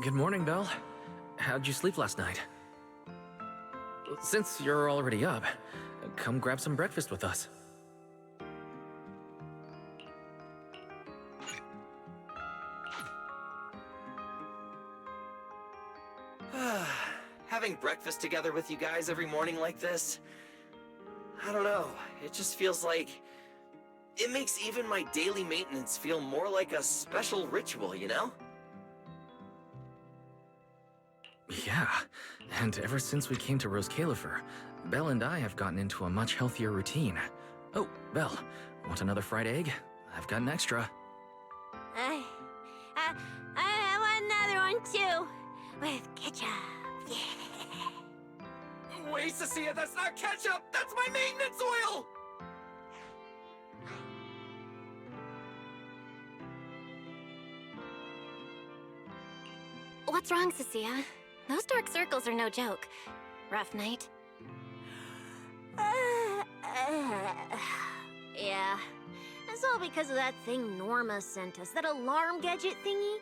Good morning, Belle. How'd you sleep last night? Since you're already up, come grab some breakfast with us. Having breakfast together with you guys every morning like this, I don't know, it just feels like it makes even my daily maintenance feel more like a special ritual, you know? Yeah, and ever since we came to Rose Califer, Belle and I have gotten into a much healthier routine. Oh, Belle, want another fried egg? I've got an extra. I want another one too, with ketchup. Yeah. Wait, Cecilia, that's not ketchup! That's my maintenance oil! What's wrong, Cecilia? Those dark circles are no joke. Rough night? Yeah. It's all because of that thing Norma sent us, that alarm gadget thingy.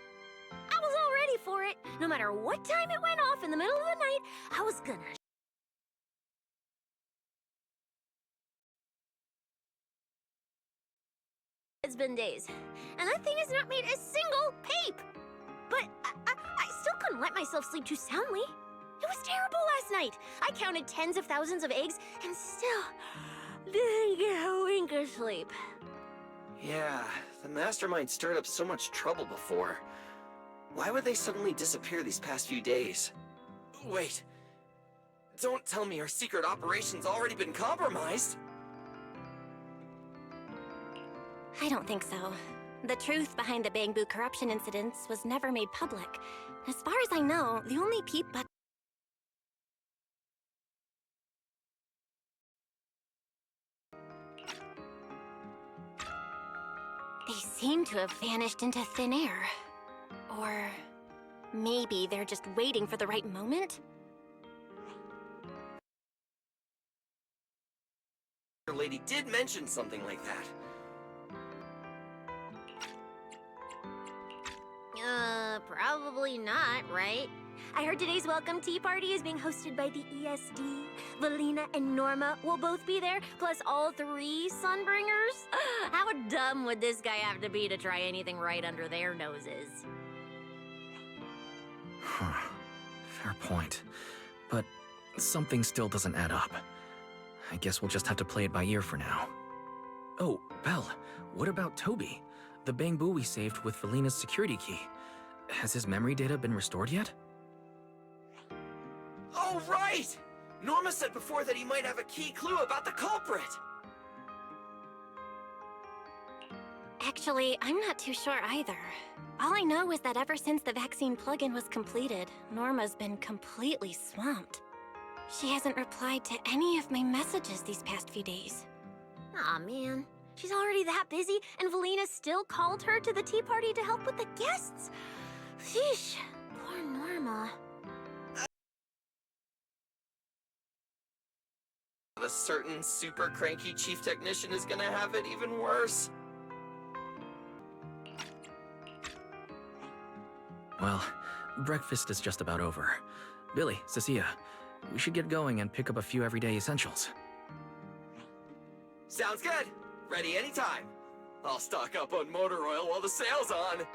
I was all ready for it. No matter what time it went off in the middle of the night, I was gonna... It's been days, and that thing has not made a single peep! But I still couldn't let myself sleep too soundly. It was terrible last night. I counted tens of thousands of eggs and still didn't get a wink of sleep. Yeah, the mastermind stirred up so much trouble before. Why would they suddenly disappear these past few days? Wait, don't tell me our secret operation's already been compromised? I don't think so. The truth behind the Bamboo corruption incidents was never made public. As far as I know, the only peep but they seem to have vanished into thin air. Or maybe they're just waiting for the right moment? The lady did mention something like that. Probably not, right? I heard today's welcome tea party is being hosted by the ESD. Valina and Norma will both be there, plus all three Sunbringers. How dumb would this guy have to be to try anything right under their noses? Fair point. But something still doesn't add up. I guess we'll just have to play it by ear for now. Oh, Belle, what about Toby? The Bamboo we saved with Valina's security key. Has his memory data been restored yet? Oh, right! Norma said before that he might have a key clue about the culprit! Actually, I'm not too sure either. All I know is that ever since the vaccine plugin was completed, Norma's been completely swamped. She hasn't replied to any of my messages these past few days. Aw, man. She's already that busy, and Valina still called her to the tea party to help with the guests. Sheesh, poor Norma. A certain super cranky chief technician is gonna have it even worse. Well, breakfast is just about over. Billy, Cecilia, we should get going and pick up a few everyday essentials. Sounds good. Ready anytime. I'll stock up on motor oil while the sale's on.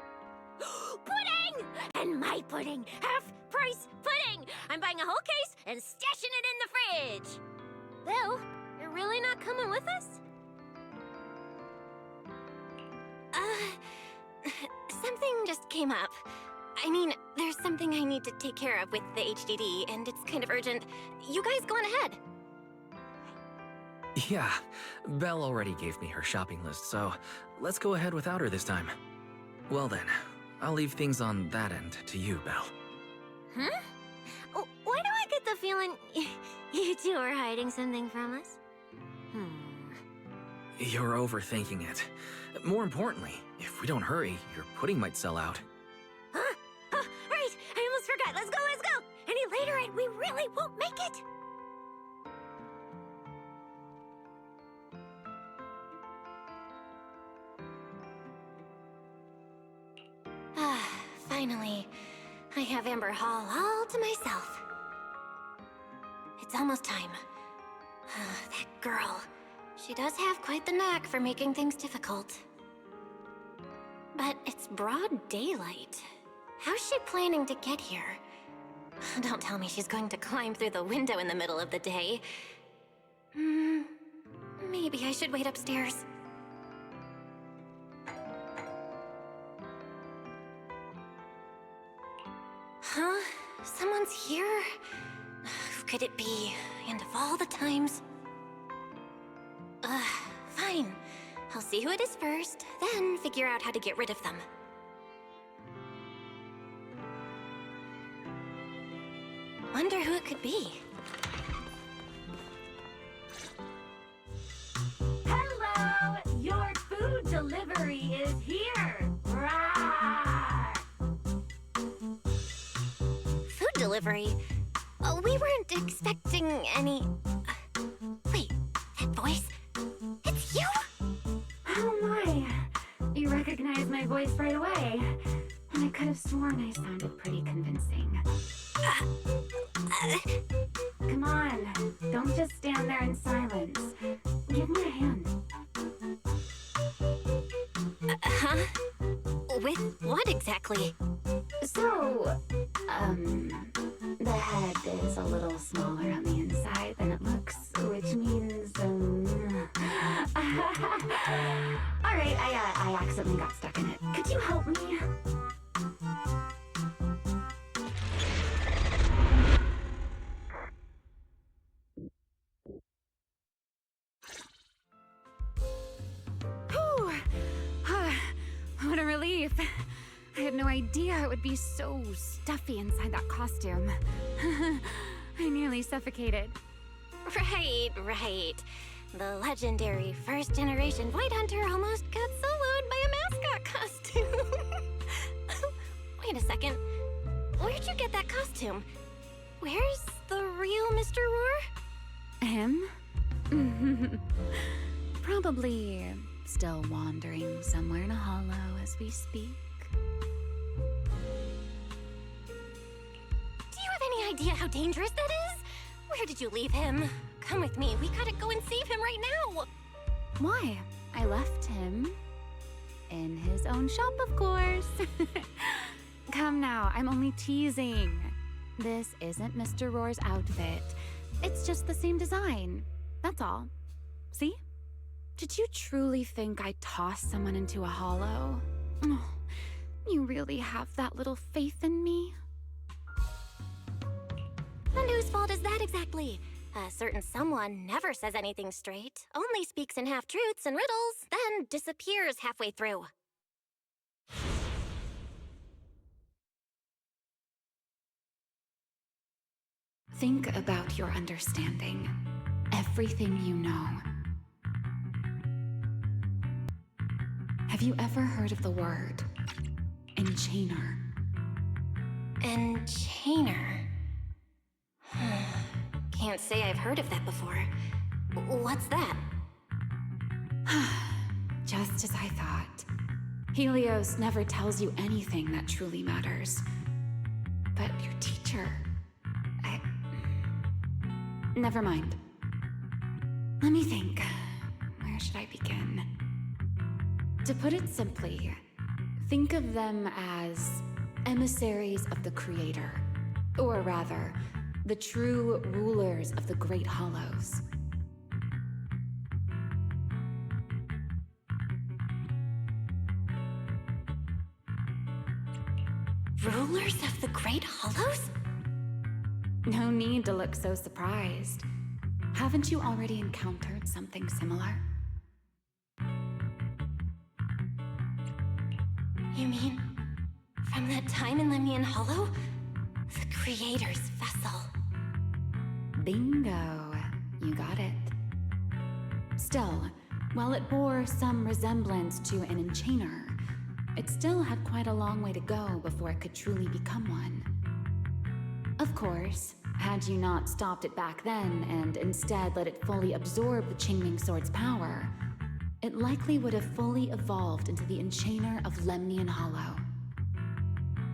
Pudding! And my pudding! Half-price pudding! I'm buying a whole case and stashing it in the fridge! Belle, you're really not coming with us? Something just came up. I mean, there's something I need to take care of with the HDD, and it's kind of urgent. You guys go on ahead. Yeah, Belle already gave me her shopping list, so let's go ahead without her this time. Well then, I'll leave things on that end to you, Belle. Huh? Why do I get the feeling you two are hiding something from us? You're overthinking it. More importantly, if we don't hurry, your pudding might sell out. Huh? Right! I almost forgot! Let's go! Any later and we really won't make it! Finally. I have Amber Hall all to myself. It's almost time. That girl. She does have quite the knack for making things difficult. But it's broad daylight. How's she planning to get here? Don't tell me she's going to climb through the window in the middle of the day. Maybe I should wait upstairs. Huh? Someone's here? Who could it be? And of all the times... Fine. I'll see who it is first, then figure out how to get rid of them. Wonder who it could be. Hello! Your food delivery is here! Rawr! Food delivery? We weren't expecting any... wait, that voice? It's you? Oh my! You recognized my voice right away. And I could have sworn I sounded pretty convincing. Come on, don't just stand there in silence. Give me a hand. Huh? With what exactly? So, the head is a little smaller on the inside than it looks, which means, Alright, I accidentally got stuck in it. Could you help me? Whew! What a relief. I had no idea it would be so stuffy inside that costume. I nearly suffocated. Right. The legendary first-generation White Hunter almost got soloed by a mascot costume. Wait a second. Where'd you get that costume? Where's the real Mr. Roar? Him? Probably still wandering somewhere in a hollow as we speak. Do you have any idea how dangerous that is? Where did you leave him? Come with me. We gotta go and save him right now. Why? I left him in his own shop, of course. Come now, I'm only teasing. This isn't Mr. Roar's outfit. It's just the same design. That's all. See? Did you truly think I'd toss someone into a hollow? Oh, you really have that little faith in me? And whose fault is that exactly? A certain someone never says anything straight, only speaks in half-truths and riddles, then disappears halfway through. Think about your understanding. Everything you know. Have you ever heard of the word enchainer? Enchainer. Can't say I've heard of that before. What's that? Just as I thought. Helios never tells you anything that truly matters. But your teacher... Never mind. Let me think. Where should I begin? To put it simply, think of them as emissaries of the Creator. Or rather, the true rulers of the Great Hollows. Rulers of the Great Hollows? No need to look so surprised. Haven't you already encountered something similar? You mean, from that time in Lemnian Hollow? The Creator's vessel. Bingo. You got it. Still, while it bore some resemblance to an enchainer, it still had quite a long way to go before it could truly become one. Of course, had you not stopped it back then and instead let it fully absorb the Qingming Sword's power, it likely would have fully evolved into the Enchainer of Lemnian Hollow.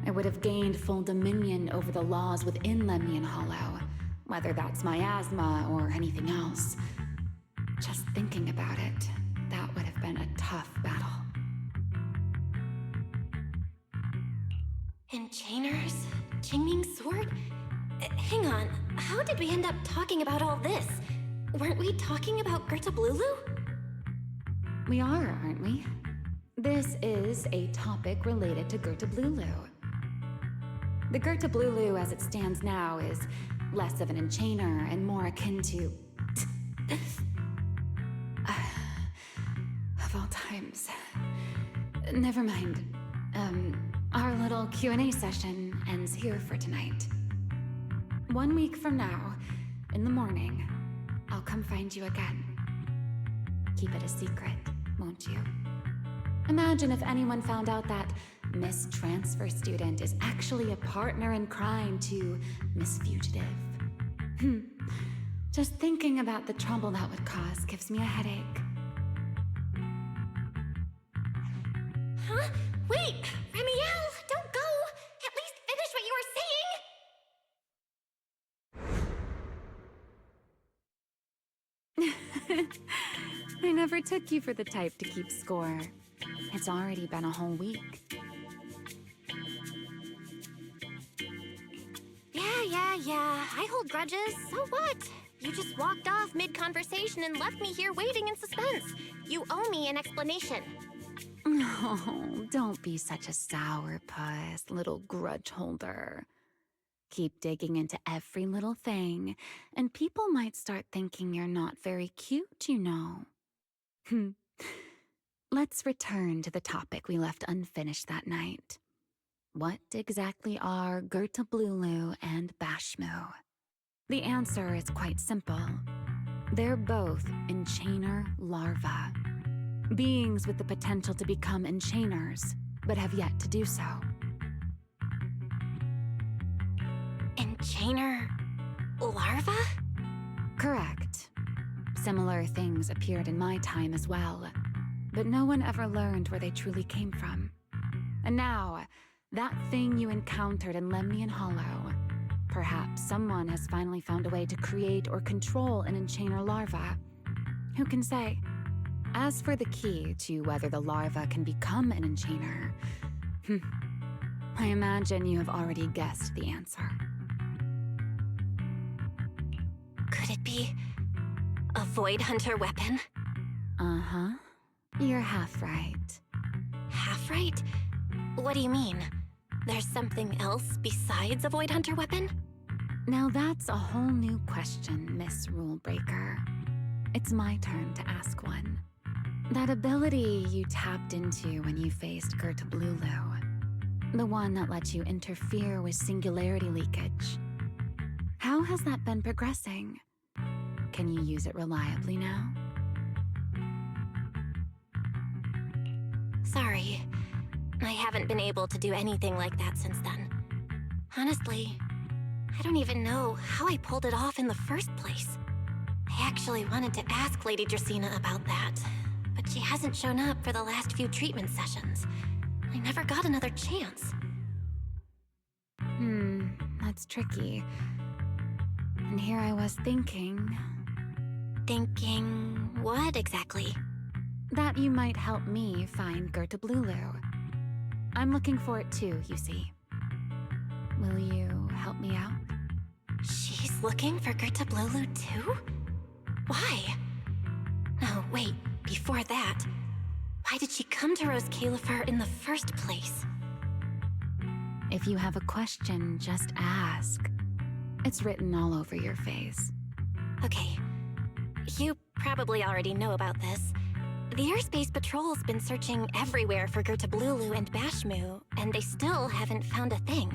I would have gained full dominion over the laws within Lemnian Hollow, whether that's miasma or anything else. Just thinking about it, that would have been a tough battle. Enchainers? Qingming's sword? Hang on, how did we end up talking about all this? Weren't we talking about Gerta Blulu? We are, aren't we? This is a topic related to Gerta Blulu. The Gerta Blulu as it stands now is less of an enchainer and more akin to... of all times. Never mind. Our little Q&A session ends here for tonight. 1 week from now, in the morning, I'll come find you again. Keep it a secret, won't you? Imagine if anyone found out that Miss Transfer Student is actually a partner in crime to Miss Fugitive. Just thinking about the trouble that would cause gives me a headache. Huh? Wait! Ramiel! Don't go! At least finish what you were saying! I never took you for the type to keep score. It's already been a whole week. Yeah. I hold grudges. So what? You just walked off mid-conversation and left me here waiting in suspense. You owe me an explanation. Oh, don't be such a sourpuss, little grudge holder. Keep digging into every little thing, and people might start thinking you're not very cute, you know. Let's return to the topic we left unfinished that night. What exactly are Gerta Blulu and Bashmu? The answer is quite simple. They're both enchainer larvae. Beings with the potential to become enchainers, but have yet to do so. Enchainer larva? Correct. Similar things appeared in my time as well, but no one ever learned where they truly came from. And now, that thing you encountered in Lemnian Hollow, perhaps someone has finally found a way to create or control an enchainer larva. Who can say? As for the key to whether the larva can become an enchainer, I imagine you have already guessed the answer. Could it be a Void Hunter weapon? Uh-huh. You're half right. Half right? What do you mean? There's something else besides a Void Hunter weapon? Now that's a whole new question, Miss Rulebreaker. It's my turn to ask one. That ability you tapped into when you faced Gerta Blulu, the one that lets you interfere with singularity leakage. How has that been progressing? Can you use it reliably now? Sorry. I haven't been able to do anything like that since then. Honestly, I don't even know how I pulled it off in the first place. I actually wanted to ask Lady Dracaena about that, but she hasn't shown up for the last few treatment sessions. I never got another chance. That's tricky. And here I was thinking... Thinking what exactly? that you might help me find Gerta Blulu. I'm looking for it too, you see. Will you help me out? She's looking for Gerta Blulu too? Why? No, wait, before that, why did she come to Rose Califar in the first place? If you have a question, just ask. It's written all over your face. Okay, you probably already know about this. The Airspace Patrol's been searching everywhere for Gerta Blulu and Bashmu, and they still haven't found a thing.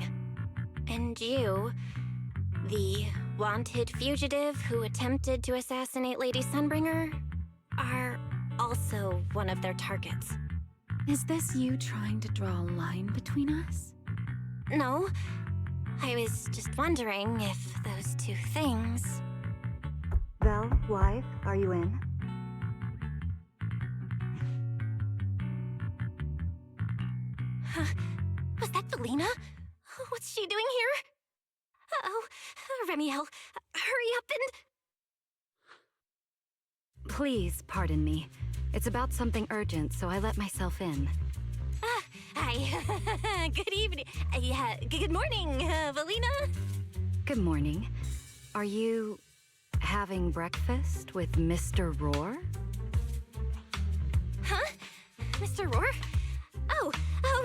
And you, the wanted fugitive who attempted to assassinate Lady Sunbringer, are also one of their targets. Is this you trying to draw a line between us? No, I was just wondering if those two things... Belle, wife, are you in? Huh, was that Valina? What's she doing here? Uh-oh. Remiel, hurry up and... Please pardon me. It's about something urgent, so I let myself in. Hi. Good evening. Good morning, Valina. Good morning. Are you having breakfast with Mr. Roar? Huh? Mr. Roar? Oh,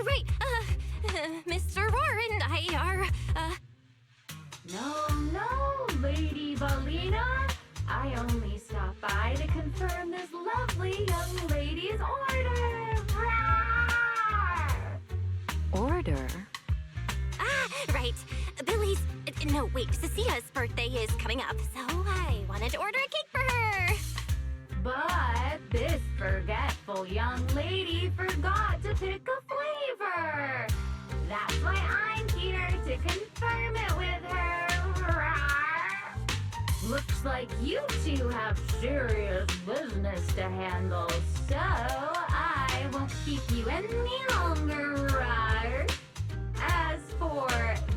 right. Mr. Roar and I are, No, Lady Valina. I only stopped by to confirm this lovely young lady's order. Order? Right. Billy's... No, wait, Cecia's birthday is coming up, so I wanted to order a cake for her. But this forgetful young lady forgot to pick a flavor. That's why I'm here to confirm it with her. Looks like you two have serious business to handle, so I won't keep you any longer. As for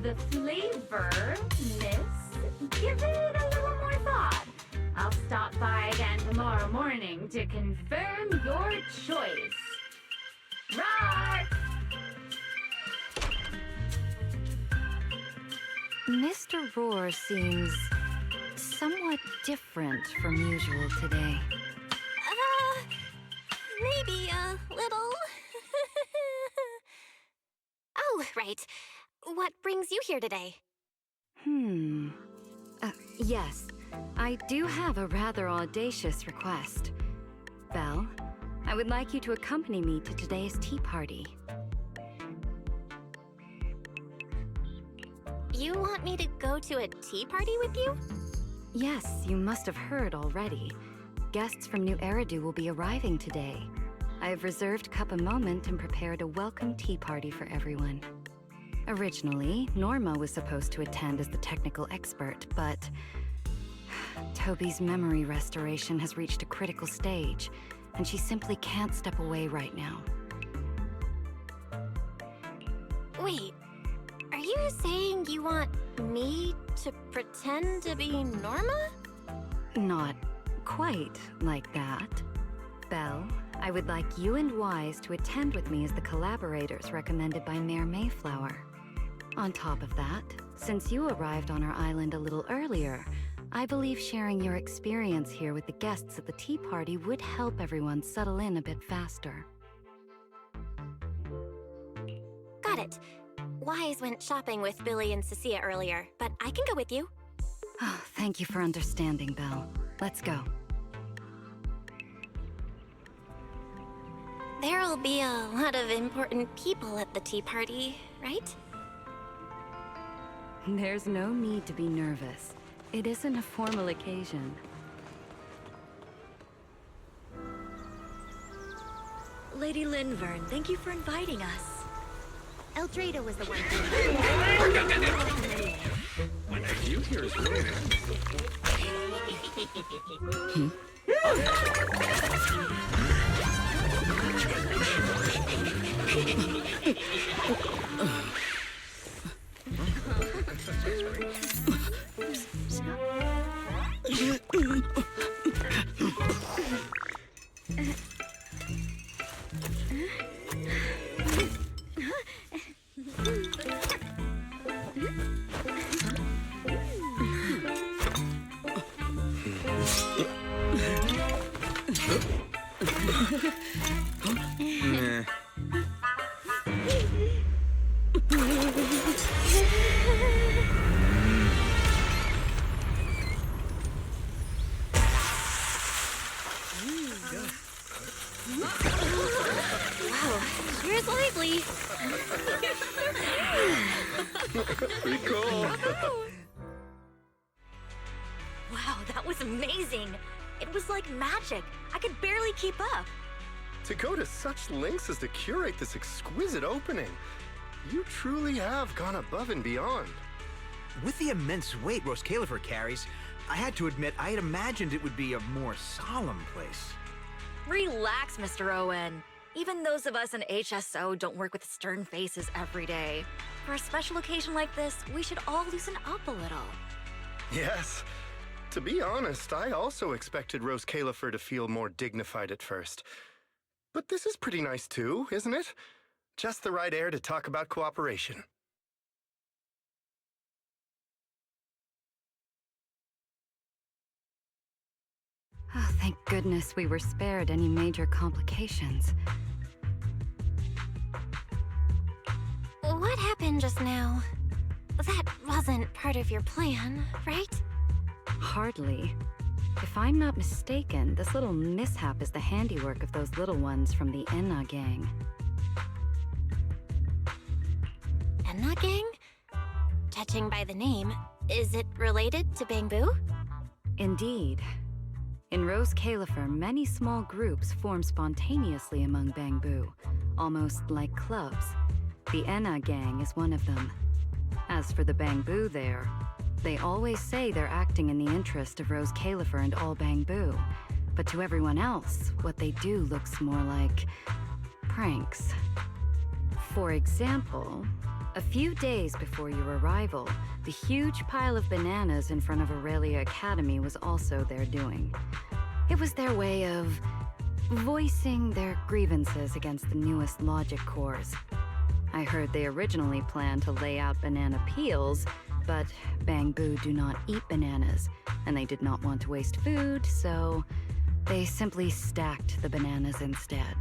the flavor, miss, give it a little more thought. I'll stop by again tomorrow morning to confirm your choice. Roar! Mr. Roar seems somewhat different from usual today. Maybe a little. Oh, right. What brings you here today? Yes. I do have a rather audacious request. Belle, I would like you to accompany me to today's tea party. You want me to go to a tea party with you? Yes, you must have heard already. Guests from New Eridu will be arriving today. I have reserved Cup a Moment and prepared a welcome tea party for everyone. Originally, Norma was supposed to attend as the technical expert, but Toby's memory restoration has reached a critical stage, and she simply can't step away right now. Wait, are you saying you want me to pretend to be Norma? Not quite like that. Belle, I would like you and Wise to attend with me as the collaborators recommended by Mayor Mayflower. On top of that, since you arrived on our island a little earlier, I believe sharing your experience here with the guests at the tea party would help everyone settle in a bit faster. Got it. Wise went shopping with Billy and Cecilia earlier, but I can go with you. Oh, thank you for understanding, Belle. Let's go. There'll be a lot of important people at the tea party, right? There's no need to be nervous. It isn't a formal occasion. Lady Linvern, thank you for inviting us. Eldrada was the one. When I do hear his word. Wow, cheers lively. Pretty cool. Wow, that was amazing. It was like magic. I could barely keep up. To go to such lengths as to curate this exquisite opening, you truly have gone above and beyond. With the immense weight Roscalifer carries, I had to admit I had imagined it would be a more solemn place. Relax, Mr. Owen. Even those of us in HSO don't work with stern faces every day. For a special occasion like this, we should all loosen up a little. Yes. To be honest, I also expected Rose Califer to feel more dignified at first. But this is pretty nice too, isn't it? Just the right air to talk about cooperation. Oh, thank goodness we were spared any major complications. What happened just now? That wasn't part of your plan, right? Hardly. If I'm not mistaken, this little mishap is the handiwork of those little ones from the Enna gang. Enna gang? Judging by the name, is it related to Bangbu? Indeed. In Rose Califer, many small groups form spontaneously among Bangbu, almost like clubs. The Enna gang is one of them. As for the Bangbu there, they always say they're acting in the interest of Rose Califer and all Bangbu. But to everyone else, what they do looks more like pranks. For example, a few days before your arrival, the huge pile of bananas in front of Aurelia Academy was also their doing. It was their way of voicing their grievances against the newest logic cores. I heard they originally planned to lay out banana peels, but Bangbu do not eat bananas, and they did not want to waste food, so they simply stacked the bananas instead.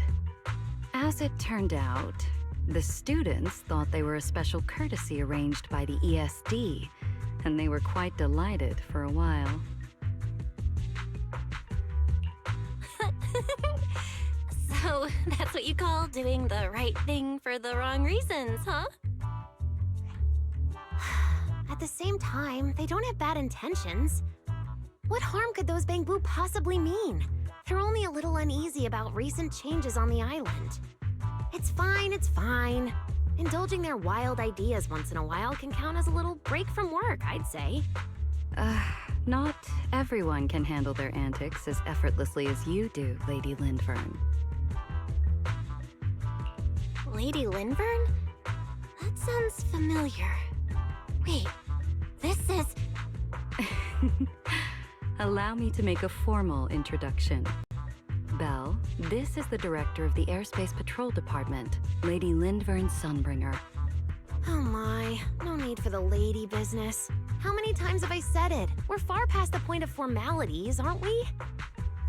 As it turned out, the students thought they were a special courtesy arranged by the ESD, and they were quite delighted for a while. So that's what you call doing the right thing for the wrong reasons, huh? At the same time, they don't have bad intentions. What harm could those Bangbu possibly mean? They're only a little uneasy about recent changes on the island. It's fine, it's fine. Indulging their wild ideas once in a while can count as a little break from work, I'd say. Not everyone can handle their antics as effortlessly as you do, Lady Lindvern. Lady Lindvern? That sounds familiar. Wait, this is... Allow me to make a formal introduction. Belle, this is the director of the Airspace Patrol Department, Lady Lindvern Sunbringer. Oh my, no need for the lady business. How many times have I said it? We're far past the point of formalities, aren't we?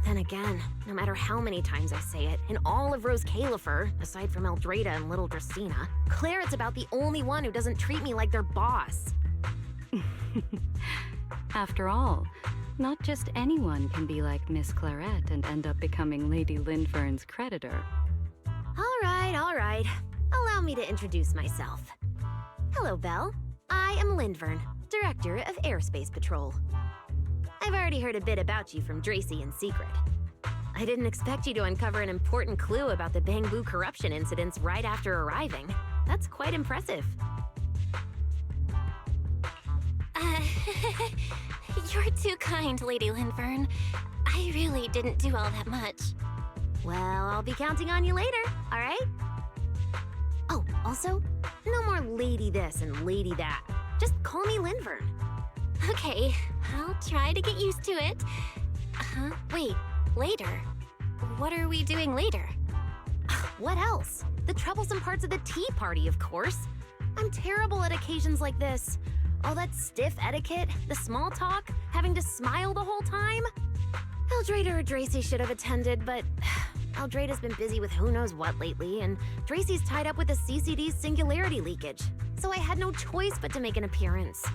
Then again, no matter how many times I say it, in all of Rose Califer, aside from Eldrada and little Dracena, Claret's about the only one who doesn't treat me like their boss. After all, not just anyone can be like Miss Claret and end up becoming Lady Lindvern's creditor. All right. Allow me to introduce myself. Hello, Belle. I am Lindvern, Director of Airspace Patrol. I've already heard a bit about you from Dracy in secret. I didn't expect you to uncover an important clue about the Bangbu corruption incidents right after arriving. That's quite impressive. You're too kind, Lady Lindvern. I really didn't do all that much. Well, I'll be counting on you later, all right? Oh, also, no more lady this and lady that. Just call me Lindvern. Okay, I'll try to get used to it. Wait, later? What are we doing later? What else? The troublesome parts of the tea party, of course. I'm terrible at occasions like this. All that stiff etiquette, the small talk, having to smile the whole time. Eldrada or Dracy should have attended, but Eldrada's been busy with who knows what lately, and Dracy's tied up with the CCD's singularity leakage, so I had no choice but to make an appearance.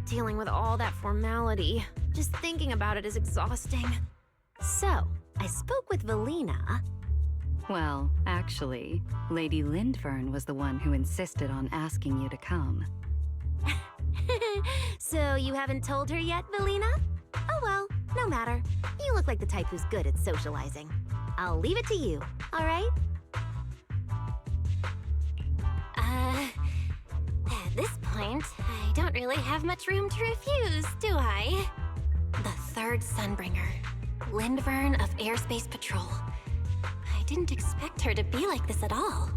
Dealing with all that formality, just thinking about it is exhausting. So, I spoke with Valina. Well, actually, Lady Lindvern was the one who insisted on asking you to come. So you haven't told her yet, Valina? Oh well, no matter. You look like the type who's good at socializing. I'll leave it to you, all right? At this point, I don't really have much room to refuse, do I? The third Sunbringer, Lindvern of Airspace Patrol. I didn't expect her to be like this at all.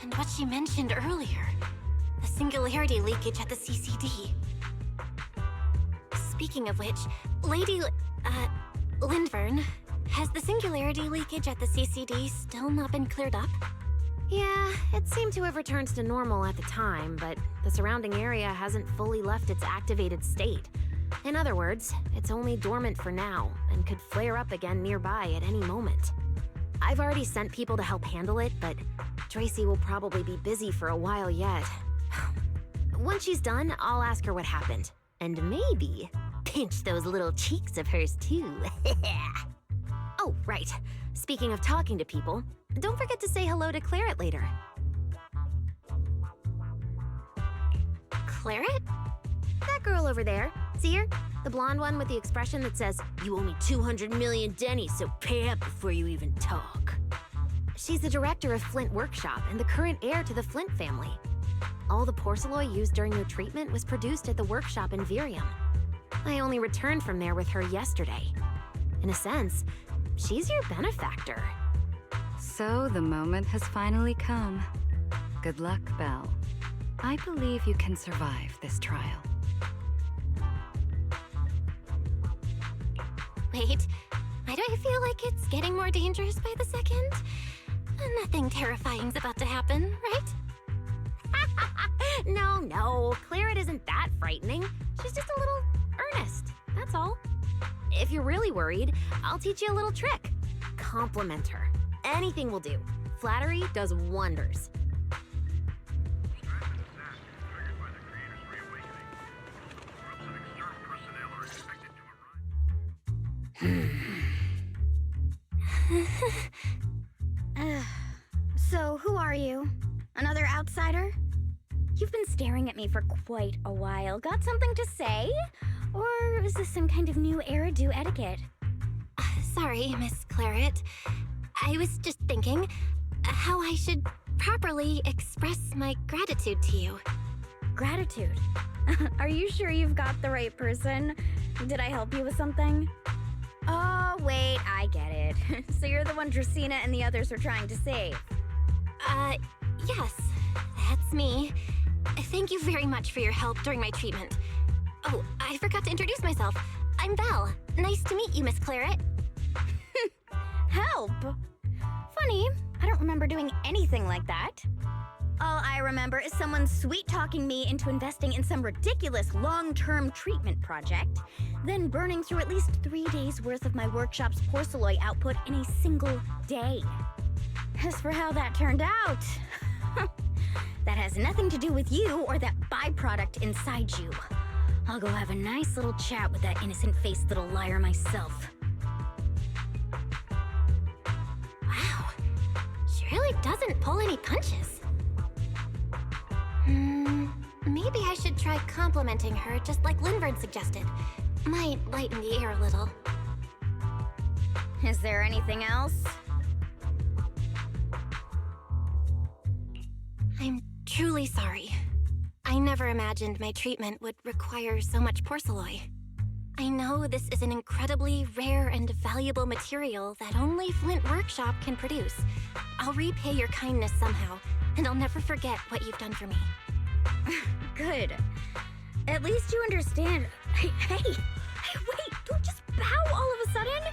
And what she mentioned earlier, the singularity leakage at the CCD. Speaking of which, Lady, Lindvern, has the singularity leakage at the CCD still not been cleared up? Yeah, it seemed to have returned to normal at the time, but the surrounding area hasn't fully left its activated state. In other words, it's only dormant for now, and could flare up again nearby at any moment. I've already sent people to help handle it, but Tracy will probably be busy for a while yet. Once she's done, I'll ask her what happened. And maybe pinch those little cheeks of hers too. Oh, right. Speaking of talking to people, don't forget to say hello to Claret later. Claret? That girl over there. See her? The blonde one with the expression that says, "You owe me 200 million dennies, so pay up before you even talk." She's the director of Flint Workshop and the current heir to the Flint family. All the porcelain used during your treatment was produced at the workshop in Virium. I only returned from there with her yesterday. In a sense, she's your benefactor. So the moment has finally come. Good luck, Belle. I believe you can survive this trial. Wait, why do I feel like it's getting more dangerous by the second? Nothing terrifying's about to happen, right? No, Claret isn't that frightening. She's just a little earnest, that's all. If you're really worried, I'll teach you a little trick. Compliment her. Anything will do. Flattery does wonders. So, who are you? Another outsider? You've been staring at me for quite a while. Got something to say? Or is this some kind of new era-do etiquette? Sorry, Miss Claret. I was just thinking how I should properly express my gratitude to you. Gratitude? Are you sure you've got the right person? Did I help you with something? Oh, wait, I get it. So you're the one Dracaena and the others are trying to save. Yes, that's me. Thank you very much for your help during my treatment. Oh, I forgot to introduce myself. I'm Belle. Nice to meet you, Miss Claret. Help? Funny, I don't remember doing anything like that. All I remember is someone sweet-talking me into investing in some ridiculous long-term treatment project, then burning through at least 3 days' worth of my workshop's porcelain output in a single day. As for how that turned out, that has nothing to do with you or that byproduct inside you. I'll go have a nice little chat with that innocent-faced little liar myself. Wow, she really doesn't pull any punches. Maybe I should try complimenting her just like Lindvern suggested. Might lighten the air a little. Is there anything else? I'm truly sorry. I never imagined my treatment would require so much porcelain. I know this is an incredibly rare and valuable material that only Flint Workshop can produce. I'll repay your kindness somehow, and I'll never forget what you've done for me. Good. At least you understand. Hey, wait, don't just bow all of a sudden.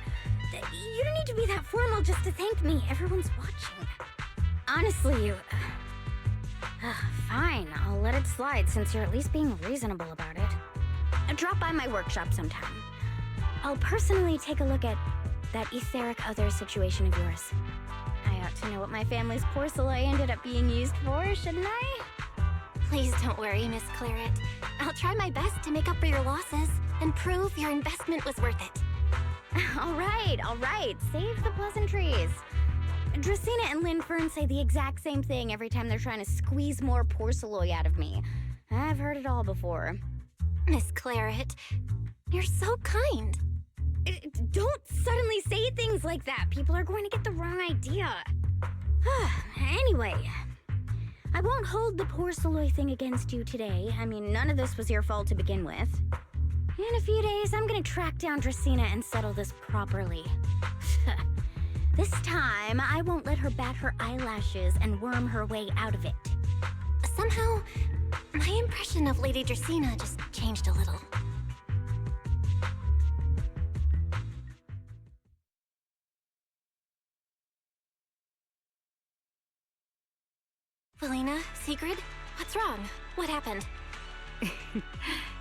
You don't need to be that formal just to thank me. Everyone's watching. Honestly, you... Fine, I'll let it slide since you're at least being reasonable about it. Drop by my workshop sometime. I'll personally take a look at that etheric other situation of yours. I ought to know what my family's porcelain ended up being used for, shouldn't I? Please don't worry, Miss Claret. I'll try my best to make up for your losses and prove your investment was worth it. All right. Save the pleasantries. Dracaena and Lindvern say the exact same thing every time they're trying to squeeze more porcelain out of me. I've heard it all before. Miss Claret, you're so kind. Don't suddenly say things like that. People are going to get the wrong idea. Anyway, I won't hold the porcelain thing against you today. I mean, none of this was your fault to begin with. In a few days, I'm gonna track down Dracaena and settle this properly. This time, I won't let her bat her eyelashes and worm her way out of it. Somehow, my impression of Lady Dracaena just changed a little. Valina, Sigrid, what's wrong? What happened?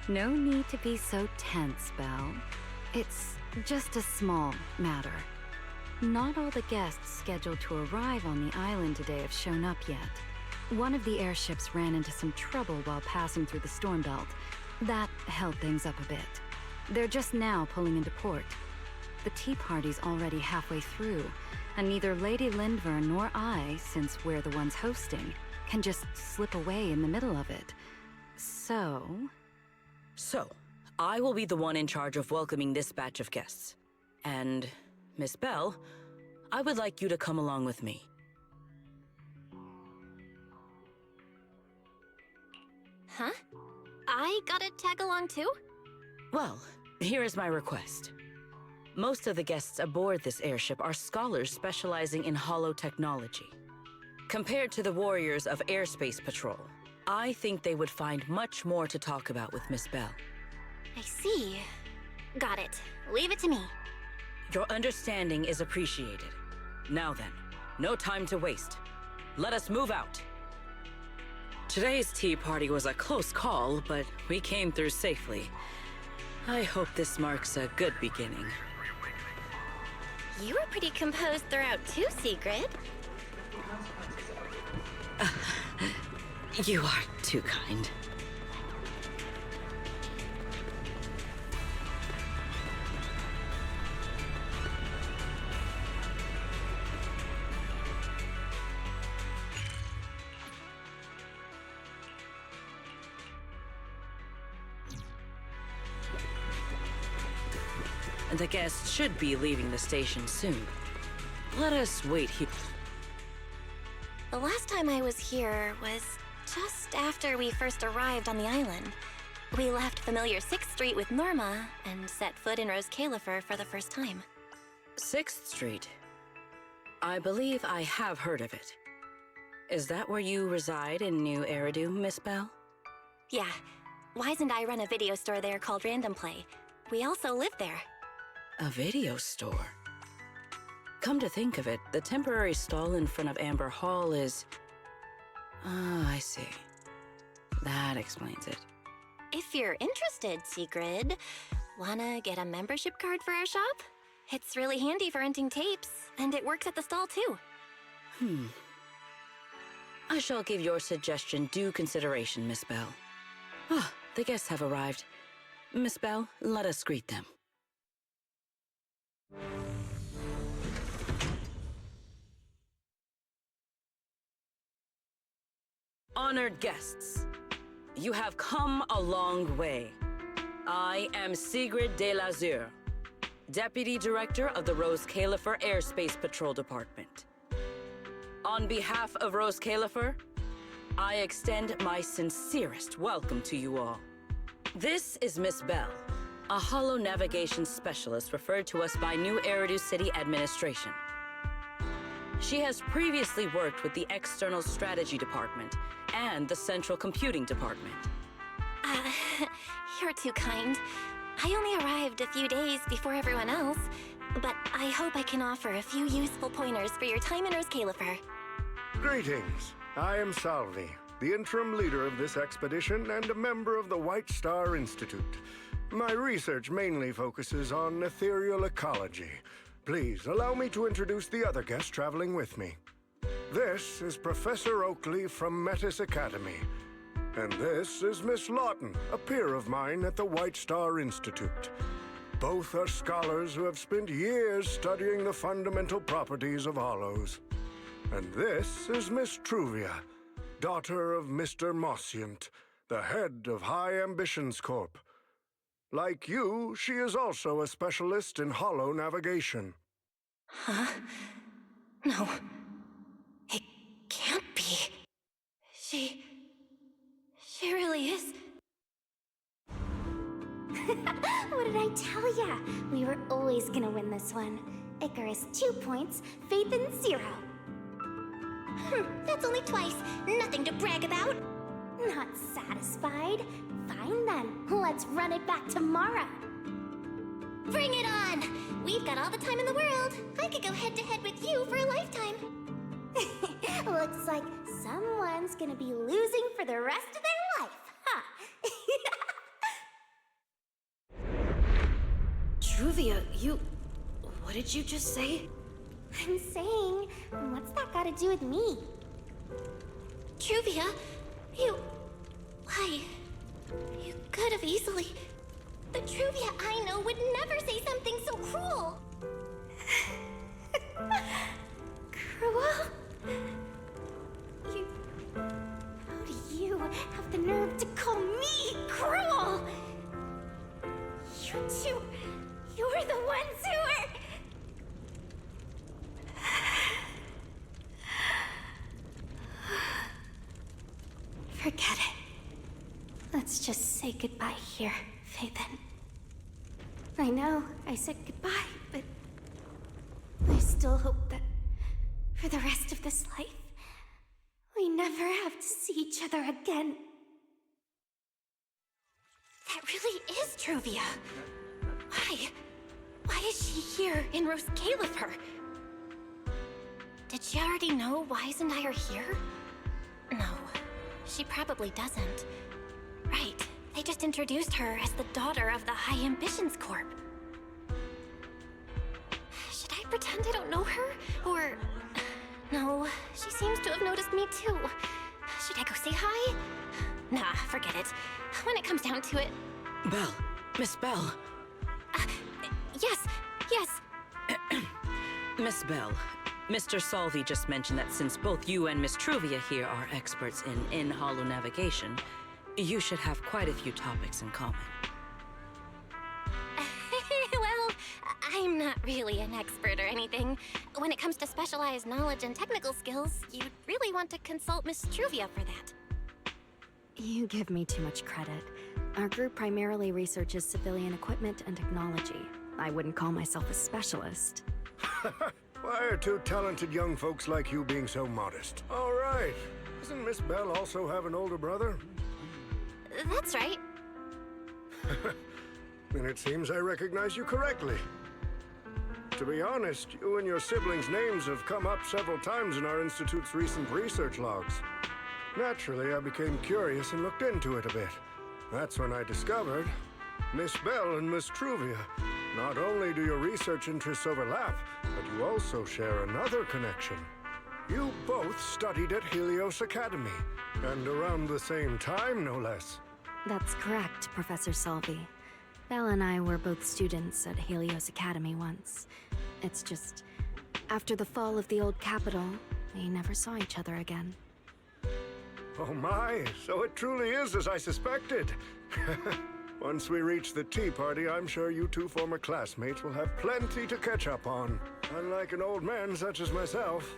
No need to be so tense, Belle. It's just a small matter. Not all the guests scheduled to arrive on the island today have shown up yet. One of the airships ran into some trouble while passing through the storm belt. That held things up a bit. They're just now pulling into port. The tea party's already halfway through, and neither Lady Lindver nor I, since we're the ones hosting, can just slip away in the middle of it. So, I will be the one in charge of welcoming this batch of guests. And, Miss Belle, I would like you to come along with me. Huh? I gotta tag along too? Well, here is my request. Most of the guests aboard this airship are scholars specializing in holo technology. Compared to the warriors of Airspace Patrol, I think they would find much more to talk about with Miss Belle. I see. Got it. Leave it to me. Your understanding is appreciated. Now then, no time to waste. Let us move out. Today's tea party was a close call, but we came through safely. I hope this marks a good beginning. You were pretty composed throughout too, Sigrid. You are too kind. The guests should be leaving the station soon. Let us wait here. The last time I was here was just after we first arrived on the island. We left familiar 6th Street with Norma and set foot in Rose Califer for the first time. 6th Street. I believe I have heard of it. Is that where you reside in New Eridu, Miss Belle? Yeah. Wise and I run a video store there called Random Play. We also live there. A video store? Come to think of it, the temporary stall in front of Amber Hall is... Ah, I see. That explains it. If you're interested, Sigrid, wanna get a membership card for our shop? It's really handy for renting tapes, and it works at the stall too. I shall give your suggestion due consideration, Miss Belle. Ah, the guests have arrived. Miss Belle, let us greet them. Honored guests, you have come a long way. I am Sigrid de Lazure, Deputy Director of the Rose Califer Airspace Patrol Department. On behalf of Rose Califer, I extend my sincerest welcome to you all. This is Miss Belle, a holo navigation specialist referred to us by New Eridu City Administration. She has previously worked with the External Strategy Department and the Central Computing Department. You're too kind. I only arrived a few days before everyone else, but I hope I can offer a few useful pointers for your time in Rose Califer. Greetings. I am Salvi, the interim leader of this expedition and a member of the White Star Institute. My research mainly focuses on ethereal ecology. Please allow me to introduce the other guest traveling with me. This is Professor Oakley from Metis Academy. And this is Miss Lawton, a peer of mine at the White Star Institute. Both are scholars who have spent years studying the fundamental properties of hollows. And this is Miss Truvia, daughter of Mr. Mossient, the head of High Ambitions Corp. Like you, she is also a specialist in holo navigation. Huh? No. It can't be. She really is. What did I tell ya? We were always gonna win this one. Icarus 2 points, Phaethon 0. That's only twice. Nothing to brag about. Not satisfied? Fine then. Let's run it back tomorrow. Bring it on! We've got all the time in the world. I could go head-to-head with you for a lifetime. Looks like someone's gonna be losing for the rest of their life, huh? Truvia, you... What did you just say? I'm saying, what's that got to do with me? Truvia, you... Why? You could have easily... The Truvia I know would never say something so cruel. Cruel? How do you have the nerve to call me cruel? You two, you're the ones who are... Forget it. Let's just say goodbye here, Phaethon. I know I said goodbye, but I still hope that for the rest of this life, we never have to see each other again. That really is Truvia. Why? Why is she here in Rose Califer? Did she already know Wise and I are here? No, she probably doesn't. Right, they just introduced her as the daughter of the High Ambitions Corp. Should I pretend I don't know her? Or... No, she seems to have noticed me too. Should I go say hi? Nah, forget it. When it comes down to it... Belle. Miss Belle. Yes. Miss Belle, Mr. Salvi just mentioned that since both you and Miss Truvia here are experts in holo navigation, you should have quite a few topics in common. Well, I'm not really an expert or anything. When it comes to specialized knowledge and technical skills, you'd really want to consult Miss Truvia for that. You give me too much credit. Our group primarily researches civilian equipment and technology. I wouldn't call myself a specialist. Why are two talented young folks like you being so modest? All right. Doesn't Miss Belle also have an older brother? That's right. Then it seems I recognize you correctly. To be honest, you and your siblings' names have come up several times in our Institute's recent research logs. Naturally, I became curious and looked into it a bit. That's when I discovered Miss Belle and Miss Truvia. Not only do your research interests overlap, but you also share another connection. You both studied at Helios Academy, and around the same time, no less. That's correct, Professor Salvi. Belle and I were both students at Helios Academy once. It's just, after the fall of the old capital, we never saw each other again. Oh my, so it truly is as I suspected. Once we reach the tea party, I'm sure you two former classmates will have plenty to catch up on. Unlike an old man such as myself,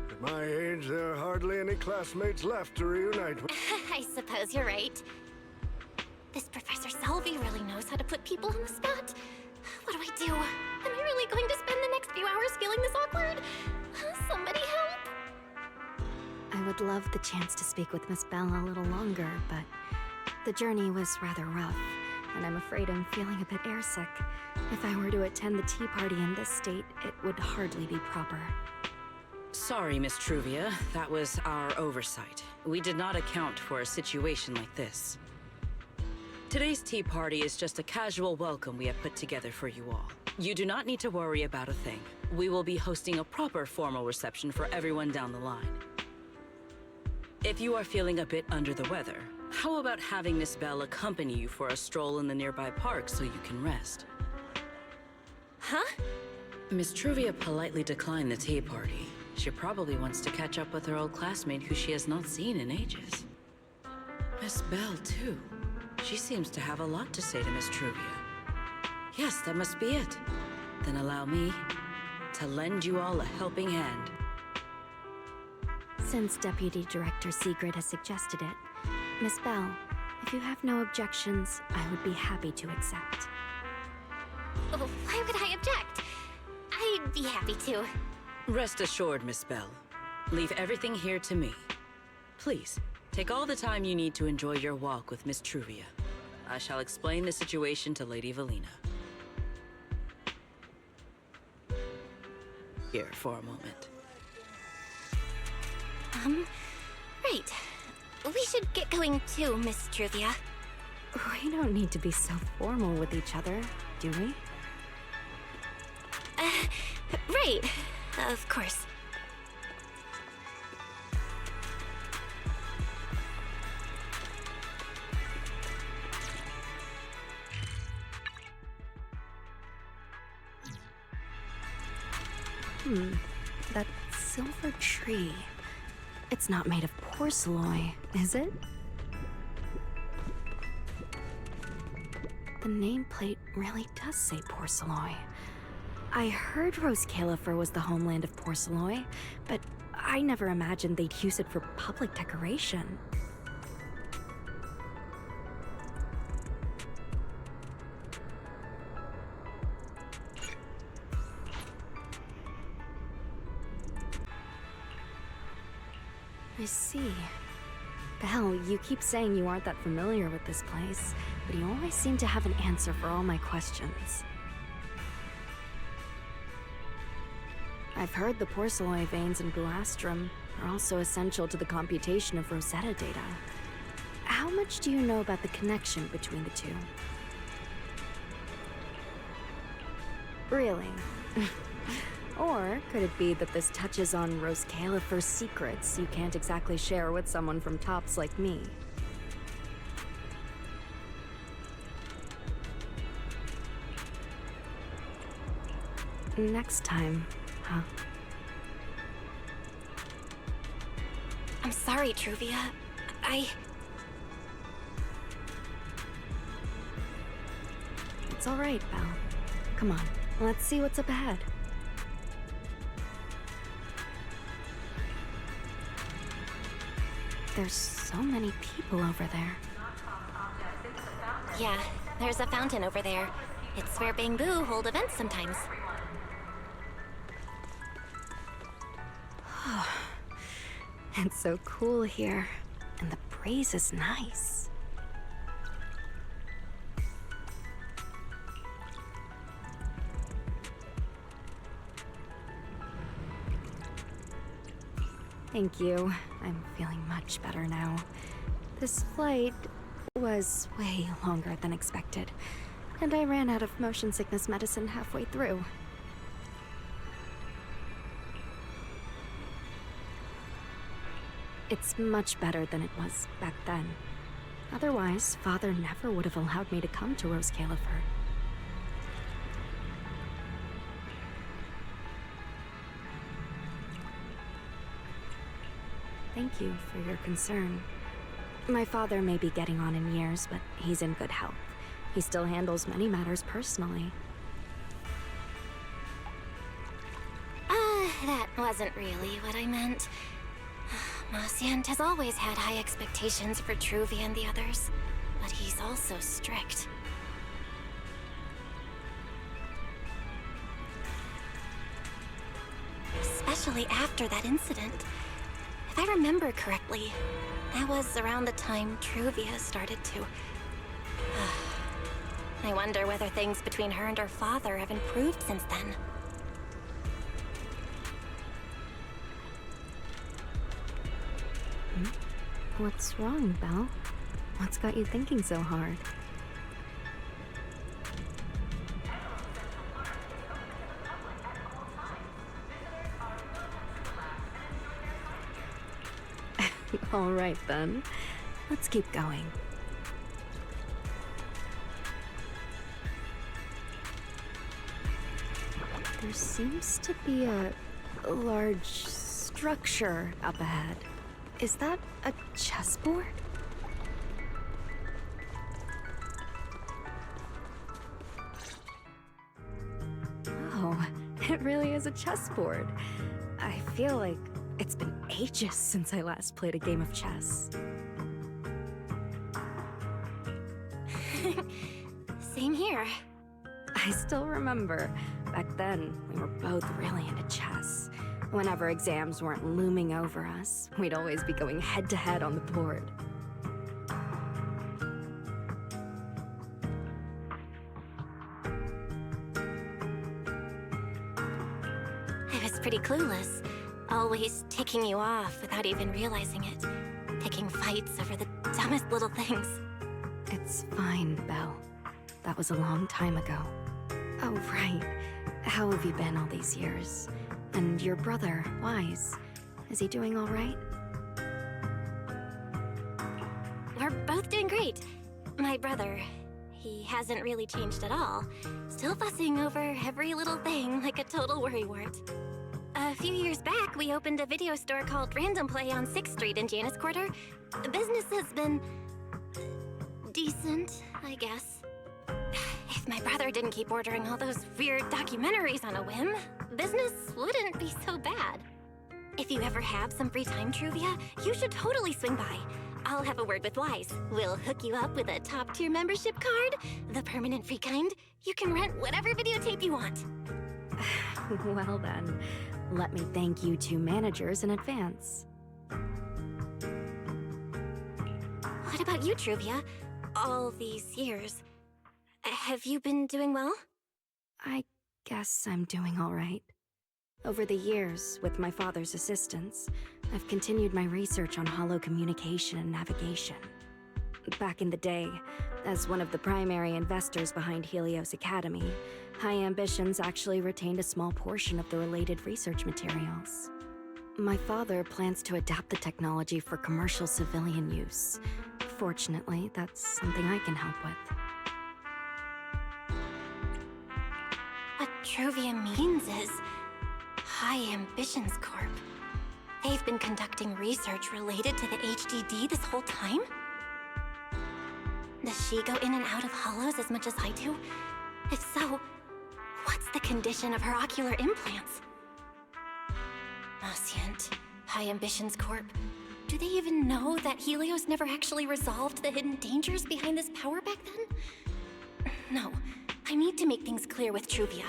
at my age, there are hardly any classmates left to reunite with. I suppose you're right. This Professor Salvi really knows how to put people on the spot. What do I do? Am I really going to spend the next few hours feeling this awkward? Somebody help! I would love the chance to speak with Miss Belle a little longer, but the journey was rather rough, and I'm afraid I'm feeling a bit airsick. If I were to attend the tea party in this state, it would hardly be proper. Sorry, Miss Truvia. That was our oversight. We did not account for a situation like this. Today's tea party is just a casual welcome we have put together for you all. You do not need to worry about a thing. We will be hosting a proper formal reception for everyone down the line. If you are feeling a bit under the weather, how about having Miss Belle accompany you for a stroll in the nearby park so you can rest? Huh? Miss Truvia politely declined the tea party. She probably wants to catch up with her old classmate who she has not seen in ages. Miss Belle, too. She seems to have a lot to say to Miss Truvia. Yes, that must be it. Then allow me to lend you all a helping hand. Since Deputy Director Sigrid has suggested it, Miss Belle, if you have no objections, I would be happy to accept. Why would I object? I be happy to. Rest assured, Miss Belle. Leave everything here to me. Please, take all the time you need to enjoy your walk with Miss Truvia. I shall explain the situation to Lady Valina. Here for a moment. Right. We should get going too, Miss Truvia. We don't need to be so formal with each other, do we? Right. Of course. That silver tree. It's not made of porcelain, is it? The nameplate really does say porcelain. I heard Rose Califer was the homeland of porcelain, but I never imagined they'd use it for public decoration. I see. Belle, you keep saying you aren't that familiar with this place, but you always seem to have an answer for all my questions. I've heard the porcelain veins in Buastrum are also essential to the computation of Rosetta data. How much do you know about the connection between the two? Really? Or could it be that this touches on Rose Califer's secrets you can't exactly share with someone from Tops like me? Next time, huh? I'm sorry, Truvia. It's all right, Belle. Come on, let's see what's up ahead. There's so many people over there. Yeah, there's a fountain over there. It's where Bangbu hold events sometimes. It's so cool here, and the breeze is nice. Thank you. I'm feeling much better now. This flight was way longer than expected, and I ran out of motion sickness medicine halfway through. It's much better than it was back then. Otherwise, Father never would have allowed me to come to Rose Califer. Thank you for your concern. My father may be getting on in years, but he's in good health. He still handles many matters personally. That wasn't really what I meant. Maciant has always had high expectations for Truvia and the others, but he's also strict. Especially after that incident. If I remember correctly, that was around the time Truvia started to... I wonder whether things between her and her father have improved since then. What's wrong, Belle? What's got you thinking so hard? All right, then. Let's keep going. There seems to be a large structure up ahead. Is that a chessboard? Oh, it really is a chessboard. I feel like it's been ages since I last played a game of chess. Same here. I still remember Back then, we were both really into chess. Whenever exams weren't looming over us, we'd always be going head-to-head on the board. I was pretty clueless, always ticking you off without even realizing it. Picking fights over the dumbest little things. It's fine, Belle. That was a long time ago. Oh, right. How have you been all these years? And your brother, Wise, is he doing all right? We're both doing great. My brother, he hasn't really changed at all. Still fussing over every little thing like a total worrywart. A few years back, we opened a video store called Random Play on 6th Street in Janus Quarter. Business has been decent, I guess. If my brother didn't keep ordering all those weird documentaries on a whim, business wouldn't be so bad. If you ever have some free time, Truvia, you should totally swing by. I'll have a word with Wise. We'll hook you up with a top-tier membership card, the permanent free kind. You can rent whatever videotape you want. Well then, let me thank you two managers in advance. What about you, Truvia? All these years, have you been doing well? I guess I'm doing all right. Over the years, with my father's assistance, I've continued my research on holo communication and navigation. Back in the day, as one of the primary investors behind Helios Academy, High Ambitions actually retained a small portion of the related research materials. My father plans to adapt the technology for commercial civilian use. Fortunately, that's something I can help with. What Truvia means is High Ambitions Corp. They've been conducting research related to the HDD this whole time? Does she go in and out of hollows as much as I do? If so, what's the condition of her ocular implants? Nascent, High Ambitions Corp. Do they even know that Helios never actually resolved the hidden dangers behind this power back then? No, I need to make things clear with Truvia,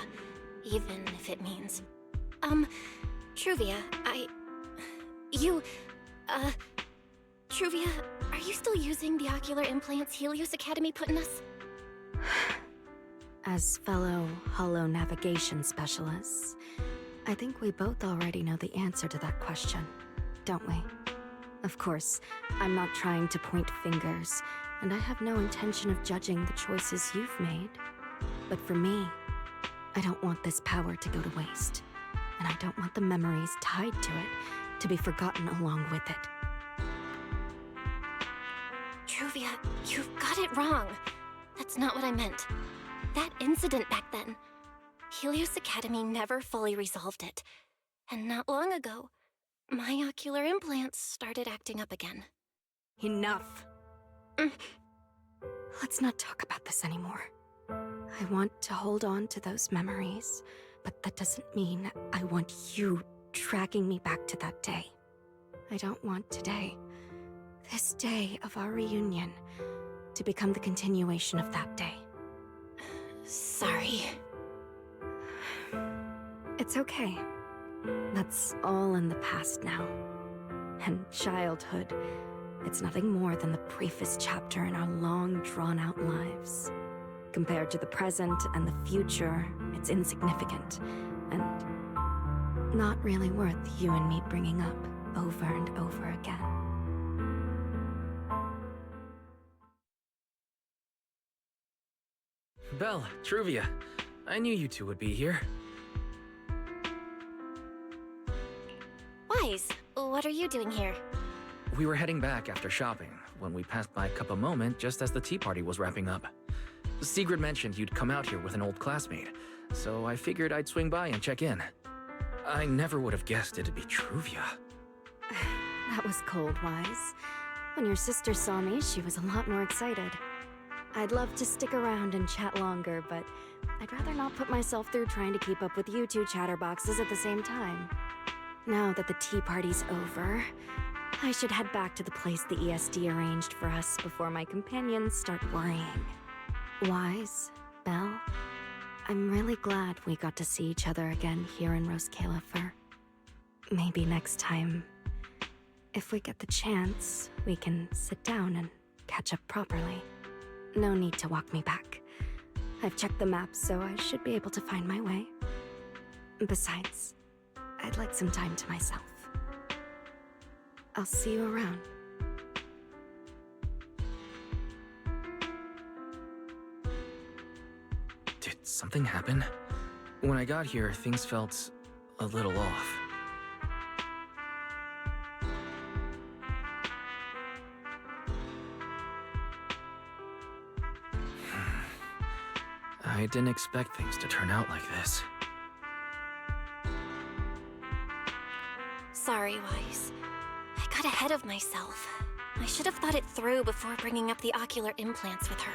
even if it means... Truvia, Truvia, are you still using the ocular implants Helios Academy put in us? As fellow holo navigation specialists, I think we both already know the answer to that question, don't we? Of course, I'm not trying to point fingers, and I have no intention of judging the choices you've made. But for me, I don't want this power to go to waste, and I don't want the memories tied to it to be forgotten along with it. Truvia, you've got it wrong. That's not what I meant. That incident back then, Helios Academy never fully resolved it. And not long ago, my ocular implants started acting up again. Enough! Let's not talk about this anymore. I want to hold on to those memories, but that doesn't mean I want you dragging me back to that day. I don't want today, this day of our reunion, to become the continuation of that day. Sorry. It's okay. That's all in the past now. And childhood, it's nothing more than the briefest chapter in our long, drawn-out lives. Compared to the present and the future, it's insignificant, and not really worth you and me bringing up over and over again. Belle, Truvia, I knew you two would be here. Wise, what are you doing here? We were heading back after shopping when we passed by Cup a Moment just as the tea party was wrapping up. Sigrid mentioned you'd come out here with an old classmate, so I figured I'd swing by and check in. I never would have guessed it'd be Truvia. That was cold, Wise. When your sister saw me, she was a lot more excited. I'd love to stick around and chat longer, but I'd rather not put myself through trying to keep up with you two chatterboxes at the same time. Now that the tea party's over, I should head back to the place the ESD arranged for us before my companions start worrying. Wise, Belle, I'm really glad we got to see each other again here in Rose Califer. Maybe next time, if we get the chance, we can sit down and catch up properly. No need to walk me back. I've checked the map, so I should be able to find my way. Besides, I'd like some time to myself. I'll see you around. Did something happen? When I got here, things felt a little off. I didn't expect things to turn out like this. Sorry, Weiss. I got ahead of myself. I should have thought it through before bringing up the ocular implants with her.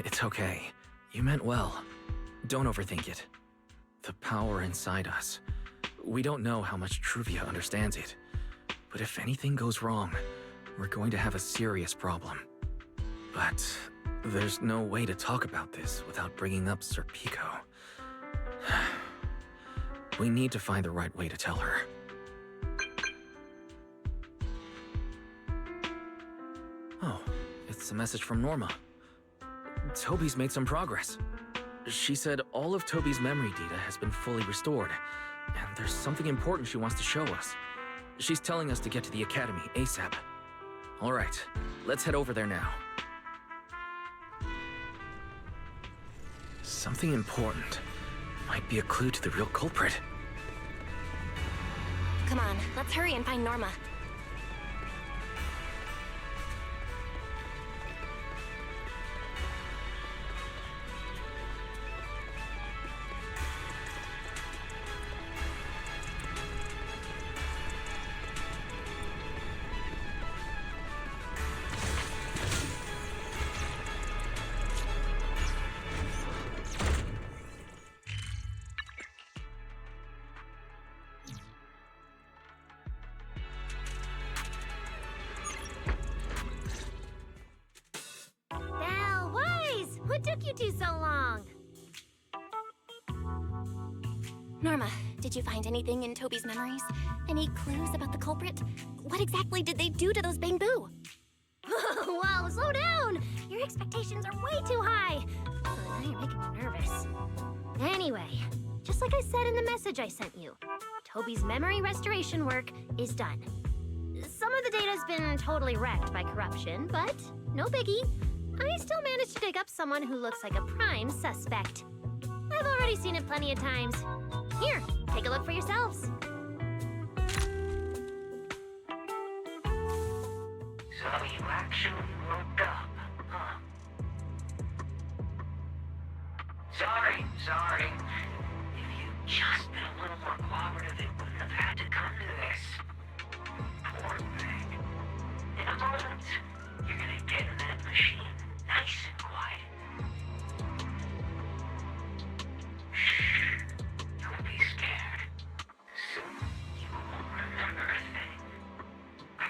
It's okay. You meant well. Don't overthink it. The power inside us. We don't know how much Truvia understands it. But if anything goes wrong, we're going to have a serious problem. But there's no way to talk about this without bringing up Sir Pico. We need to find the right way to tell her. Oh, it's a message from Norma. Toby's made some progress. She said all of Toby's memory data has been fully restored, and there's something important she wants to show us. She's telling us to get to the academy ASAP. All right, let's head over there now. Something important. Might be a clue to the real culprit. Come on, let's hurry and find Norma. Belle, Weiss! What took you two so long? Norma, did you find anything in Toby's memories? Any clues about the culprit? What exactly did they do to those Bamboo? Whoa, slow down! Your expectations are way too high. Now you're making me nervous. Anyway, just like I said in the message I sent you, Toby's memory restoration work is done. Some of the data's been totally wrecked by corruption, but no biggie. I still managed to dig up someone who looks like a prime suspect. I've already seen it plenty of times. Here, take a look for yourselves. So you actually woke up, huh? Sorry. If you'd just been a little more cooperative, it wouldn't have had to come to this. Poor thing. In a moment, you're gonna get in that machine, nice and quiet. Shh. Don't be scared. Soon you won't remember a thing.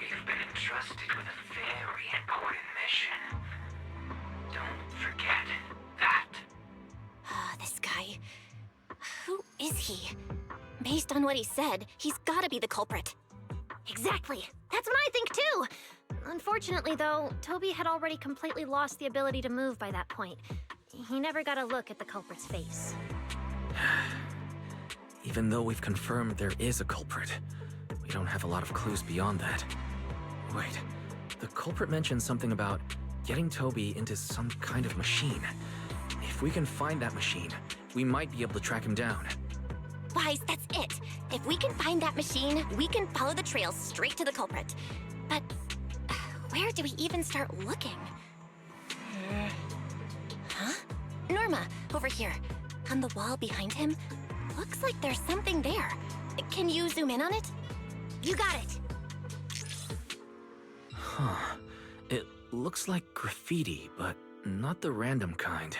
You've been entrusted with a very important mission. Don't forget that. This guy. Who is he? Based on what he said, he's gotta be the culprit. Exactly. That's what I think too. Unfortunately, though, Toby had already completely lost the ability to move by that point. He never got a look at the culprit's face. Even though we've confirmed there is a culprit, we don't have a lot of clues beyond that. Wait, the culprit mentioned something about getting Toby into some kind of machine. If we can find that machine, we might be able to track him down. Weiss, that's it. If we can find that machine, we can follow the trail straight to the culprit. But where do we even start looking? Huh? Norma, over here. On the wall behind him, looks like there's something there. Can you zoom in on it? You got it. Huh. It looks like graffiti, but not the random kind.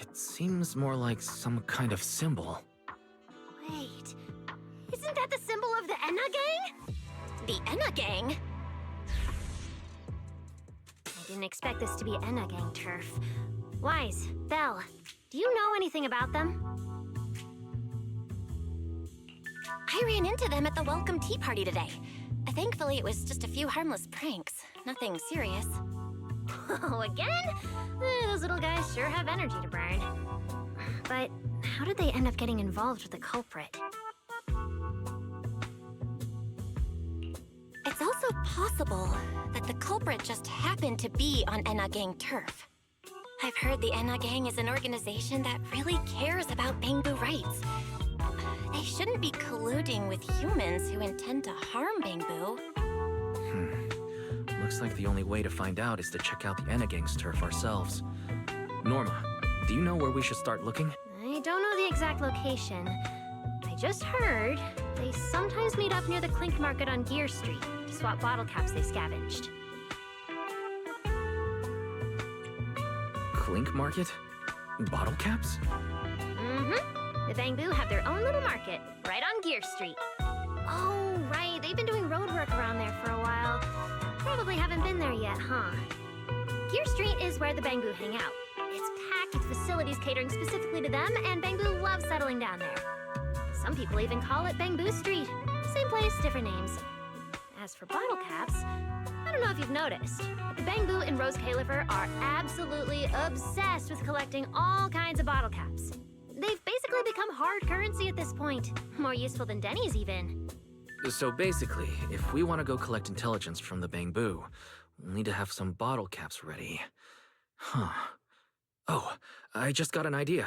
It seems more like some kind of symbol. Wait, isn't that the symbol of the Enna gang? The Enna gang? I didn't expect this to be Enna gang turf. Weiss, Belle, Do you know anything about them? I ran into them at the welcome tea party today. Thankfully, it was just a few harmless pranks. Nothing serious. Oh, again? Those little guys sure have energy to burn. But how did they end up getting involved with the culprit? It's also possible that the culprit just happened to be on Enna Gang turf. I've heard the Enna Gang is an organization that really cares about Bangbu rights. They shouldn't be colluding with humans who intend to harm Bangbu. Looks like the only way to find out is to check out the Enna Gang's turf ourselves. Norma, do you know where we should start looking? I don't know the exact location. I just heard they sometimes meet up near the Clink Market on Gear Street to swap bottle caps they scavenged. Clink Market? Bottle caps? Mm-hmm. The Bangbu have their own little market right on Gear Street. Oh, right. They've been doing road work around there for a while. Probably haven't been there yet, huh? Gear Street is where the Bangbu hang out. It's packed with facilities catering specifically to them, and Bangbu loves settling down there. Some people even call it Bangbu Street. Same place, different names. As for bottle caps, I don't know if you've noticed, but the Bangbu and Rose Califer are absolutely obsessed with collecting all kinds of bottle caps. They've basically become hard currency at this point. More useful than Denny's even. So basically, if we want to go collect intelligence from the Bangbu, we'll need to have some bottle caps ready. Huh. Oh, I just got an idea.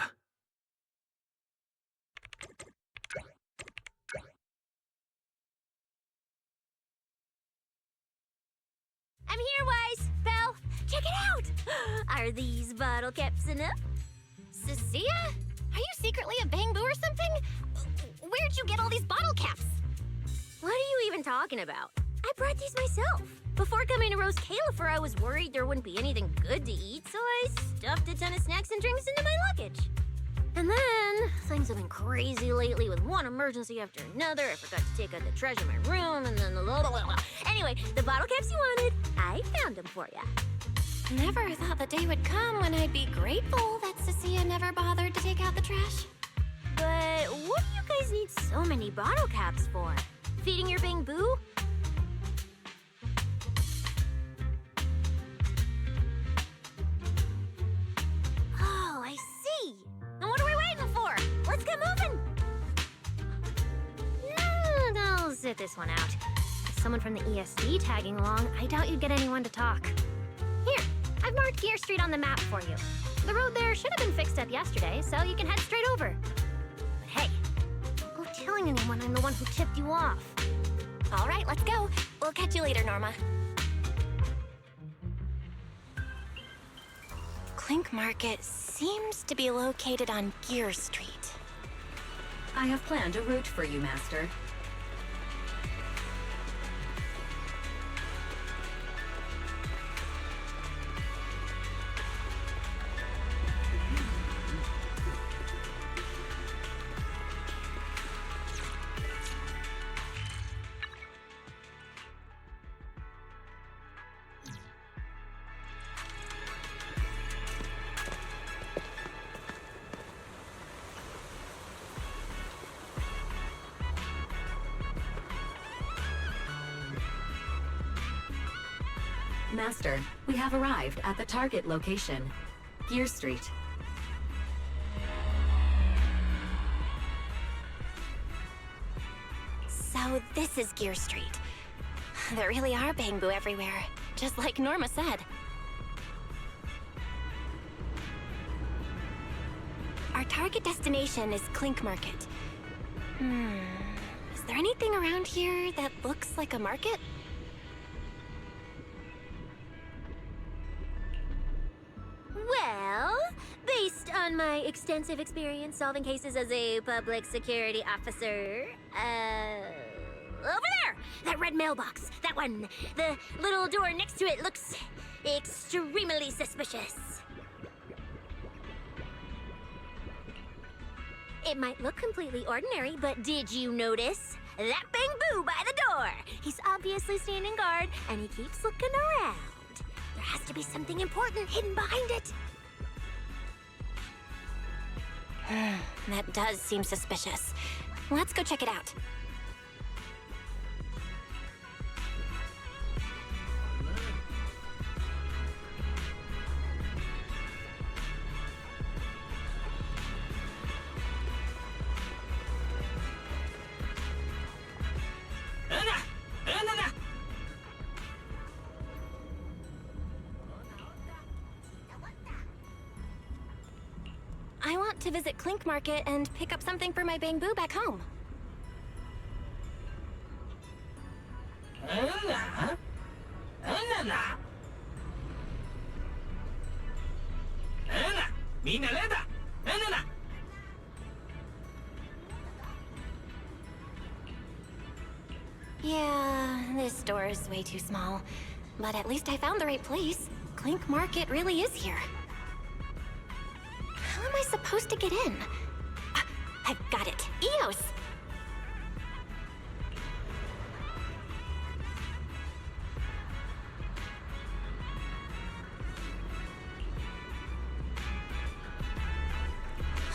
I'm here, Wise! Belle, check it out! Are these bottle caps enough? Cecilia? Are you secretly a Bangbu or something? Where'd you get all these bottle caps? What are you even talking about? I brought these myself. Before coming to Rose Califer, I was worried there wouldn't be anything good to eat, so I stuffed a ton of snacks and drinks into my luggage. And then, things have been crazy lately with one emergency after another. I forgot to take out the trash in my room, and then Anyway, the bottle caps you wanted, I found them for ya. Never thought the day would come when I'd be grateful that Cecilia never bothered to take out the trash. But what do you guys need so many bottle caps for? Feeding your Bangbu? Oh, I see. Now what are we waiting for? Let's get moving. No, I'll sit this one out. With someone from the ESD tagging along, I doubt you'd get anyone to talk. Here, I've marked Gear Street on the map for you. The road there should have been fixed up yesterday, so you can head straight over. But hey, don't go telling anyone I'm the one who tipped you off. All right, let's go. We'll catch you later, Norma. Clink Market seems to be located on Gear Street. I have planned a route for you, Master. Master, we have arrived at the target location, Gear Street. So this is Gear Street. There really are Bangbu everywhere, just like Norma said. Our target destination is Clink Market. Is there anything around here that looks like a market? Well, based on my extensive experience solving cases as a public security officer, over there! That red mailbox, that one. The little door next to it looks extremely suspicious. It might look completely ordinary, but did you notice? That Bangbu by the door! He's obviously standing guard, and he keeps looking around. There has to be something important hidden behind it. That does seem suspicious. Let's go check it out. I want to visit Clink Market and pick up something for my bamboo back home. Yeah, this store is way too small. But at least I found the right place. Clink Market really is here. How am I supposed to get in? I've got it. Eos!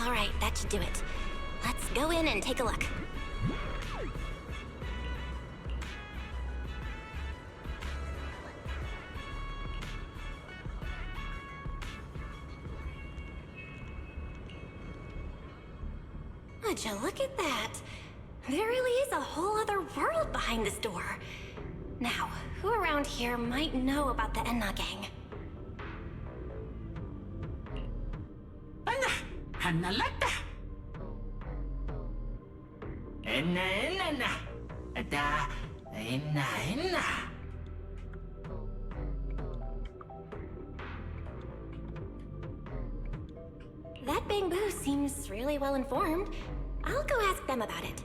Alright, that should do it. Let's go in and take a look. Would you look at that? There really is a whole other world behind this door. Now, who around here might know about the Enna gang? Hanalata. Enna. Da. Enna. That bamboo seems really well informed. I'll go ask them about it.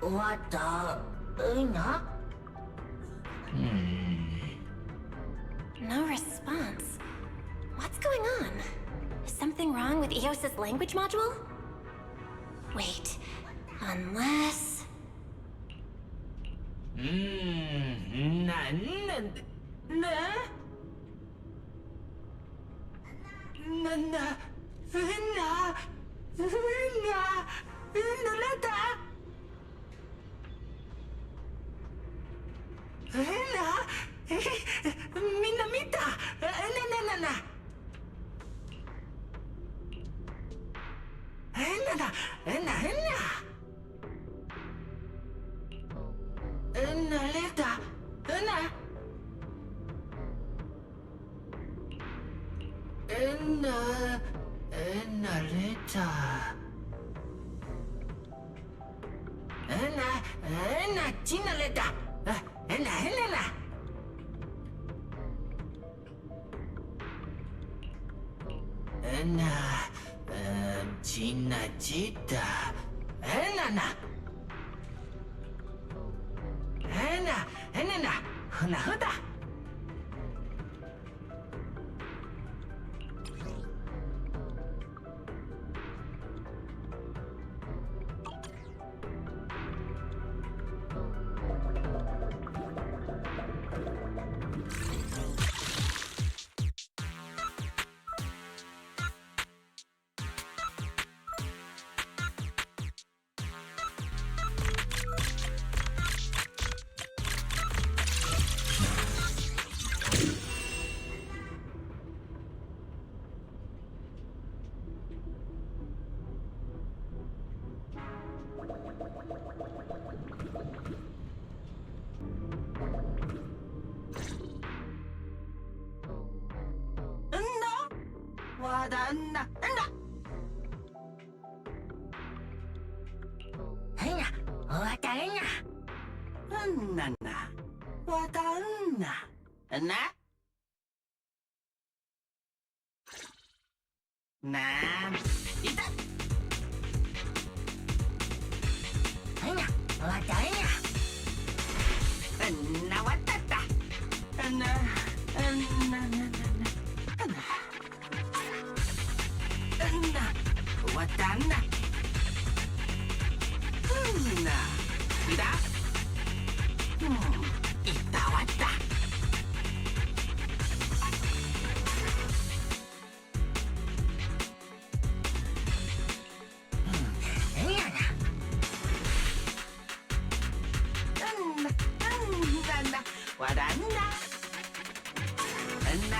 What the? No response. What's going on? Is something wrong with Eos's language module? Wait, unless... んないだいったわったわだんだわだ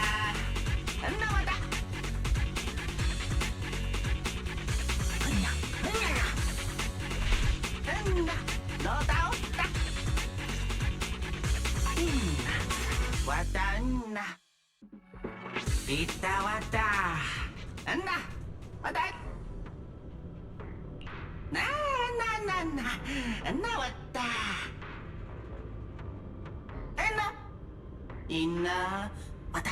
どうだおったわだんないったわだわだなわったいなわだ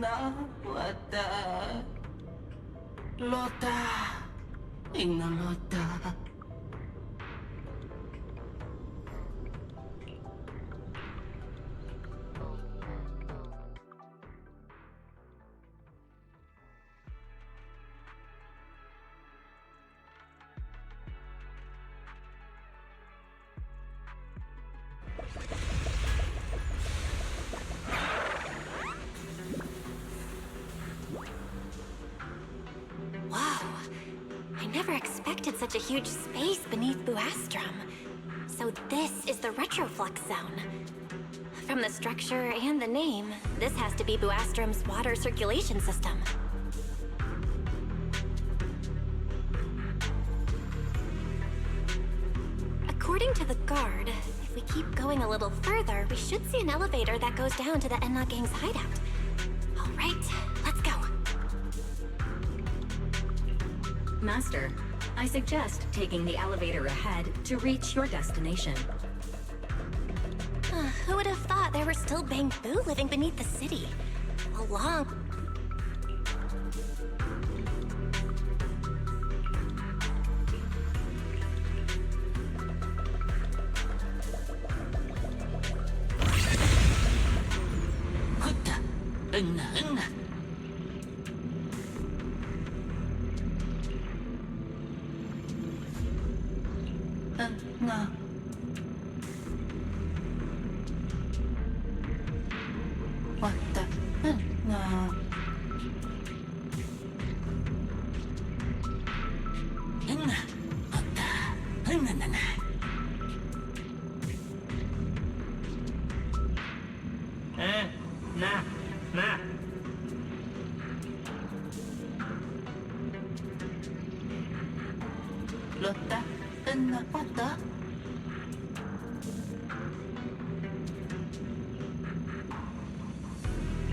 なわだロタいなロタI never expected such a huge space beneath Buastrum. So this is the retroflux zone. From the structure and the name, this has to be Buastrum's water circulation system. According to the guard, if we keep going a little further, we should see an elevator that goes down to the Enna Gang's hideout. All right, let's go. Master, I suggest taking the elevator ahead to reach your destination. Who would have thought there were still Bangbu living beneath the city? A long...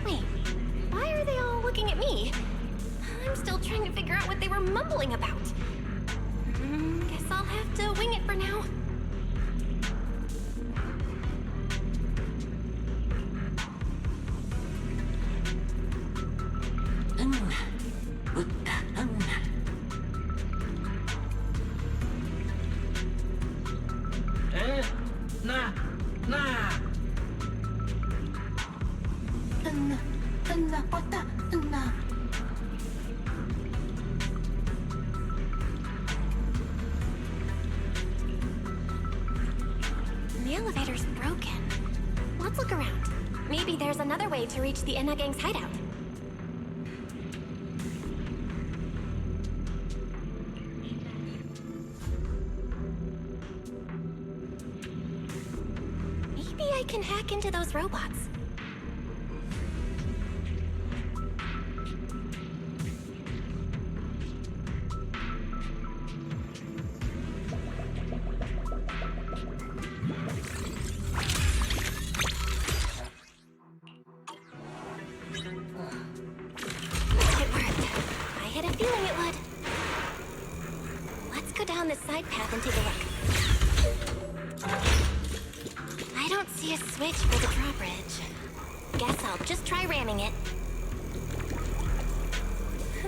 Wait, why are they all looking at me? I'm still trying to figure out what they were mumbling about. Guess I'll have to wing it for now. The elevator's broken. Let's look around. Maybe there's another way to reach the Enna Gang's hideout. Maybe I can hack into those robots. Down this side path and take a look. I don't see a switch for the drawbridge. Guess I'll just try ramming it.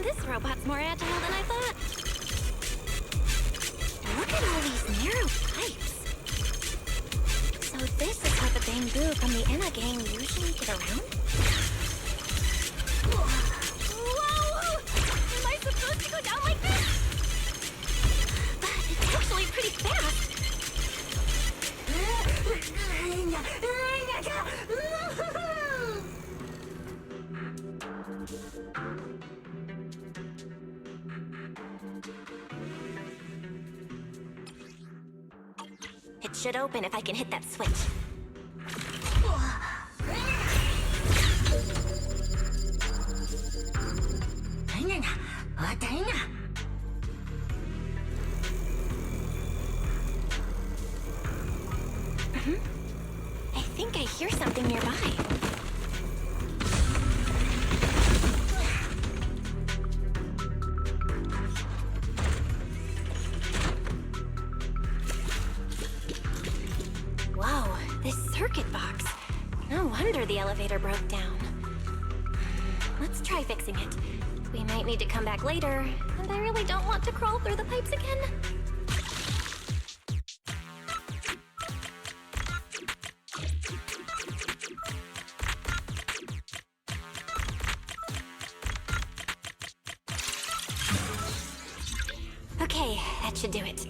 This robot's more agile than I thought. Look at all these narrow pipes. So this is how the Bamboo from the Enna gang usually get around? Whoa! Am I supposed to go down like this? But it's actually pretty fast. It should open if I can hit that switch. I think I hear something nearby. Whoa, this circuit box. No wonder the elevator broke down. Let's try fixing it. We might need to come back later, and I really don't want to crawl through the pipes again. Okay, that should do it.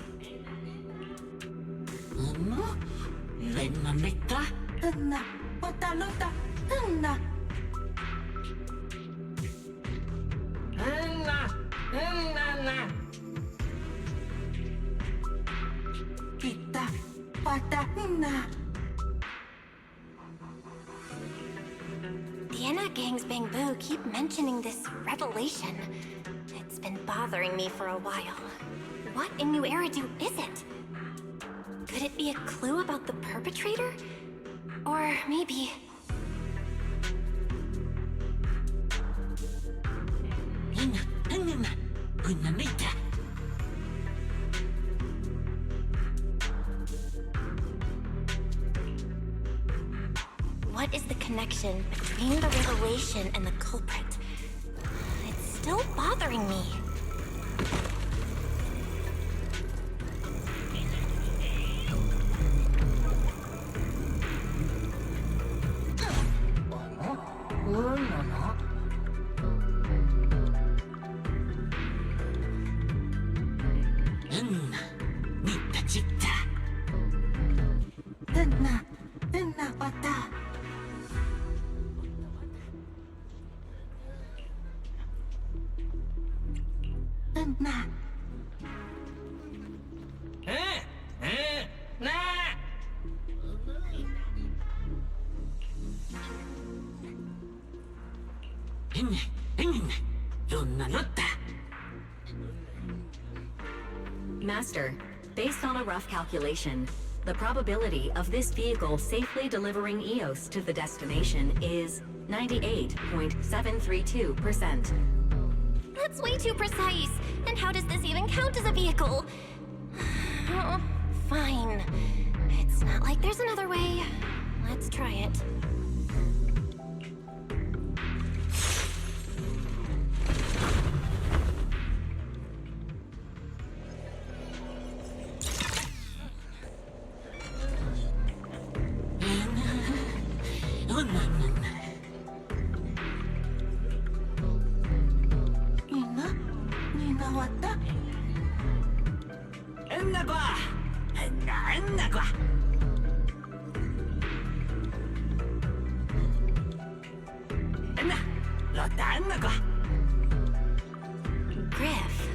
The Enna gang's Bamboo keep mentioning this revelation. It's been bothering me for a while. What in New Eridu is it? Could it be a clue about the perpetrator? Or maybe... What is the connection between the revelation and the culprit? It's still bothering me. Master, based on a rough calculation, the probability of this vehicle safely delivering Eos to the destination is 98.732%. That's way too precise. And how does this even count as a vehicle? Oh, fine. It's not like there's another way. Let's try it. Griff.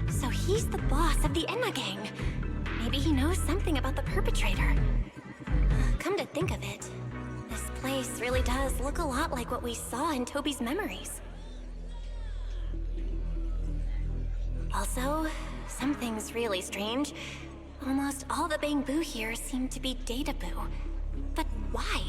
So he's the boss of the Enna gang. Maybe he knows something about the perpetrator. Come to think of it, this place really does look a lot like what we saw in Toby's memories. Also, something's really strange. Almost all the Bamboo here seem to be Databoo. But why?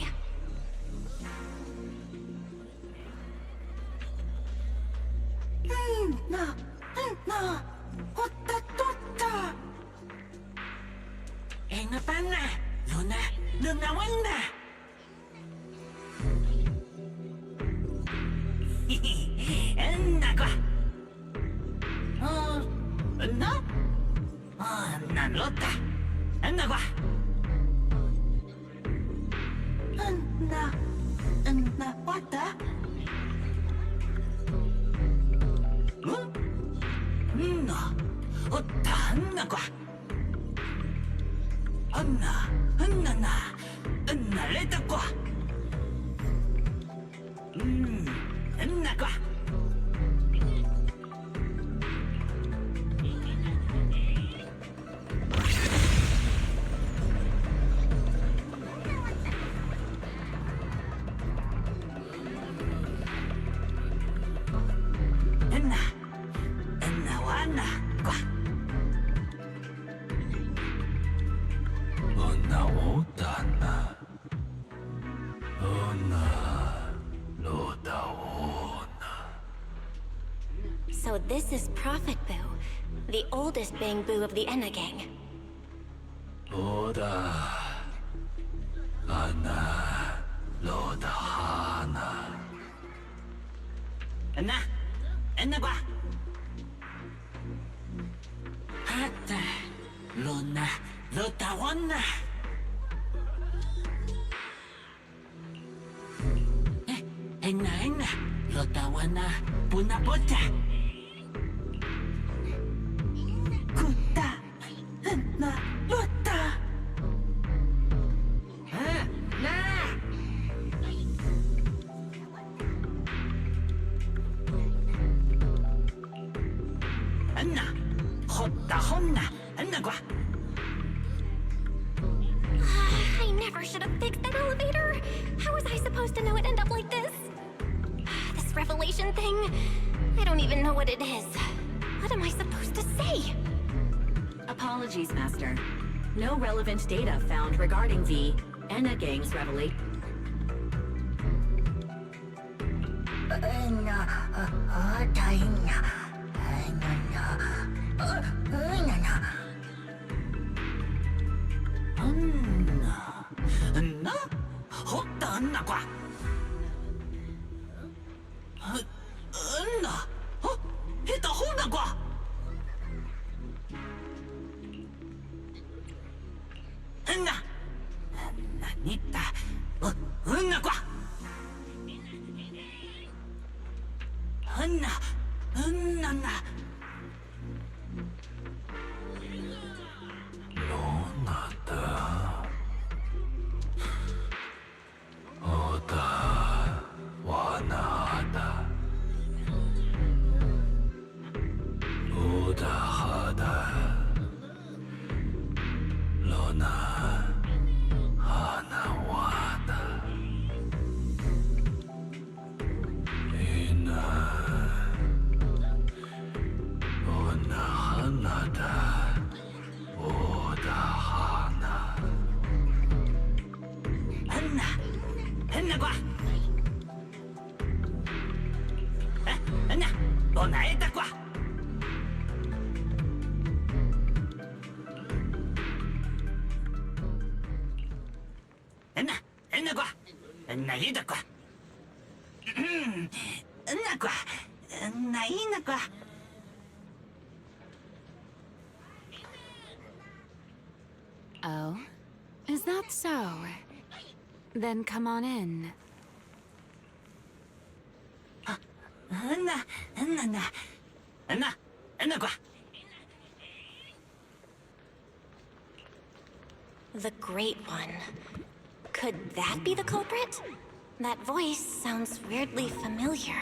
Otanna qua. Anna leta qua. Anna qua. So this is Prophet Boo, the oldest Bang Boo of the Enna gang. Loda. Anna. Loda Hana. Anna qua. Hatta. Lona. Lotawana. Enna. Lotawana. Punapota. Kuta. Enna. Lota. Anna. Hotta honna. Anna qua. I never should have fixed that elevator. How was I supposed to know it'd end up like this? This revelation thing, I don't even know what it is. What am I supposed to say? Apologies, Master. No relevant data found regarding the Enna gang's revelation. Anna. Hotta Anna qua. Anna. Heta honna qua. Anna. Nitta. Anna qua. Anna. Anna. Lonata. Oda. Wanada. Oda Hada. Lona. Hana Wada. Ina. Ona Hanada. Oda Hana. Anna qua. Anna. Ona eta qua. Anna qua. Anna eta qua. Anna qua. Anna ina qua. Oh? Is that so? Then come on in. Anna qua. The Great One. Could that be the culprit? That voice sounds weirdly familiar.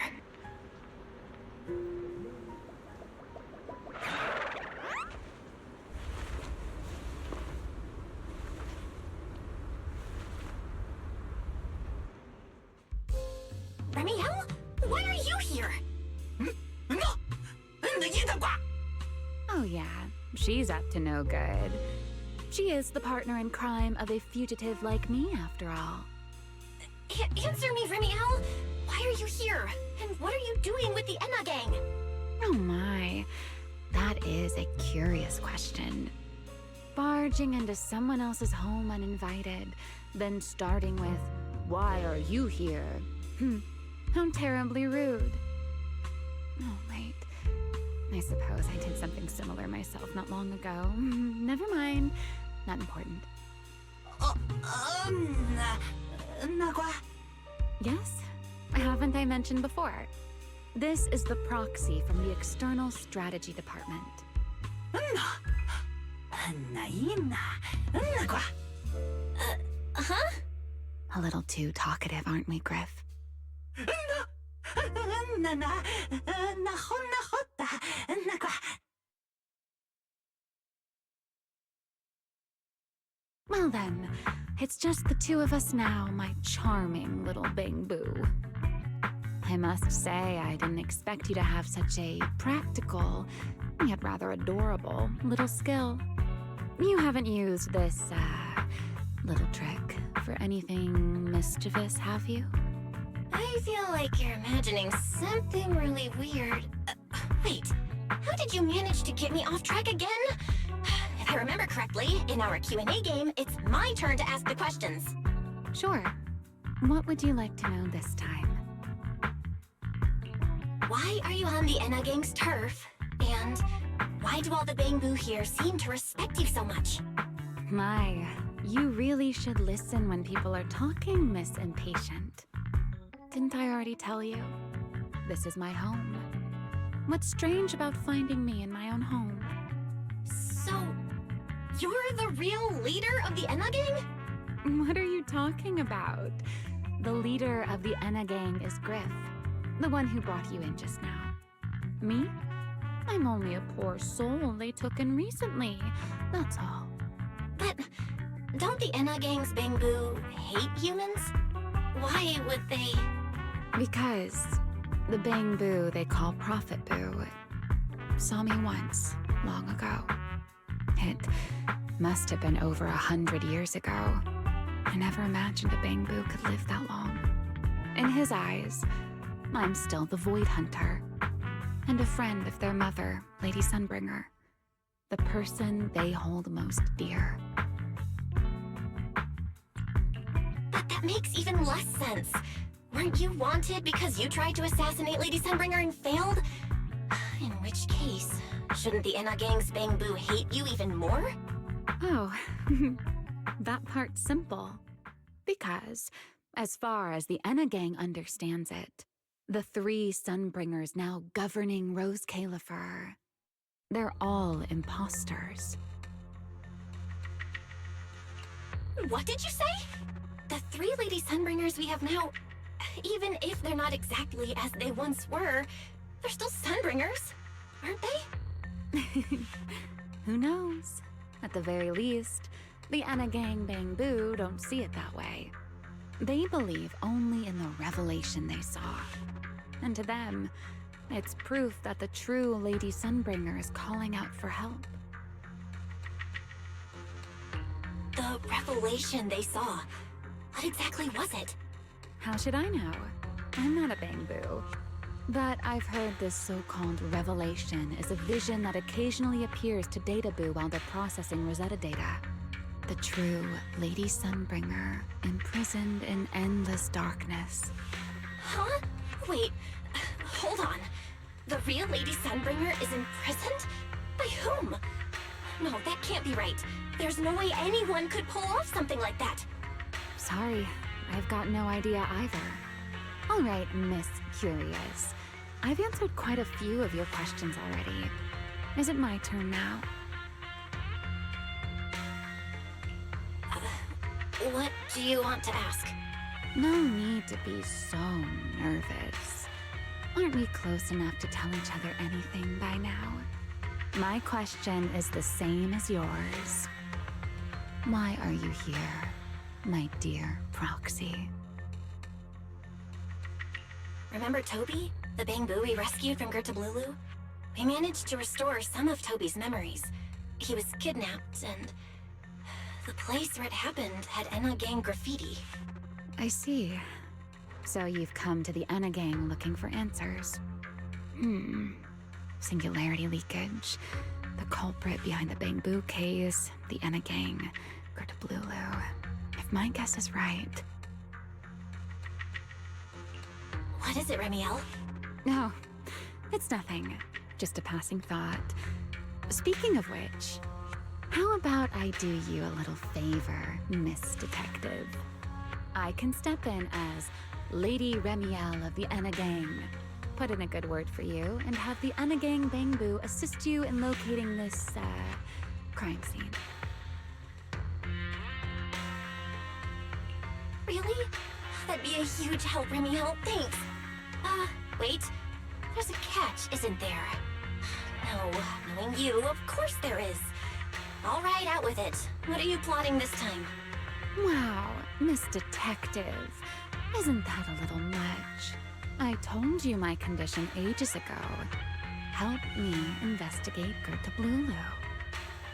Remiel? Why are you here? Oh yeah, she's up to no good. She is the partner in crime of a fugitive like me, after all. Answer me, Remiel! Why are you here? And what are you doing with the Enna gang? Oh my, that is a curious question. Barging into someone else's home uninvited, then starting with, "Why are you here?" How terribly rude. Oh, wait. I suppose I did something similar myself not long ago. Never mind. Not important. Yes? Haven't I mentioned before? This is the proxy from the External Strategy Department. Huh? A little too talkative, aren't we, Griff? Well then, it's just the two of us now, my charming little bang-boo. I must say, I didn't expect you to have such a practical, yet rather adorable, little skill. You haven't used this, little trick for anything mischievous, have you? I feel like you're imagining something really weird. Wait, how did you manage to get me off track again? If I remember correctly, in our Q&A game, it's my turn to ask the questions. Sure. What would you like to know this time? Why are you on the Enna Gang's turf? And why do all the Bang-Boo here seem to respect you so much? My, you really should listen when people are talking, Miss Impatient. Didn't I already tell you? This is my home. What's strange about finding me in my own home? So, you're the real leader of the Enna Gang? What are you talking about? The leader of the Enna Gang is Griff, the one who brought you in just now. Me? I'm only a poor soul they took in recently, that's all. But don't the Enna Gang's Bang-Boo hate humans? Why would they? Because the Bang-Boo they call Prophet Boo saw me once, long ago. It must have been over 100 years ago. I never imagined a Bang-Boo could live that long. In his eyes, I'm still the Void Hunter, and a friend of their mother, Lady Sunbringer, the person they hold most dear. But that makes even less sense. Weren't you wanted because you tried to assassinate Lady Sunbringer and failed? In which case, shouldn't the Enna Gang's Bang-Boo hate you even more? Oh, that part's simple. Because, as far as the Enna Gang understands it, the three Sunbringers now governing Rose Califer, they're all imposters. What did you say? The three Lady Sunbringers we have now, even if they're not exactly as they once were, they're still Sunbringers, aren't they? Who knows? At the very least, the Enna Gang Bang-Boo don't see it that way. They believe only in the revelation they saw. And to them, it's proof that the true Lady Sunbringer is calling out for help. The revelation they saw. What exactly was it? How should I know? I'm not a Bang-Boo. But I've heard this so-called revelation is a vision that occasionally appears to Data Boo while they're processing Rosetta data. The true Lady Sunbringer, imprisoned in endless darkness. Huh? Wait, hold on. The real Lady Sunbringer is imprisoned? By whom? No, that can't be right. There's no way anyone could pull off something like that. Sorry, I've got no idea either. All right, Miss Curious. I've answered quite a few of your questions already. Is it my turn now? What do you want to ask? No need to be so nervous. Aren't we close enough to tell each other anything by now? My question is the same as yours. Why are you here, my dear Proxy? Remember Toby? The Bang-Boo we rescued from Gertablulu? We managed to restore some of Toby's memories. He was kidnapped, and the place where it happened had Enna Gang graffiti. I see. So you've come to the Enna Gang looking for answers. Singularity leakage, the culprit behind the Bang-Boo case, the Enna Gang, Gertablulu. If my guess is right... What is it, Remiel? No, it's nothing. Just a passing thought. Speaking of which, how about I do you a little favor, Miss Detective? I can step in as Lady Remiel of the Enna Gang. put in a good word for you and have the Anagang Bangbu assist you in locating this, crime scene. Really? That'd be a huge help, Remiel. Thanks. Wait. There's a catch, isn't there? No, knowing you, of course there is. All right, out with it. What are you plotting this time? Wow, Miss Detective. Isn't that a little much? I told you my condition ages ago. Help me investigate Gerta Blulu.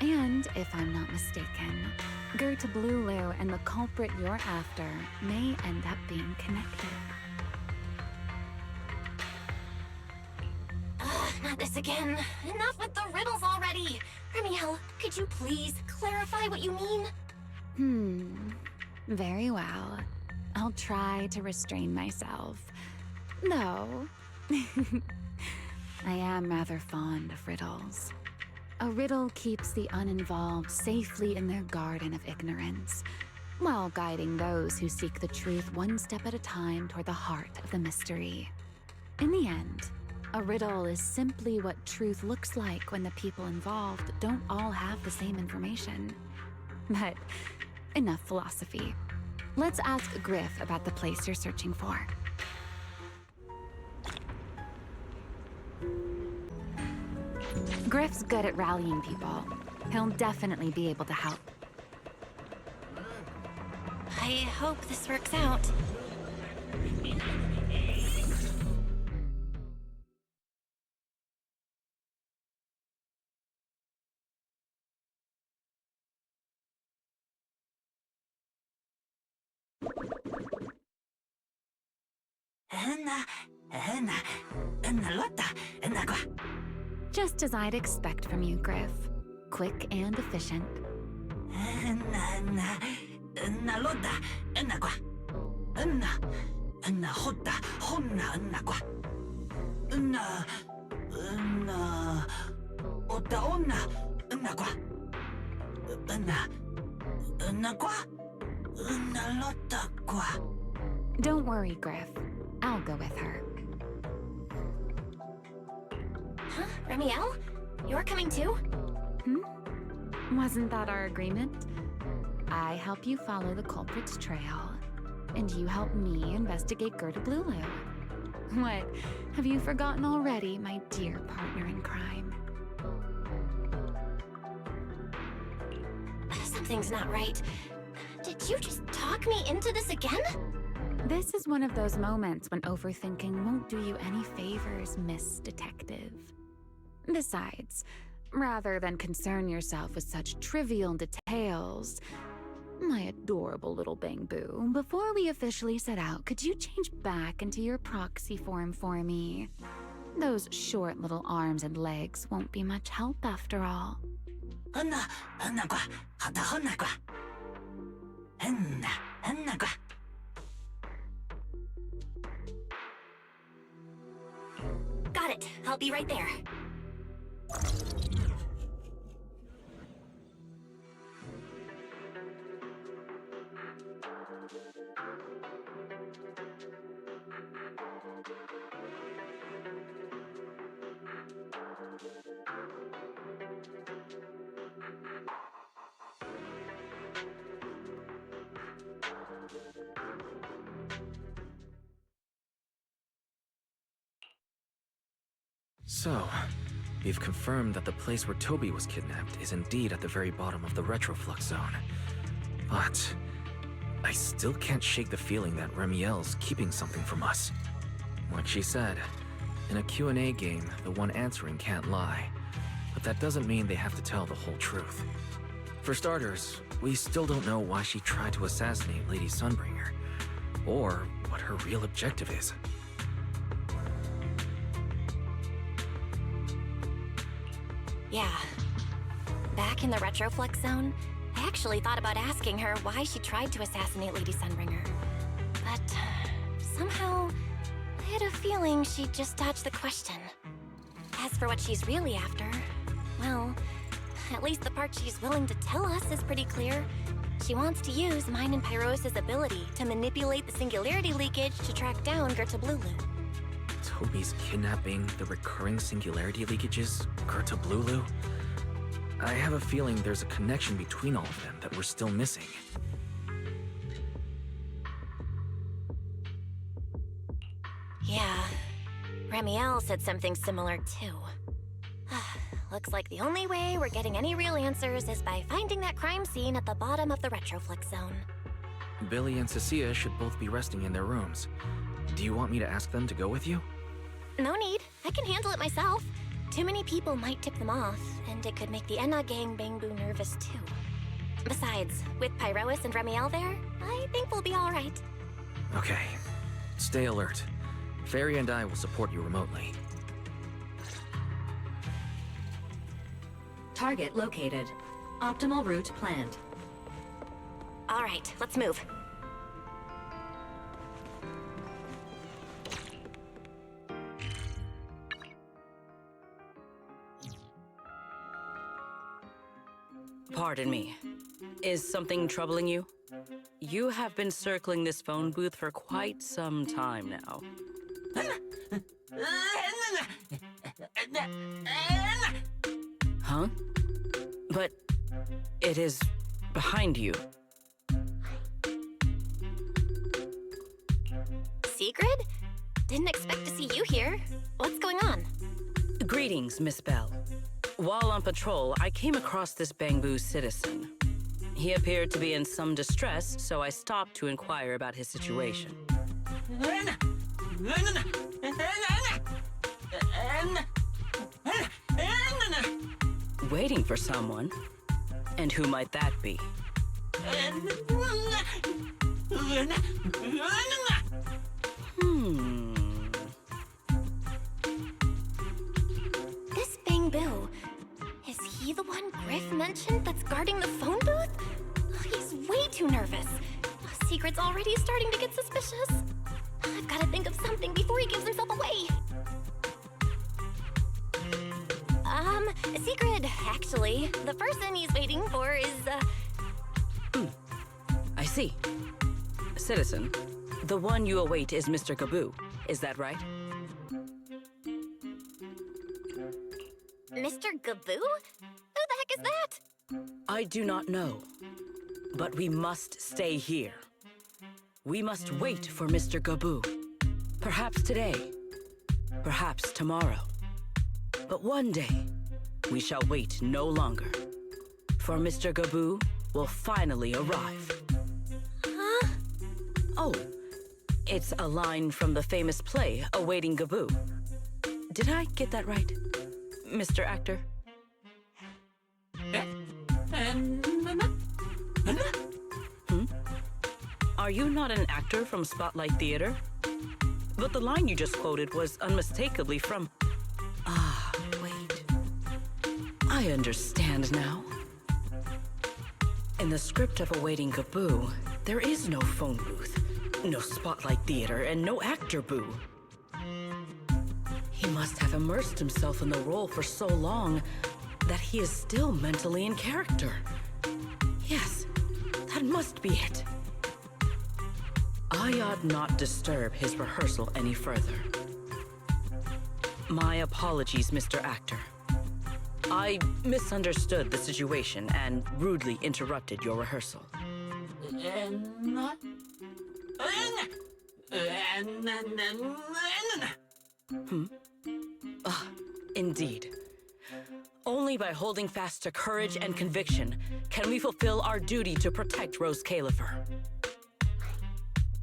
And if I'm not mistaken, Gerta Blulu and the culprit you're after may end up being connected. Not this again. Enough with the riddles already. Remiel, could you please clarify what you mean? Very well. I'll try to restrain myself. Though, I am rather fond of riddles. A riddle keeps the uninvolved safely in their garden of ignorance, while guiding those who seek the truth one step at a time toward the heart of the mystery. In the end, a riddle is simply what truth looks like when the people involved don't all have the same information. But enough philosophy. Let's ask Griff about the place you're searching for. Griff's good at rallying people. He'll definitely be able to help. I hope this works out. Just as I'd expect from you, Griff. Quick and efficient. Don't worry, Griff. I'll go with her. Huh? Remiel? You're coming too? Wasn't that our agreement? I help you follow the culprit's trail, and you help me investigate Gerta Blulu. What? Have you forgotten already, my dear partner in crime? Something's not right. Did you just talk me into this again? This is one of those moments when overthinking won't do you any favors, Miss Detective. Besides, rather than concern yourself with such trivial details, my adorable little Bangbu, before we officially set out, could you change back into your proxy form for me? Those short little arms and legs won't be much help after all. Got it. I'll be right there. So, we've confirmed that the place where Toby was kidnapped is indeed at the very bottom of the retroflux zone. But I still can't shake the feeling that Remiel's keeping something from us. Like she said, in a Q&A game, the one answering can't lie. But that doesn't mean they have to tell the whole truth. For starters, we still don't know why she tried to assassinate Lady Sunbringer, or what her real objective is. Yeah. Back in the retroflux zone, I actually thought about asking her why she tried to assassinate Lady Sunbringer. But somehow, I had a feeling she'd just dodge the question. As for what she's really after, well, at least the part she's willing to tell us is pretty clear. She wants to use mine and Pyros' ability to manipulate the singularity leakage to track down Gerta Blulu. Toby's kidnapping, the recurring singularity leakages, Gerta Blulu. I have a feeling there's a connection between all of them that we're still missing. Yeah, Ramiel said something similar too. Looks like the only way we're getting any real answers is by finding that crime scene at the bottom of the Retroflix zone. Billy and Cecilia should both be resting in their rooms. Do you want me to ask them to go with you? No need. I can handle it myself. Too many people might tip them off, and it could make the Enna gang Bangbu nervous too. Besides, with Pyrois and Ramiel there, I think we'll be all right. Okay. Stay alert. Fairy and I will support you remotely. Target located. Optimal route planned. All right, let's move. Pardon me. Is something troubling you? You have been circling this phone booth for quite some time now. Huh? But it is behind you. Sigrid? Didn't expect to see you here. What's going on? Greetings, Miss Belle. While on patrol, I came across this Bangbu citizen. He appeared to be in some distress, so I stopped to inquire about his situation. Waiting for someone? And who might that be? This Bangbu, is he the one Griff mentioned that's guarding the phone booth? Oh, he's way too nervous. Secret's already starting to get suspicious. I've got to think of something before he gives himself away. Secret, actually. The person he's waiting for is, I see. Citizen, the one you await is Mr. Gaboo. Is that right? Mr. Gaboo? Who the heck is that? I do not know. But we must stay here. We must wait for Mr. Gaboo. Perhaps today. Perhaps tomorrow. But one day, we shall wait no longer. For Mr. Gaboo will finally arrive. Huh? Oh, it's a line from the famous play, Awaiting Gaboo. Did I get that right, Mr. Actor? Are you not an actor from Spotlight Theater? But the line you just quoted was unmistakably from... Ah, wait. I understand now. In the script of Awaiting Gaboo, there is no phone booth, no Spotlight Theater, and no actor boo. He must have immersed himself in the role for so long that he is still mentally in character. Yes, that must be it. I ought not disturb his rehearsal any further. My apologies, Mr. Actor. I misunderstood the situation and rudely interrupted your rehearsal. Indeed. Only by holding fast to courage and conviction can we fulfill our duty to protect Rose Califer.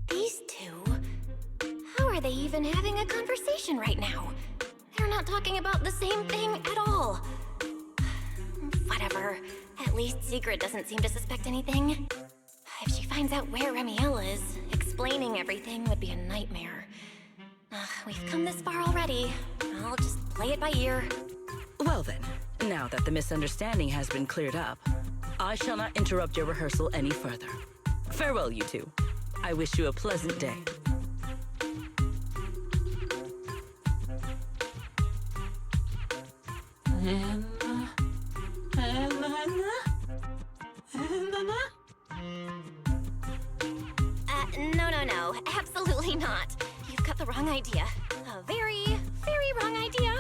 These two? How are they even having a conversation right now? They're not talking about the same thing at all. Whatever. At least Secret doesn't seem to suspect anything. If she finds out where Ramiel is, explaining everything would be a nightmare. We've come this far already. I'll just play it by ear. Well then, now that the misunderstanding has been cleared up, I shall not interrupt your rehearsal any further. Farewell, you two. I wish you a pleasant day. No. Absolutely not. You've got the wrong idea. A very Sorry, wrong idea.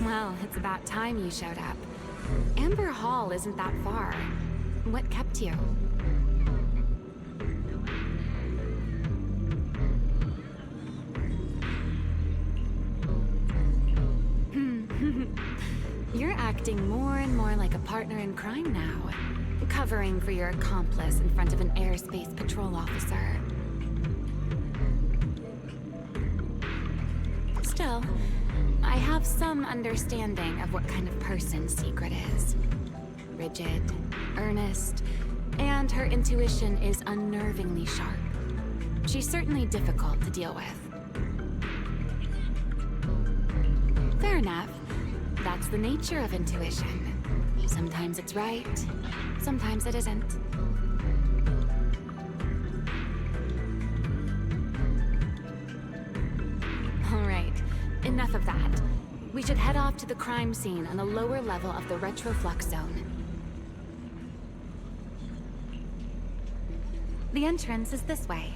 Well, it's about time you showed up. Amber Hall isn't that far. What kept you? You're acting more and more like a partner in crime now. Covering for your accomplice in front of an airspace patrol officer. Still, I have some understanding of what kind of person Secret is. Rigid, earnest, and her intuition is unnervingly sharp. She's certainly difficult to deal with. Fair enough. That's the nature of intuition. Sometimes it's right, sometimes it isn't. All right, enough of that. We should head off to the crime scene on the lower level of the retroflux zone. The entrance is this way.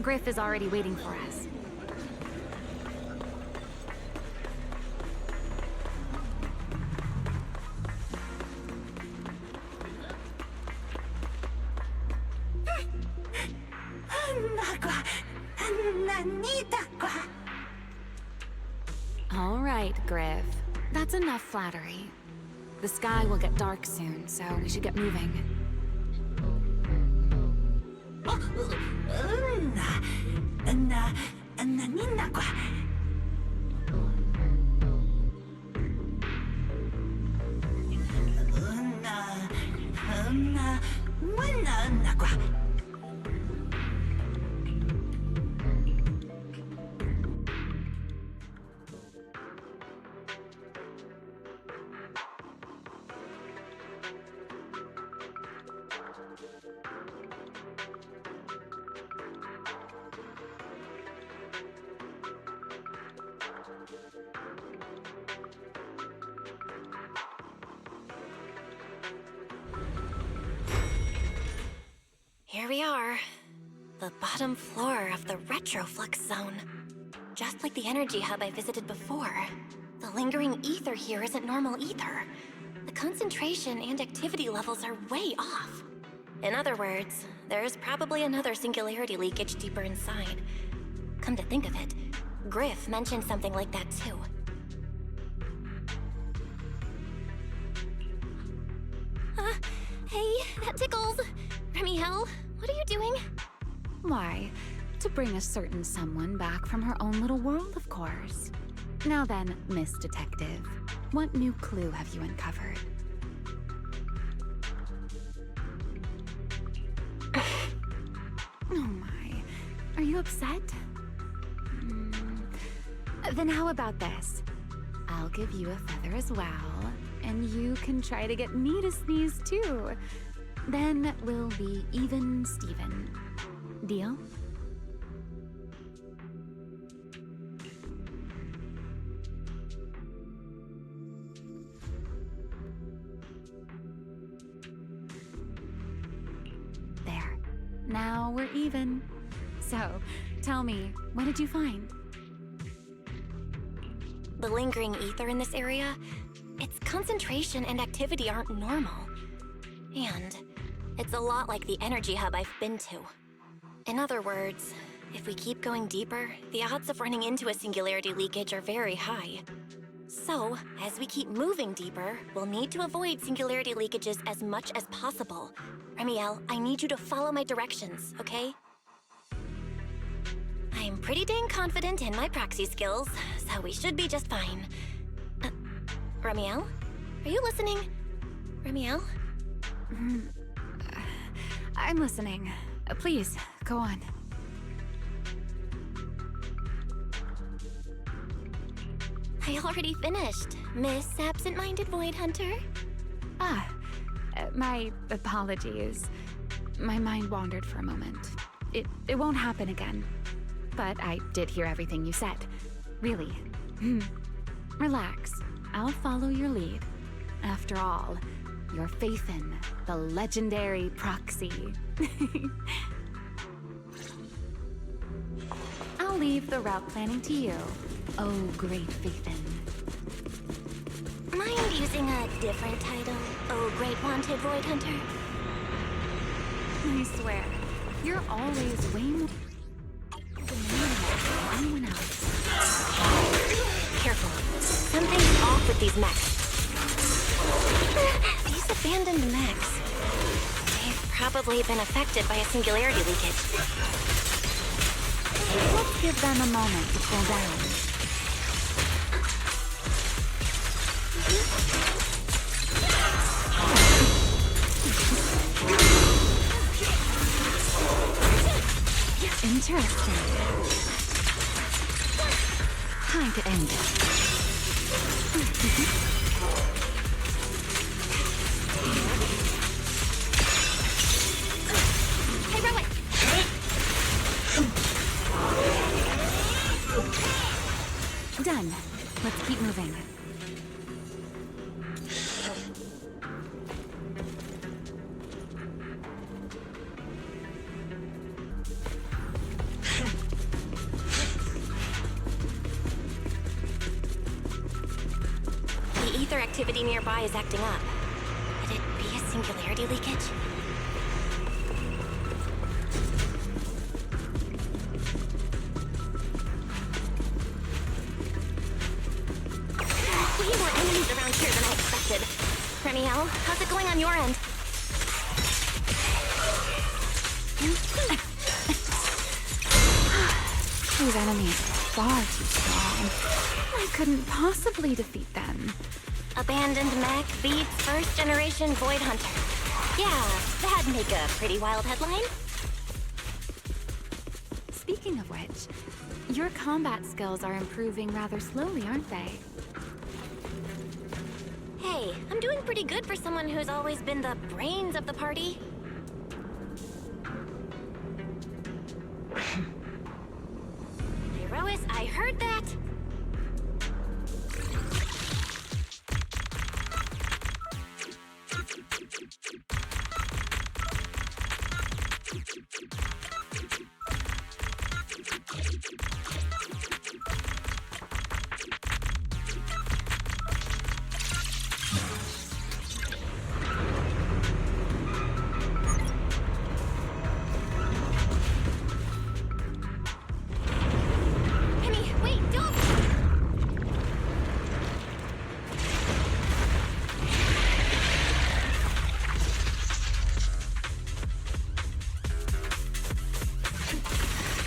Griff is already waiting for us. All right, Griff. That's enough flattery. The sky will get dark soon, so we should get moving. Here we are. The bottom floor of the retroflux zone. Just like the energy hub I visited before. The lingering ether here isn't normal either. The concentration and activity levels are way off. In other words, there's probably another singularity leakage deeper inside. Come to think of it, Griff mentioned something like that too. Hey, that tickles. Remiel, what are you doing? Why, to bring a certain someone back from her own little world, of course. Now then, Miss Detective, what new clue have you uncovered? Oh my, are you upset? Then how about this? I'll give you a feather as well, and you can try to get me to sneeze too. Then we'll be even Steven. Deal? There. Now we're even. So, tell me, what did you find? The lingering ether in this area, its concentration and activity aren't normal. And it's a lot like the energy hub I've been to. In other words, if we keep going deeper, the odds of running into a singularity leakage are very high. So, as we keep moving deeper, we'll need to avoid singularity leakages as much as possible. Remiel, I need you to follow my directions, okay? I'm pretty dang confident in my proxy skills, so we should be just fine. Remiel? Are you listening? Remiel? I'm listening. Please, go on. I already finished, Miss Absent-Minded Void Hunter. My apologies. My mind wandered for a moment. It won't happen again. But I did hear everything you said. Really. Relax. I'll follow your lead. After all, your faith in the legendary Proxy. I'll leave the route planning to you. Oh, great Faithin. Mind using a different title, oh great wanted Void Hunter? I swear, you're always way more demanding than anyone else. Careful. Something's off with these mechs. These abandoned mechs. They've probably been affected by a singularity leakage. Let's give them a moment to cool down. Interesting. Time to end it. Heroic! Done. Let's keep moving. The ether activity nearby is acting up. Could it be a singularity leakage? Way more enemies around here than I expected. Remiel, how's it going on your end? These enemies are far too strong. I couldn't possibly defeat them. Abandoned mech beats first generation Void Hunter. Yeah, that'd make a pretty wild headline. Speaking of which, your combat skills are improving rather slowly, aren't they? Hey, I'm doing pretty good for someone who's always been the brains of the party. Herois, I heard that!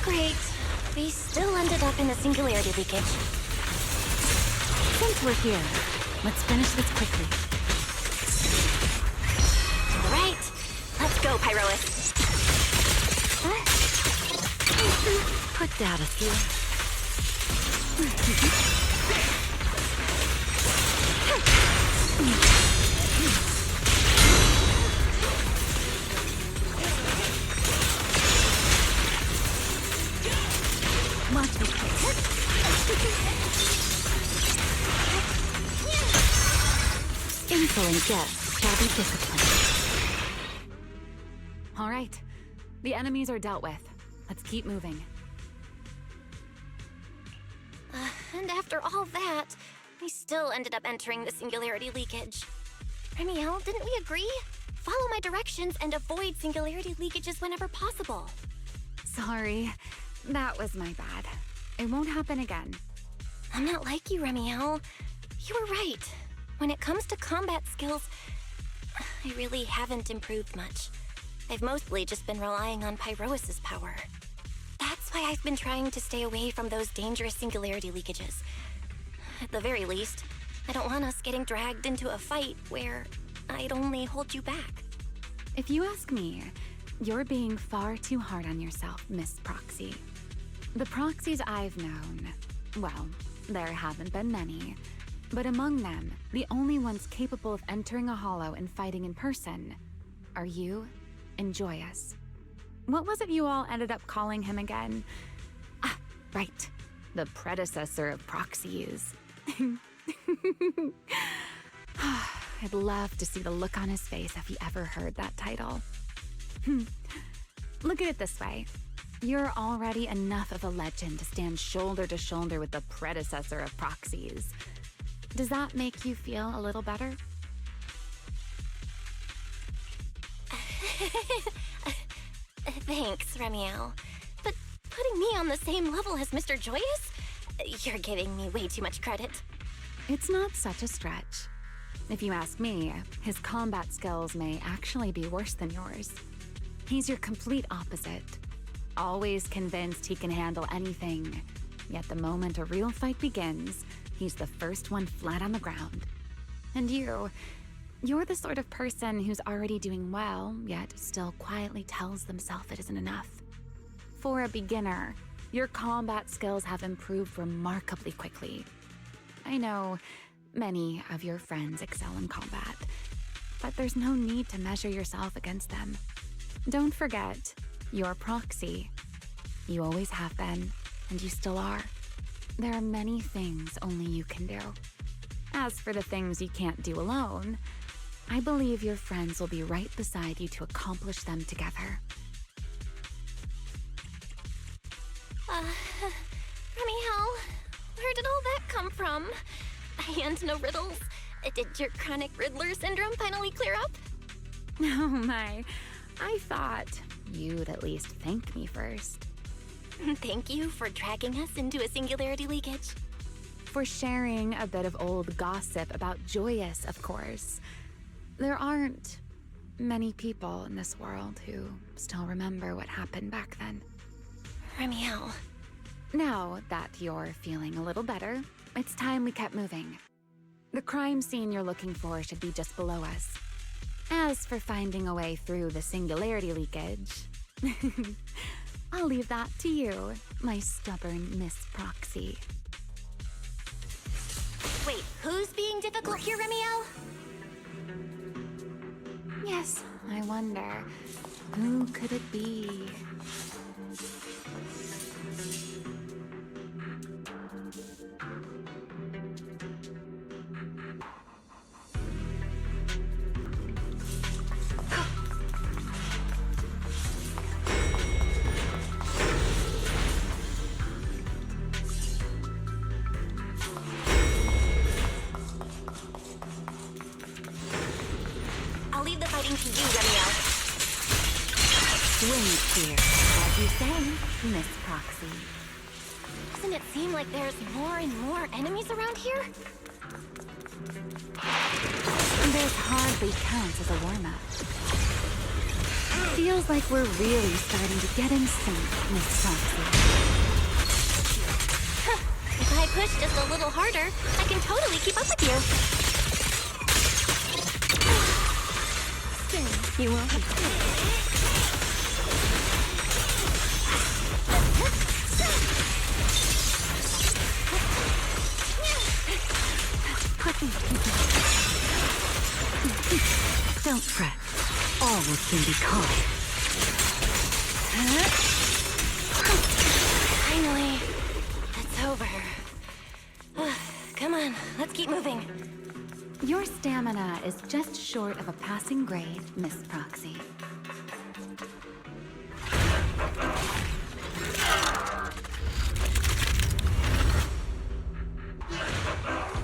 Great. We still ended up in the singularity leakage. Since we're here, let's finish this quickly. Right. Let's go, Pyrois. Put that aside. Watch this. Insolent guests shall be disciplined. All right. The enemies are dealt with. Let's keep moving. And after all that, we still ended up entering the singularity leakage. Remiel, didn't we agree? Follow my directions and avoid singularity leakages whenever possible. Sorry. That was my bad. It won't happen again. I'm not like you, Remiel. You were right. When it comes to combat skills, I really haven't improved much. I've mostly just been relying on Pyrois' power. That's why I've been trying to stay away from those dangerous singularity leakages. At the very least, I don't want us getting dragged into a fight where I'd only hold you back. If you ask me, you're being far too hard on yourself, Miss Proxy. The Proxies I've known, well, There haven't been many. But among them, the only ones capable of entering a hollow and fighting in person are you and Joyous. What was it you all ended up calling him again? Ah, right. The predecessor of proxies. I'd love to see the look on his face if he ever heard that title. Look at it this way. You're already enough of a legend to stand shoulder to shoulder with the predecessor of proxies. Does that make you feel a little better? Thanks, Remiel. But putting me on the same level as Mr. Joyous? You're giving me way too much credit. It's not such a stretch. If you ask me, his combat skills may actually be worse than yours. He's your complete opposite. Always convinced he can handle anything. Yet the moment a real fight begins, he's the first one flat on the ground. And you're the sort of person who's already doing well, yet still quietly tells themselves it isn't enough. For a beginner, your combat skills have improved remarkably quickly. I know many of your friends excel in combat, but there's no need to measure yourself against them. Don't forget, you're proxy. You always have been, and you still are. There are many things only you can do. As for the things you can't do alone, I believe your friends will be right beside you to accomplish them together. Remiel, where did all that come from? And no riddles? Did your chronic Riddler syndrome finally clear up? Oh my, I thought you'd at least thank me first. Thank you for dragging us into a singularity leakage. For sharing a bit of old gossip about Joyous, of course. There aren't many people in this world who still remember what happened back then. Remiel. Now that you're feeling a little better, it's time we kept moving. The crime scene you're looking for should be just below us. As for finding a way through the singularity leakage, I'll leave that to you, my stubborn Miss Proxy. Wait, who's being difficult here, Remiel? Yes, I wonder, who could it be? I'll leave the fighting to you, Remiel. Swing here, as you say, Miss Proxy. Doesn't it seem like there's more and more enemies around here? This hardly counts as a warm-up. Feels like we're really starting to get in sync, Miss Proxy. If I push just a little harder, I can totally keep up with you. You won't. Don't fret. All will soon be calm. Finally, it's over. Come on, let's keep moving. Your stamina is just short of a passing grade, Miss Proxy.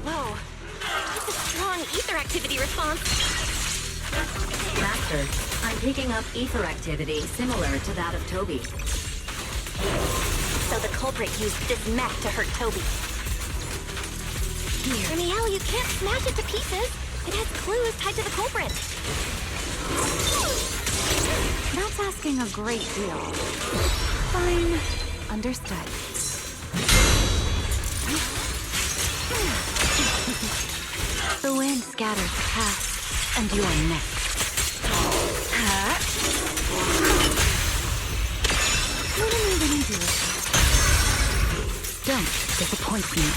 Whoa, that's a strong ether activity response. Master, I'm picking up ether activity similar to that of Toby. So the culprit used this mech to hurt Toby. Here. Remiel, you can't smash it to pieces. It has clues tied to the culprit. That's asking a great deal. Fine. Understood. The wind scatters the past, and you are next. What am I gonna do with it? Don't disappoint me.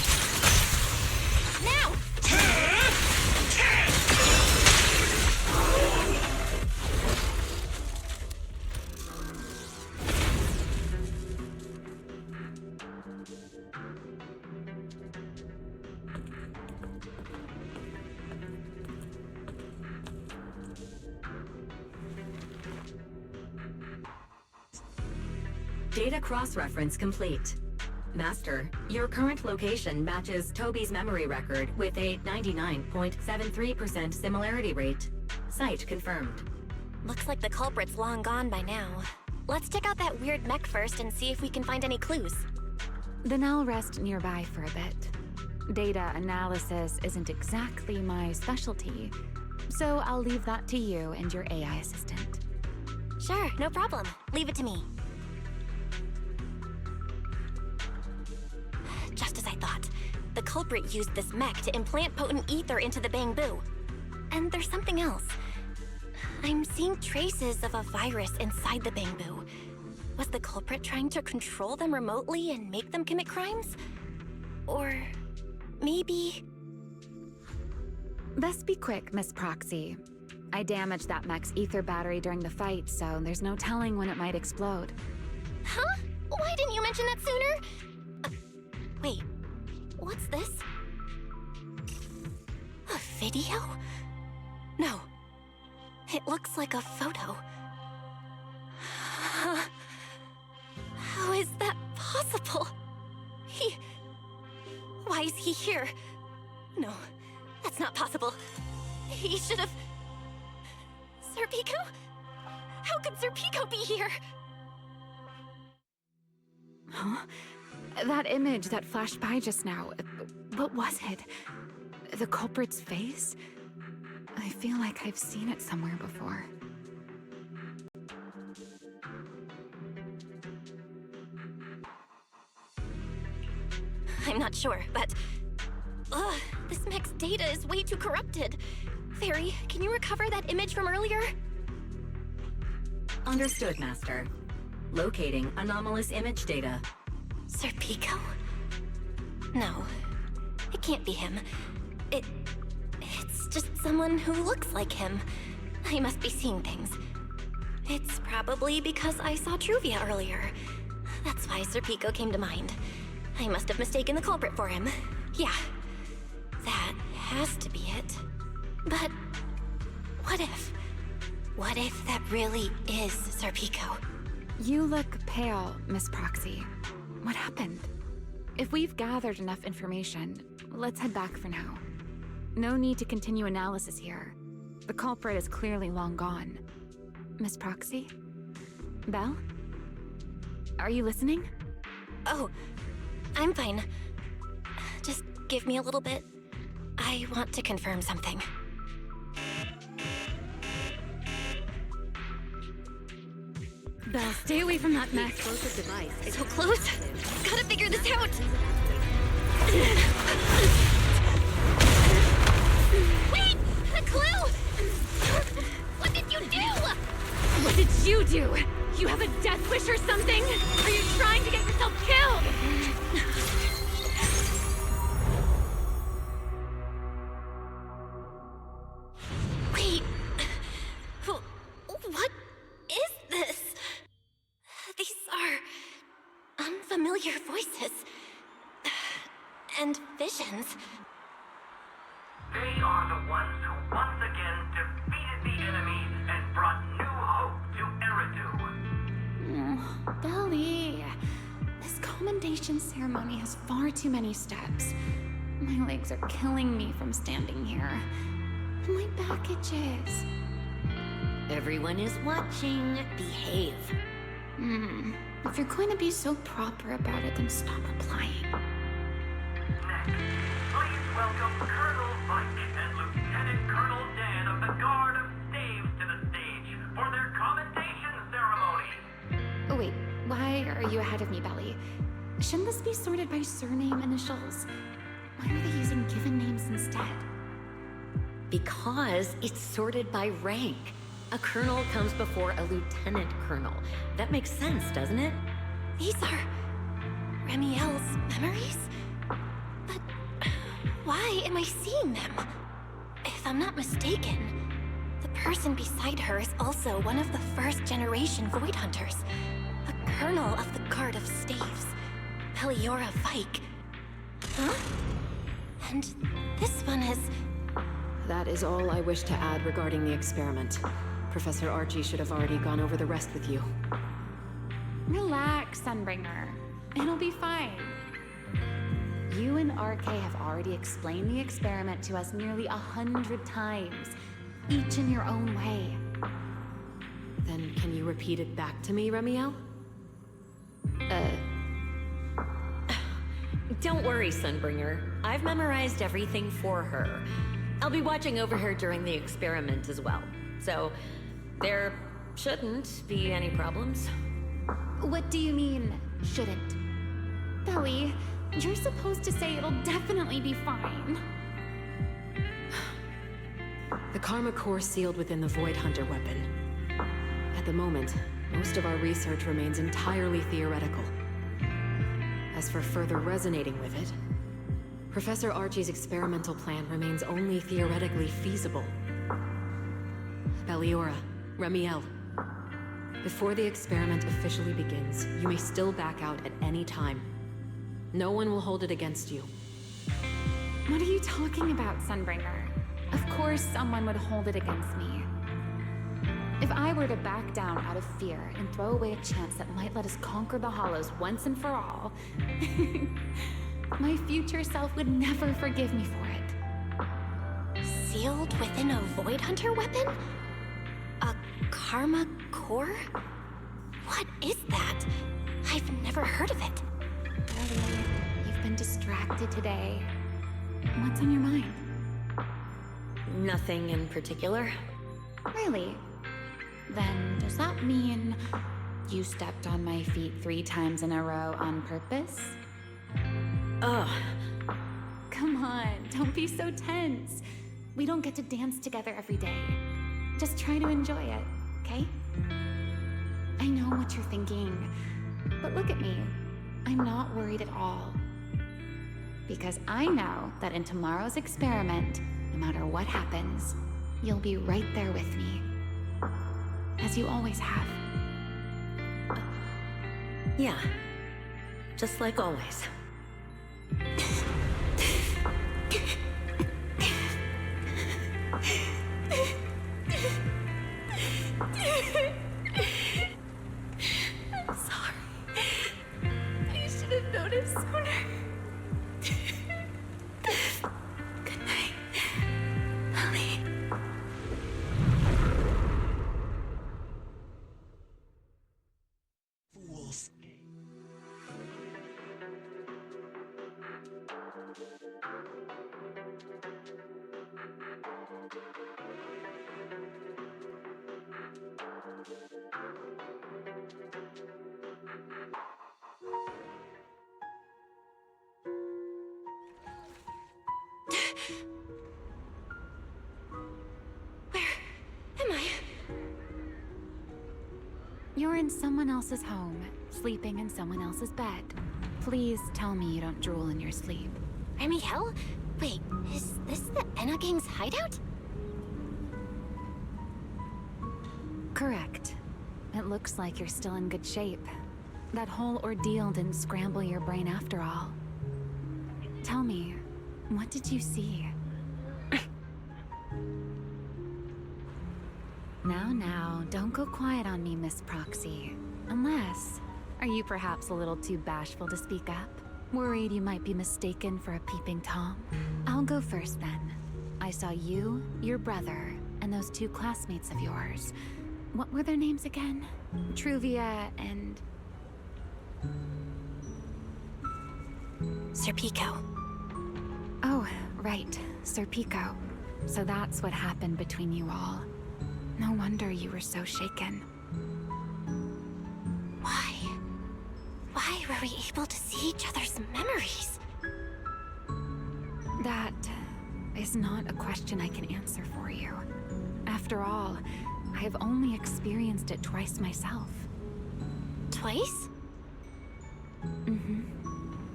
Data cross-reference complete. Master, your current location matches Toby's memory record with a 99.73% similarity rate. Site confirmed. Looks like the culprit's long gone by now. Let's check out that weird mech first and see if we can find any clues. Then I'll rest nearby for a bit. Data analysis isn't exactly my specialty, so I'll leave that to you and your AI assistant. Sure, no problem. Leave it to me. Just as I thought. The culprit used this mech to implant potent ether into the Bamboo. And there's something else. I'm seeing traces of a virus inside the Bamboo. Was the culprit trying to control them remotely and make them commit crimes? Or maybe... Best be quick, Miss Proxy. I damaged that mech's ether battery during the fight, so there's no telling when it might explode. Huh? Why didn't you mention that sooner? Wait, what's this? A video? No. It looks like a photo. How is that possible? Why is he here? No, that's not possible. He should have... Serpico? How could Serpico be here? Huh? That image that flashed by just now, what was it? The culprit's face? I feel like I've seen it somewhere before. I'm not sure, but... this mech's data is way too corrupted. Fairy, can you recover that image from earlier? Understood, Master. Locating anomalous image data. Serpico? No, it can't be him. It's just someone who looks like him. I must be seeing things. It's probably because I saw Truvia earlier. That's why Serpico came to mind. I must have mistaken the culprit for him. Yeah, that has to be it. But what if? What if that really is Serpico? You look pale, Miss Proxy. What happened? If we've gathered enough information, let's head back for now. No need to continue analysis here. The culprit is clearly long gone. Miss Proxy? Belle? Are you listening? Oh, I'm fine. Just give me a little bit. I want to confirm something. Belle, stay away from that mess. Explosive device. So close. Gotta figure this out. Wait! A clue! What did you do? What did you do? You have a death wish or something? Are you trying to get yourself killed? Wait. What is this? These are unfamiliar voices. And visions. They are the ones who once again defeated the enemy and brought new hope to Eridu. Belly, this commendation ceremony has far too many steps. My legs are killing me from standing here. And my back itches. Everyone is watching. Behave. If you're going to be so proper about it, then stop replying. Next, please welcome Colonel Mike and Lieutenant Colonel Dan of the Guard of Staves to the stage for their commendation ceremony. Oh wait, why are you ahead of me, Belly? Shouldn't this be sorted by surname initials? Why are they using given names instead? Because it's sorted by rank. A colonel comes before a lieutenant colonel. That makes sense, doesn't it? These are Remiel's memories? But why am I seeing them? If I'm not mistaken, the person beside her is also one of the first-generation Void Hunters. A colonel of the Guard of Staves, Peliora Vike. Huh? And this one is... That is all I wish to add regarding the experiment. Professor Archie should have already gone over the rest with you. Relax, Sunbringer. It'll be fine. You and RK have already explained the experiment to us nearly 100 times, each in your own way. Then can you repeat it back to me, Remiel? Don't worry, Sunbringer. I've memorized everything for her. I'll be watching over her during the experiment as well. So, there shouldn't be any problems. What do you mean, shouldn't? Belly, you're supposed to say it'll definitely be fine. The Karma Core sealed within the Void Hunter weapon. At the moment, most of our research remains entirely theoretical. As for further resonating with it, Professor Archie's experimental plan remains only theoretically feasible. Belliora, Remiel, before the experiment officially begins, you may still back out at any time. No one will hold it against you. What are you talking about, Sunbringer? Of course someone would hold it against me. If I were to back down out of fear and throw away a chance that might let us conquer the Hollows once and for all, my future self would never forgive me for it. Sealed within a Void Hunter weapon? A Karma Core? What is that? I've never heard of it. Really, you've been distracted today. What's on your mind? Nothing in particular. Really? Then does that mean you stepped on my feet 3 times in a row on purpose? Ugh. Come on, don't be so tense. We don't get to dance together every day. Just try to enjoy it, okay? I know what you're thinking, but look at me. I'm not worried at all. Because I know that in tomorrow's experiment, no matter what happens, you'll be right there with me. As you always have. Yeah. Just like always. I'm sorry. I should have noticed sooner. Good night, Ellie. Fools. Am I? You're in someone else's home, sleeping in someone else's bed. Please tell me you don't drool in your sleep. Remiel? Wait, is this the Enna Gang's hideout? Correct. It looks like you're still in good shape. That whole ordeal didn't scramble your brain after all. Tell me, what did you see? Now, don't go quiet on me, Miss Proxy. Unless, are you perhaps a little too bashful to speak up? Worried you might be mistaken for a peeping Tom? I'll go first then. I saw you, your brother, and those 2 classmates of yours. What were their names again? Truvia and... Sir Pico. Oh, right, Sir Pico. So that's what happened between you all. No wonder you were so shaken. Why were we able to see each other's memories? That is not a question I can answer for you. After all, I have only experienced it twice myself. Twice? Mm-hmm.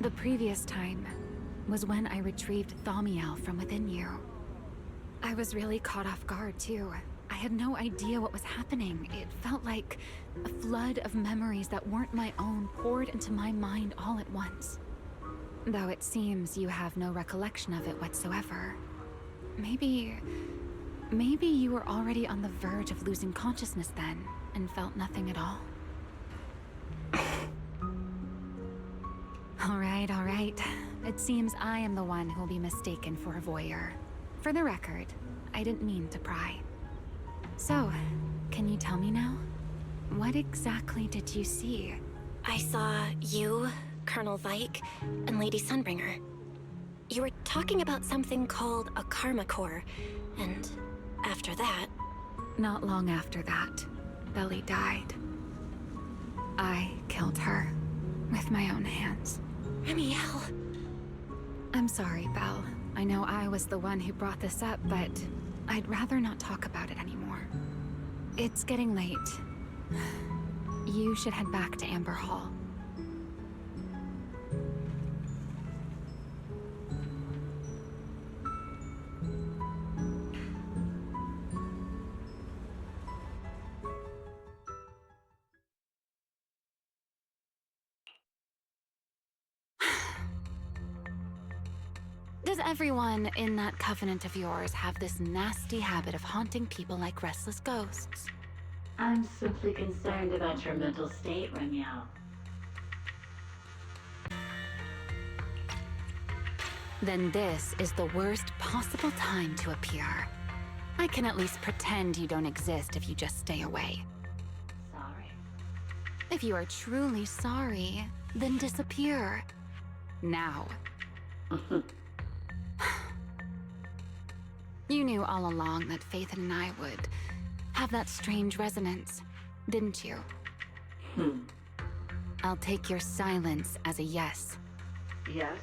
The previous time was when I retrieved Thaumiel from within you. I was really caught off guard, too. I had no idea what was happening. It felt like a flood of memories that weren't my own poured into my mind all at once. Though it seems you have no recollection of it whatsoever. Maybe you were already on the verge of losing consciousness then, and felt nothing at all. right. It seems I am the one who'll be mistaken for a voyeur. For the record, I didn't mean to pry. So, can you tell me now? What exactly did you see? I saw you, Colonel Vike, and Lady Sunbringer. You were talking about something called a karma core, and after that... Not long after that, Belle died. I killed her with my own hands. Remiel! I'm sorry, Belle. I know I was the one who brought this up, but I'd rather not talk about it anymore. It's getting late. You should head back to Amber Hall. Does everyone in that covenant of yours have this nasty habit of haunting people like restless ghosts? I'm simply concerned about your mental state, Remiel. Then this is the worst possible time to appear. I can at least pretend you don't exist if you just stay away. Sorry. If you are truly sorry, then disappear. Now. You knew all along that Faith and I would have that strange resonance, didn't you? I'll take your silence as a yes. Yes.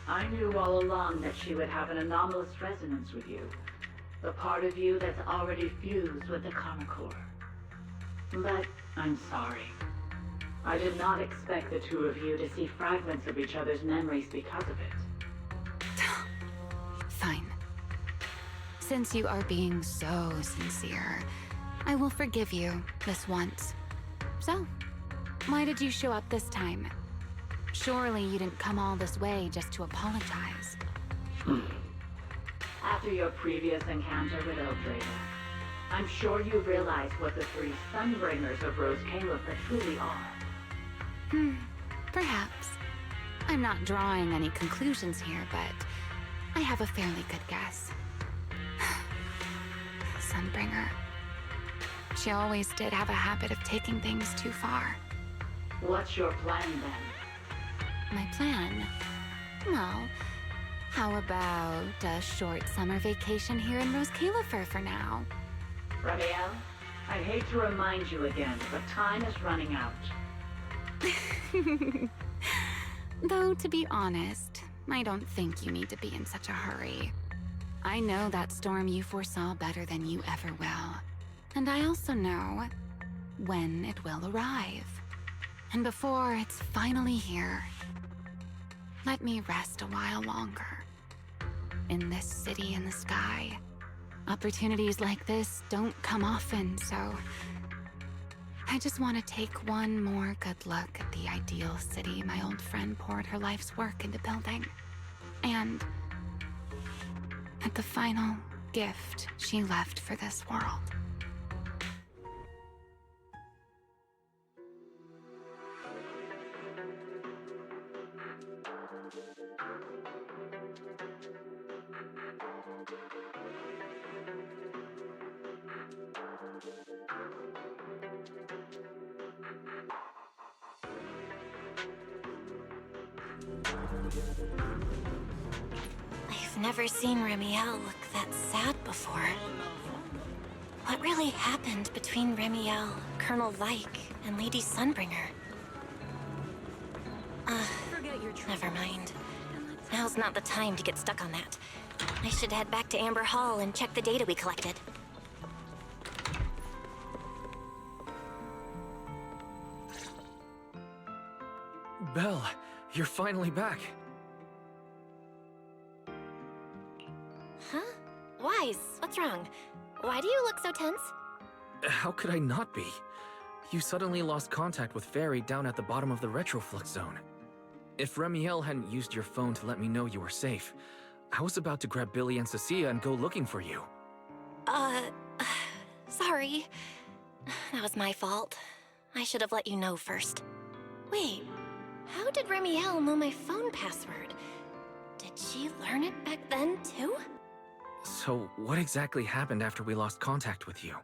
I knew all along that she would have an anomalous resonance with you. The part of you that's already fused with the karma core. But I'm sorry. I did not expect the two of you to see fragments of each other's memories because of it. Fine. Since you are being so sincere, I will forgive you this once. So, why did you show up this time? Surely you didn't come all this way just to apologize. After your previous encounter with Eldrada, I'm sure you realize what the three Sunbringers of Rose Califer truly are. Perhaps. I'm not drawing any conclusions here, but I have a fairly good guess. Sunbringer. She always did have a habit of taking things too far. What's your plan then? My plan? Well, how about a short summer vacation here in Rose Califer for now? Remiel, I hate to remind you again, but time is running out. Though, to be honest, I don't think you need to be in such a hurry. I know that storm you foresaw better than you ever will. And I also know when it will arrive. And before it's finally here, let me rest a while longer. In this city in the sky, opportunities like this don't come often, so I just want to take one more good look at the ideal city my old friend poured her life's work into building. And at the final gift she left for this world. I've never seen Remiel look that sad before. What really happened between Remiel, Colonel Vike, and Lady Sunbringer? Never mind. Now's not the time to get stuck on that. I should head back to Amber Hall and check the data we collected. Belle, you're finally back. Huh? Wise, what's wrong? Why do you look so tense? How could I not be? You suddenly lost contact with Fairy down at the bottom of the retroflux zone. If Remiel hadn't used your phone to let me know you were safe, I was about to grab Billy and Cecilia and go looking for you. Sorry. That was my fault. I should have let you know first. Wait, How did Remiel know my phone password? Did she learn it back then, too? So, what exactly happened after we lost contact with you?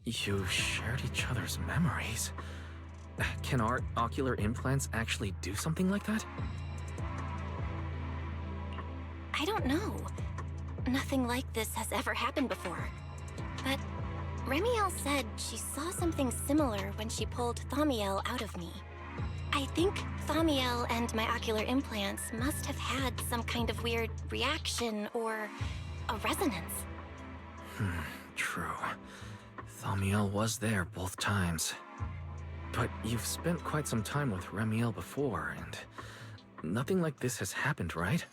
You shared each other's memories. Can our ocular implants actually do something like that? I don't know. Nothing like this has ever happened before. But Remiel said she saw something similar when she pulled Thaumiel out of me. I think Thaumiel and my ocular implants must have had some kind of weird reaction or a resonance. True. Thaumiel was there both times. But you've spent quite some time with Remiel before, and nothing like this has happened, right?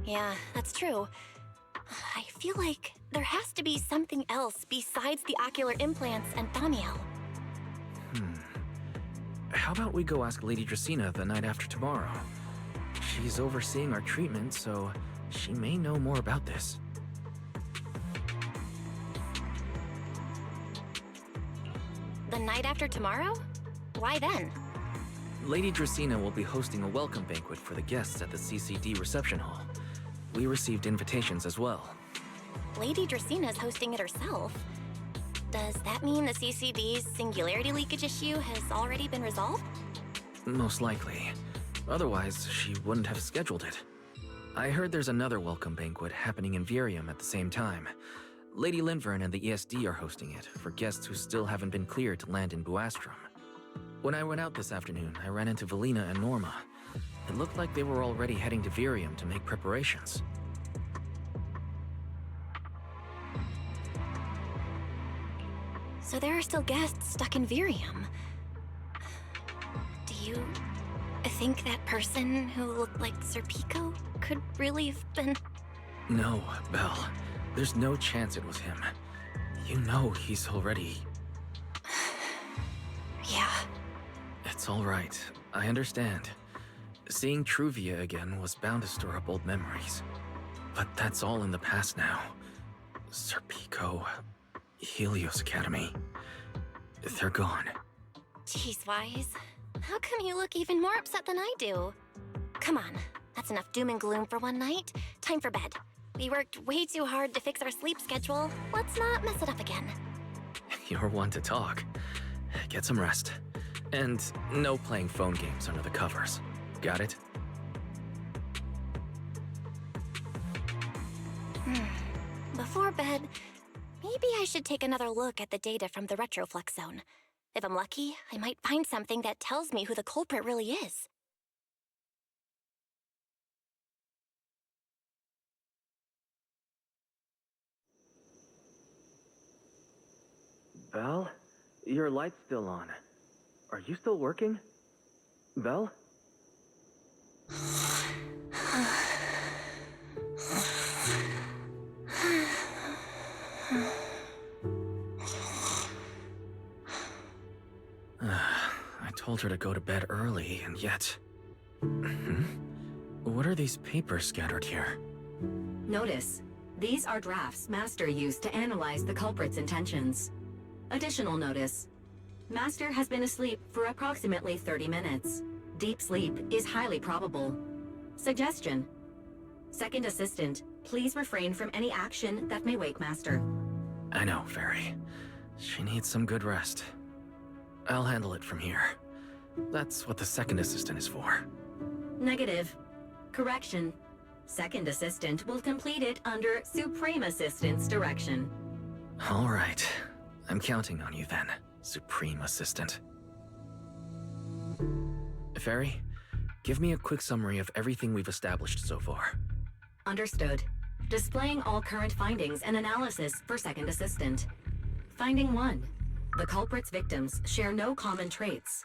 Yeah, that's true. I feel like there has to be something else besides the ocular implants and Thaumiel. How about we go ask Lady Dracena the night after tomorrow? She's overseeing our treatment, so she may know more about this. The night after tomorrow? Why then? Lady Dracena will be hosting a welcome banquet for the guests at the CCD reception hall. We received invitations as well. Lady Dracena's hosting it herself. Does that mean the CCD's singularity leakage issue has already been resolved? Most likely. Otherwise, she wouldn't have scheduled it. I heard there's another welcome banquet happening in Virium at the same time. Lady Linvern and the ESD are hosting it for guests who still haven't been cleared to land in Buastrom. When I went out this afternoon, I ran into Valina and Norma. It looked like they were already heading to Virium to make preparations. So there are still guests stuck in Virium. Do you think that person who looked like Sir Pico could really have been... No, Belle. There's no chance it was him. You know he's already... Yeah. It's all right. I understand. Seeing Truvia again was bound to stir up old memories. But that's all in the past now. Sir Pico, Helios Academy, they're gone. Jeez, Wise. How come you look even more upset than I do? Come on, that's enough doom and gloom for one night. Time for bed. We worked way too hard to fix our sleep schedule. Let's not mess it up again. You're one to talk. Get some rest. And no playing phone games under the covers. Got it? Before bed, maybe I should take another look at the data from the Retroflux zone. If I'm lucky, I might find something that tells me who the culprit really is. Belle? Your light's still on. Are you still working? Belle? I told her to go to bed early, and yet... What are these papers scattered here? Notice, these are drafts Master used to analyze the culprit's intentions. Additional notice, Master has been asleep for approximately 30 minutes. Deep sleep is highly probable. Suggestion: Second Assistant, please refrain from any action that may wake Master. I know, Fairy. She needs some good rest. I'll handle it from here. That's what the second assistant is for. Negative. Correction. Second Assistant will complete it under Supreme Assistant's direction. All right. I'm counting on you then, Supreme Assistant. Fairy, give me a quick summary of everything we've established so far. Understood. Displaying all current findings and analysis for Second Assistant. Finding 1. The culprit's victims share no common traits.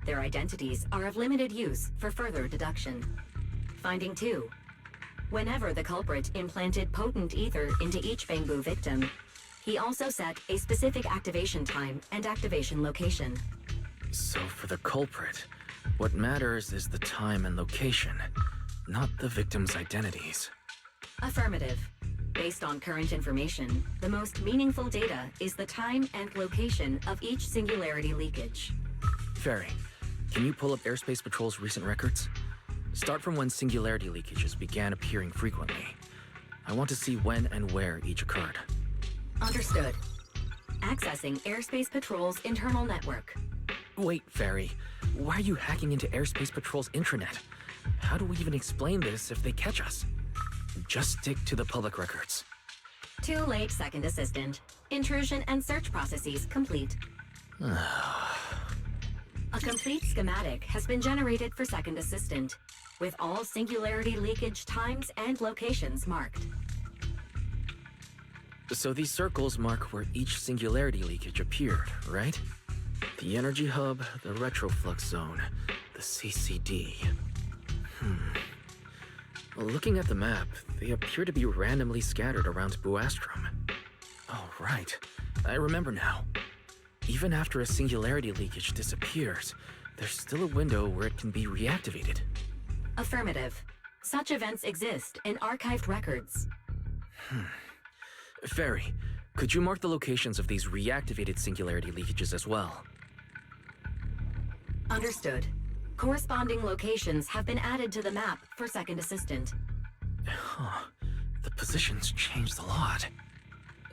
Their identities are of limited use for further deduction. Finding 2. Whenever the culprit implanted potent ether into each Fangbu victim, he also set a specific activation time and activation location. So for the culprit, What matters is the time and location, not the victims' identities. Affirmative. Based on current information, the most meaningful data is the time and location of each singularity leakage. Ferry, can you pull up Airspace Patrol's recent records? Start from when singularity leakages began appearing frequently. I want to see when and where each occurred. Understood. Accessing Airspace Patrol's internal network. Wait, Ferry. Why are you hacking into Airspace Patrol's intranet? How do we even explain this if they catch us? Just stick to the public records. Too late, Second Assistant. Intrusion and search processes complete. A complete schematic has been generated for Second Assistant, with all singularity leakage times and locations marked. So these circles mark where each singularity leakage appeared, right? The energy hub, the retroflux zone, the CCD. Looking at the map, they appear to be randomly scattered around Buastrom. Oh, right. I remember now. Even after a singularity leakage disappears, there's still a window where it can be reactivated. Affirmative. Such events exist in archived records. Ferry, could you mark the locations of these reactivated singularity leakages as well? Understood. Corresponding locations have been added to the map for Second Assistant. Huh. The positions changed a lot.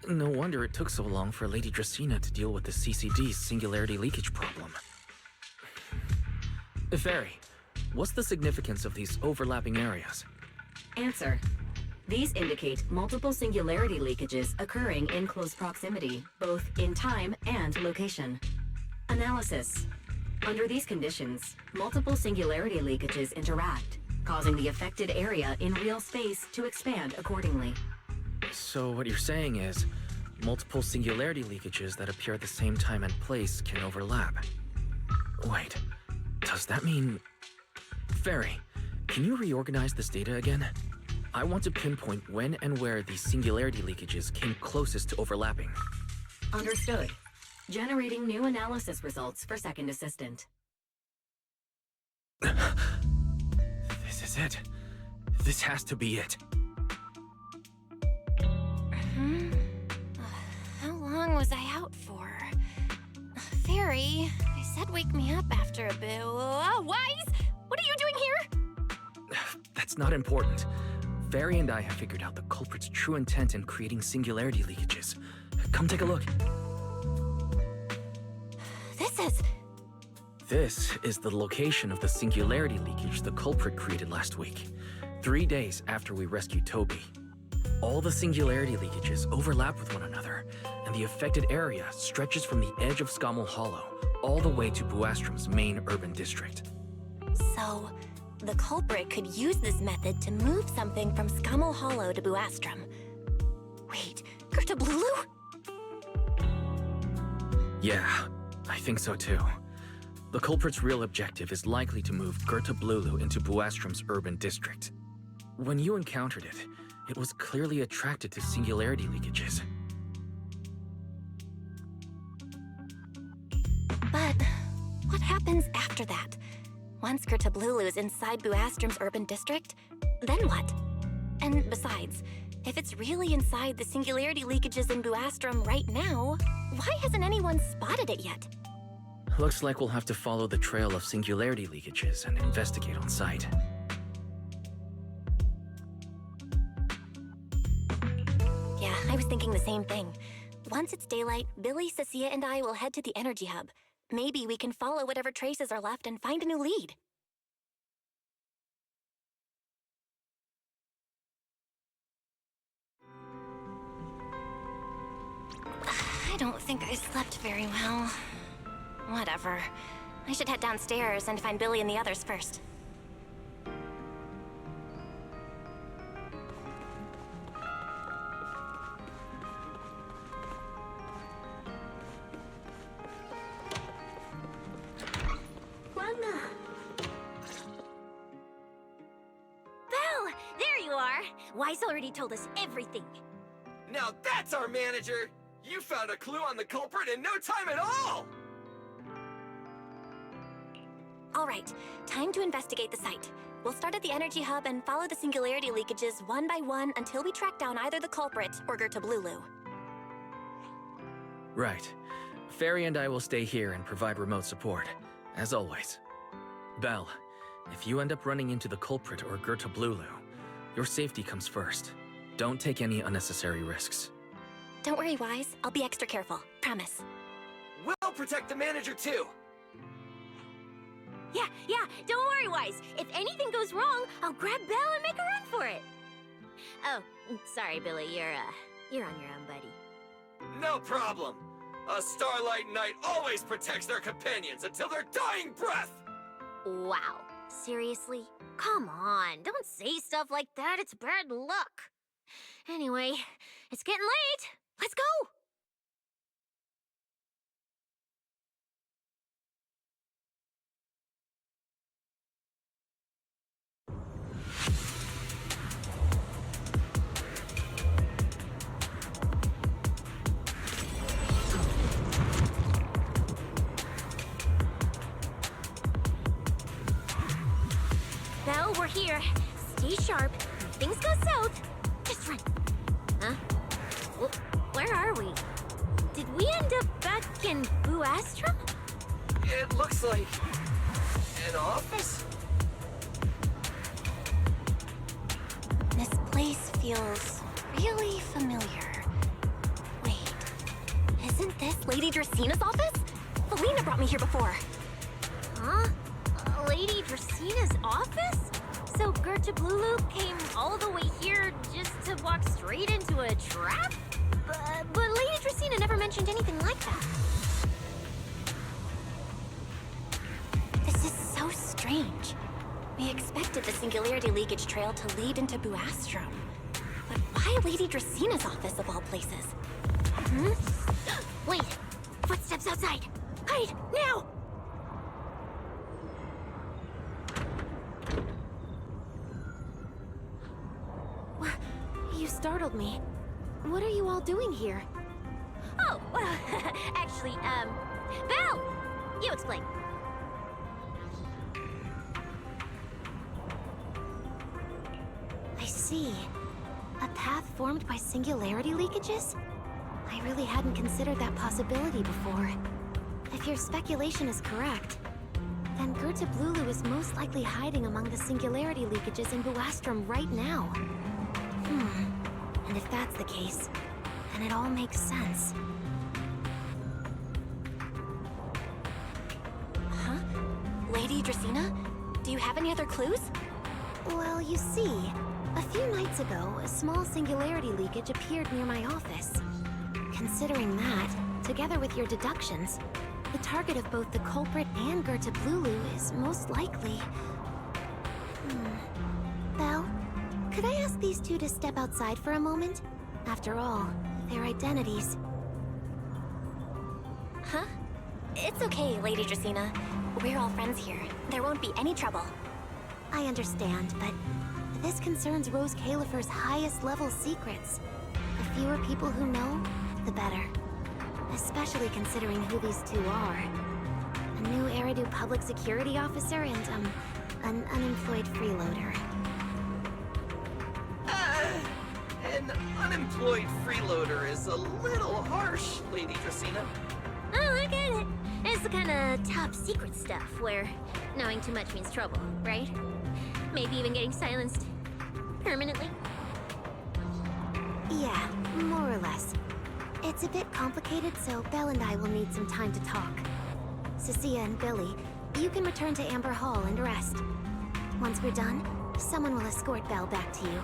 No wonder it took so long for Lady Dracena to deal with the CCD's singularity leakage problem. Ferry, what's the significance of these overlapping areas? Answer. These indicate multiple singularity leakages occurring in close proximity, both in time and location. Analysis. Under these conditions, multiple singularity leakages interact, causing the affected area in real space to expand accordingly. So what you're saying is, multiple singularity leakages that appear at the same time and place can overlap. Wait, does that mean... Ferry, can you reorganize this data again? I want to pinpoint when and where these singularity leakages came closest to overlapping. Understood. Generating new analysis results for Second Assistant. This is it. This has to be it. How long was I out for? Fairy, I said wake me up after a bit. Wise? What are you doing here? That's not important. Fairy and I have figured out the culprit's true intent in creating singularity leakages. Come take a look. This is the location of the singularity leakage the culprit created last week, 3 days after we rescued Toby. All the singularity leakages overlap with one another, and the affected area stretches from the edge of Scommel Hollow all the way to Buastrom's main urban district. So, the culprit could use this method to move something from Scommel Hollow to Buastrom. Wait, Gertablulu? Yeah, I think so too. The culprit's real objective is likely to move Gertablulu into Buastrom's urban district. When you encountered it, it was clearly attracted to singularity leakages. But what happens after that? Once Gertablulu is inside Buastrom's urban district, then what? And besides, if it's really inside the singularity leakages in Buastrom right now, why hasn't anyone spotted it yet? Looks like we'll have to follow the trail of singularity leakages and investigate on site. Yeah, I was thinking the same thing. Once it's daylight, Billy, Cecilia, and I will head to the energy hub. Maybe we can follow whatever traces are left and find a new lead. I don't think I slept very well. Whatever. I should head downstairs and find Billy and the others first. Belle! There you are! Wise already told us everything. Now that's our manager! You found a clue on the culprit in no time at all! All right, time to investigate the site. We'll start at the energy hub and follow the singularity leakages one by one until we track down either the culprit or Gertablulu. Right. Fairy and I will stay here and provide remote support, as always. Belle, if you end up running into the culprit or Gertablulu, your safety comes first. Don't take any unnecessary risks. Don't worry, Wise. I'll be extra careful. Promise. We'll protect the manager too! Yeah, don't worry, Wise. If anything goes wrong, I'll grab Belle and make a run for it. Oh, sorry, Billy. You're on your own, buddy. No problem! A Starlight Knight always protects their companions until their dying breath! Wow. Seriously? Come on, don't say stuff like that. It's bad luck. Anyway, it's getting late. Let's go! Belle, we're here. Stay sharp. If things go south, just run. Huh? Where are we? Did we end up back in Buastrum? It looks like... an office? This place feels really familiar. Wait, isn't this Lady Dracina's office? Felina brought me here before. Huh? Lady Dracina's office? So Gertablulu came all the way here just to walk straight into a trap? But Lady Dracina never mentioned anything like that. This is so strange. We expected the singularity leakage trail to lead into Buastrum. But why Lady Dracina's office of all places? Wait! Footsteps outside! Hide! Now! You startled me. What are you all doing here? Oh, well, actually, Belle! You explain. I see. A path formed by singularity leakages? I really hadn't considered that possibility before. If your speculation is correct, then Gertablulu is most likely hiding among the singularity leakages in Buastrum right now. And if that's the case, then it all makes sense. Huh? Lady Dracina? Do you have any other clues? Well, you see, a few nights ago, a small singularity leakage appeared near my office. Considering that, together with your deductions, the target of both the culprit and Gertablulu is most likely... Belle, could I ask these two to step outside for a moment? After all, their identities... Huh? It's okay, Lady Dracina. We're all friends here. There won't be any trouble. I understand, but this concerns Rose Califer's highest level secrets. The fewer people who know, the better. Especially considering who these two are. A new Eridu public security officer and, an unemployed freeloader. An unemployed freeloader is a little harsh, Lady Dracina. Oh, I get it. It's the kind of top secret stuff where knowing too much means trouble, right? Maybe even getting silenced permanently. Yeah, more or less. It's a bit complicated, so Belle and I will need some time to talk. Cecilia and Billy, you can return to Amber Hall and rest. Once we're done, someone will escort Belle back to you.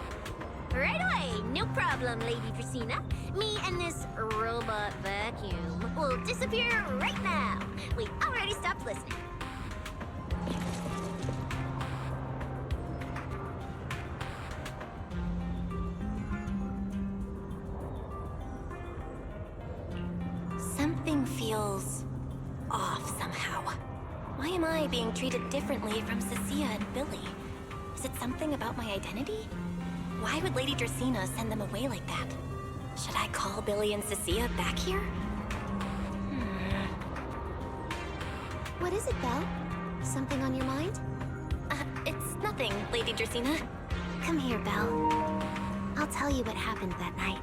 Right away, no problem, Lady Dracina. Me and this robot vacuum will disappear right now. We already stopped listening. Something feels off somehow. Why am I being treated differently from Cecilia and Billy? Is it something about my identity? Why would Lady Dracina send them away like that? Should I call Billy and Cecilia back here? What is it, Belle? Something on your mind? It's nothing, Lady Dracaena. Come here, Belle. I'll tell you what happened that night.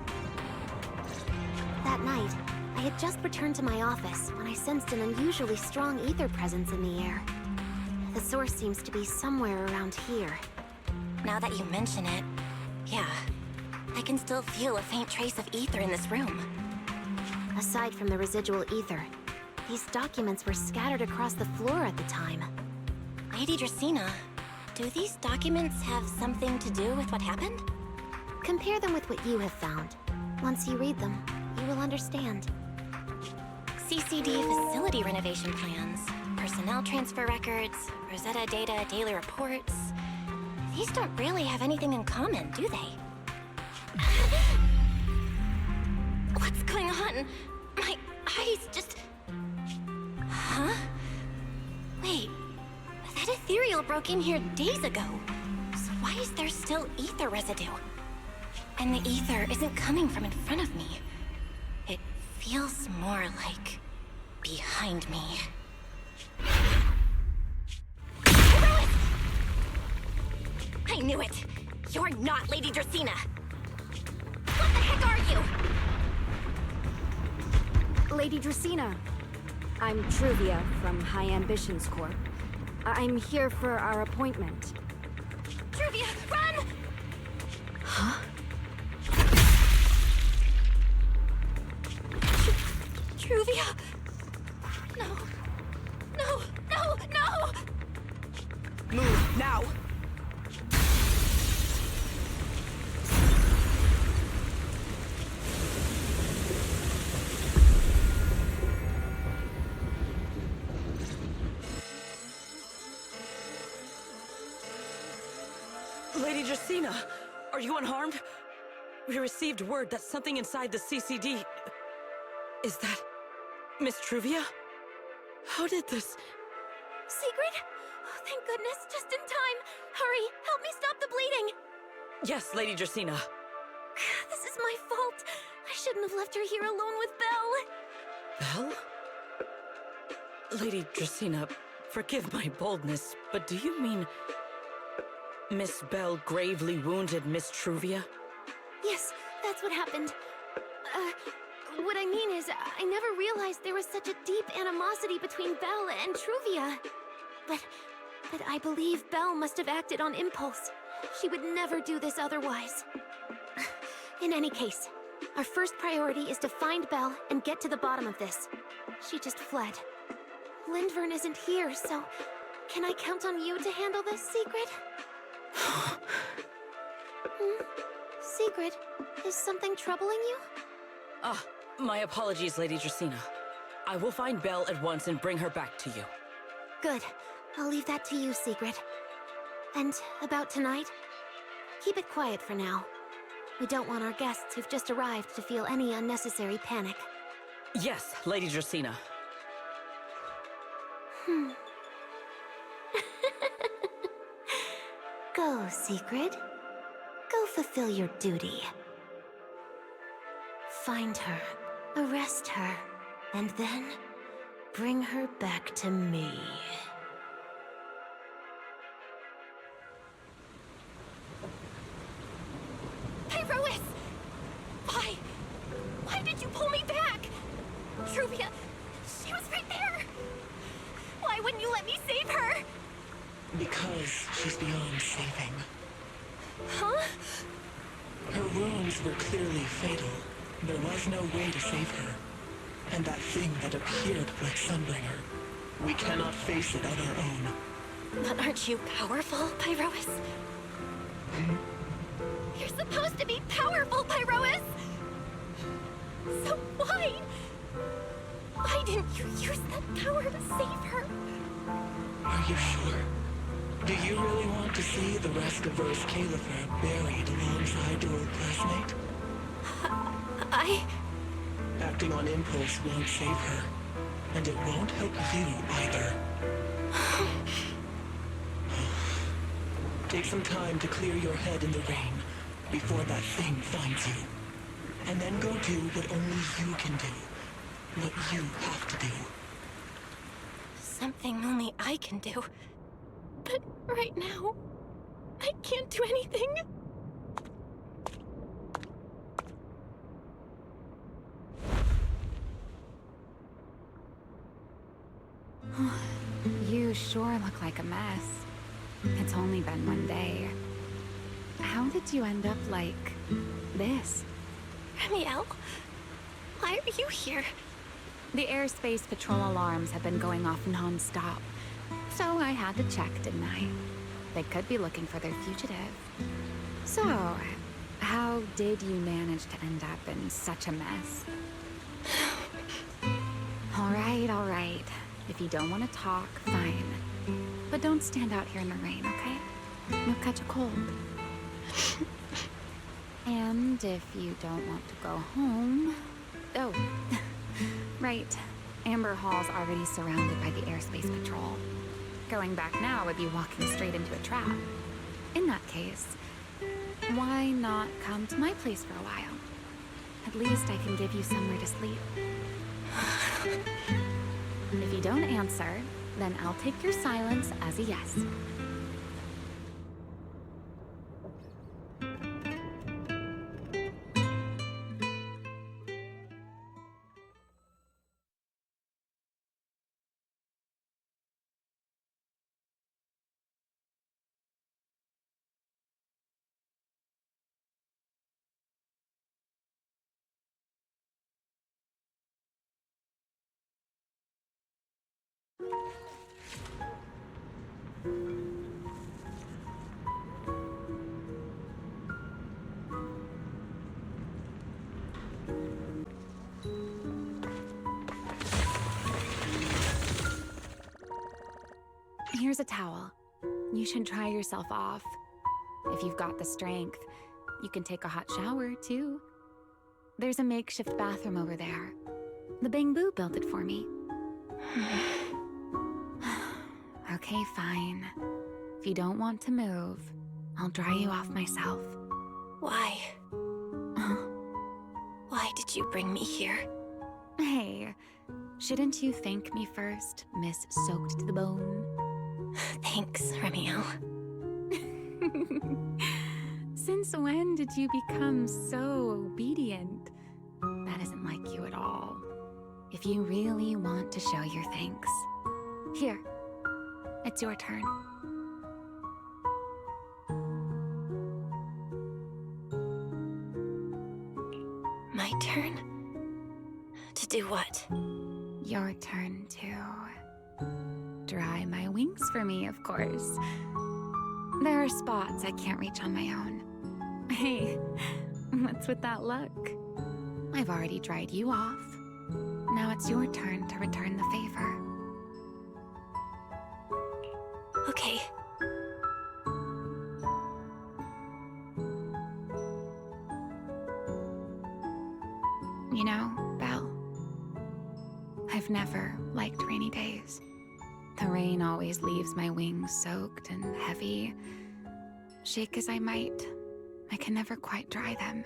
That night, I had just returned to my office when I sensed an unusually strong ether presence in the air. The source seems to be somewhere around here. Now that you mention it, yeah. I can still feel a faint trace of ether in this room. Aside from the residual ether, these documents were scattered across the floor at the time. Lady Dracaena, do these documents have something to do with what happened? Compare them with what you have found. Once you read them, you will understand. CCD facility renovation plans, personnel transfer records, Rosetta data, daily reports. These don't really have anything in common, do they? What's going on? My eyes just... Huh? Wait, that ethereal broke in here days ago. So why is there still ether residue? And the ether isn't coming from in front of me. It feels more like behind me. I knew it! You're not Lady Dracaena! What the heck are you? Lady Dracaena. I'm Truvia from High Ambitions Corp. I'm here for our appointment. Truvia, run! Huh? Truvia! No. No, no, no! Move, now! Lady Dracaena, are you unharmed? We received word that something inside the CCD... Is that... Miss Truvia? How did this... Secret? Oh, thank goodness, just in time. Hurry, help me stop the bleeding. Yes, Lady Dracaena. This is my fault. I shouldn't have left her here alone with Belle. Belle? Lady Dracaena, forgive my boldness, but do you mean... Miss Belle gravely wounded Miss Truvia? Yes, that's what happened. What I mean is, I never realized there was such a deep animosity between Belle and Truvia. But I believe Belle must have acted on impulse. She would never do this otherwise. In any case, our first priority is to find Belle and get to the bottom of this. She just fled. Lindvern isn't here, so can I count on you to handle this, Secret? Secret, is something troubling you? My apologies, Lady Dracaena. I will find Belle at once and bring her back to you. Good. I'll leave that to you, Secret. And about tonight? Keep it quiet for now. We don't want our guests who've just arrived to feel any unnecessary panic. Yes, Lady Dracaena. Go, Secret. Go fulfill your duty. Find her, arrest her, and then bring her back to me. Pyrois! Why? Why did you pull me back? Truvia, she was right there! Why wouldn't you let me save her? Because she's beyond saving. Huh? Her wounds were clearly fatal. There was no way to save her. And that thing that appeared like Sunbringer, we cannot face it on our own. But aren't you powerful, Pyrois? You're supposed to be powerful, Pyrois! So why? Why didn't you use that power to save her? Are you sure? Do you really want to see the rest of Rose Califer buried alongside your old classmate? Acting on impulse won't save her, and it won't help you either. Take some time to clear your head in the rain before that thing finds you. And then go do what only you can do. What you have to do. something only I can do. But right now, I can't do anything. You sure look like a mess. It's only been one day. How did you end up like this? Ramiel, why are you here? The airspace patrol alarms have been going off non-stop. So I had to check, didn't I? They could be looking for their fugitive. So, how did you manage to end up in such a mess? All right. If you don't want to talk, fine. But don't stand out here in the rain, okay? You'll catch a cold. And if you don't want to go home... Oh, right. Amber Hall's already surrounded by the airspace patrol. Going back now would be walking straight into a trap. In that case, why not come to my place for a while? At least I can give you somewhere to sleep. If you don't answer, then I'll take your silence as a yes. Here's a towel. You should dry yourself off. If you've got the strength, you can take a hot shower, too. There's a makeshift bathroom over there. The Bangbu built it for me. Okay, fine. If you don't want to move, I'll dry you off myself. Why? Why did you bring me here? Hey, shouldn't you thank me first, Miss Soaked to the Bone? Thanks, Ramiel. Since when did you become so obedient? That isn't like you at all. If you really want to show your thanks, here, it's your turn. My turn? To do what? Your turn to dry my wings for me, of course. There are spots I can't reach on my own. Hey, what's with that look? I've already dried you off. Now it's your turn to return the favor. Okay. You know, Belle, I've never liked rainy days. The rain always leaves my wings soaked and heavy. Shake as I might, I can never quite dry them.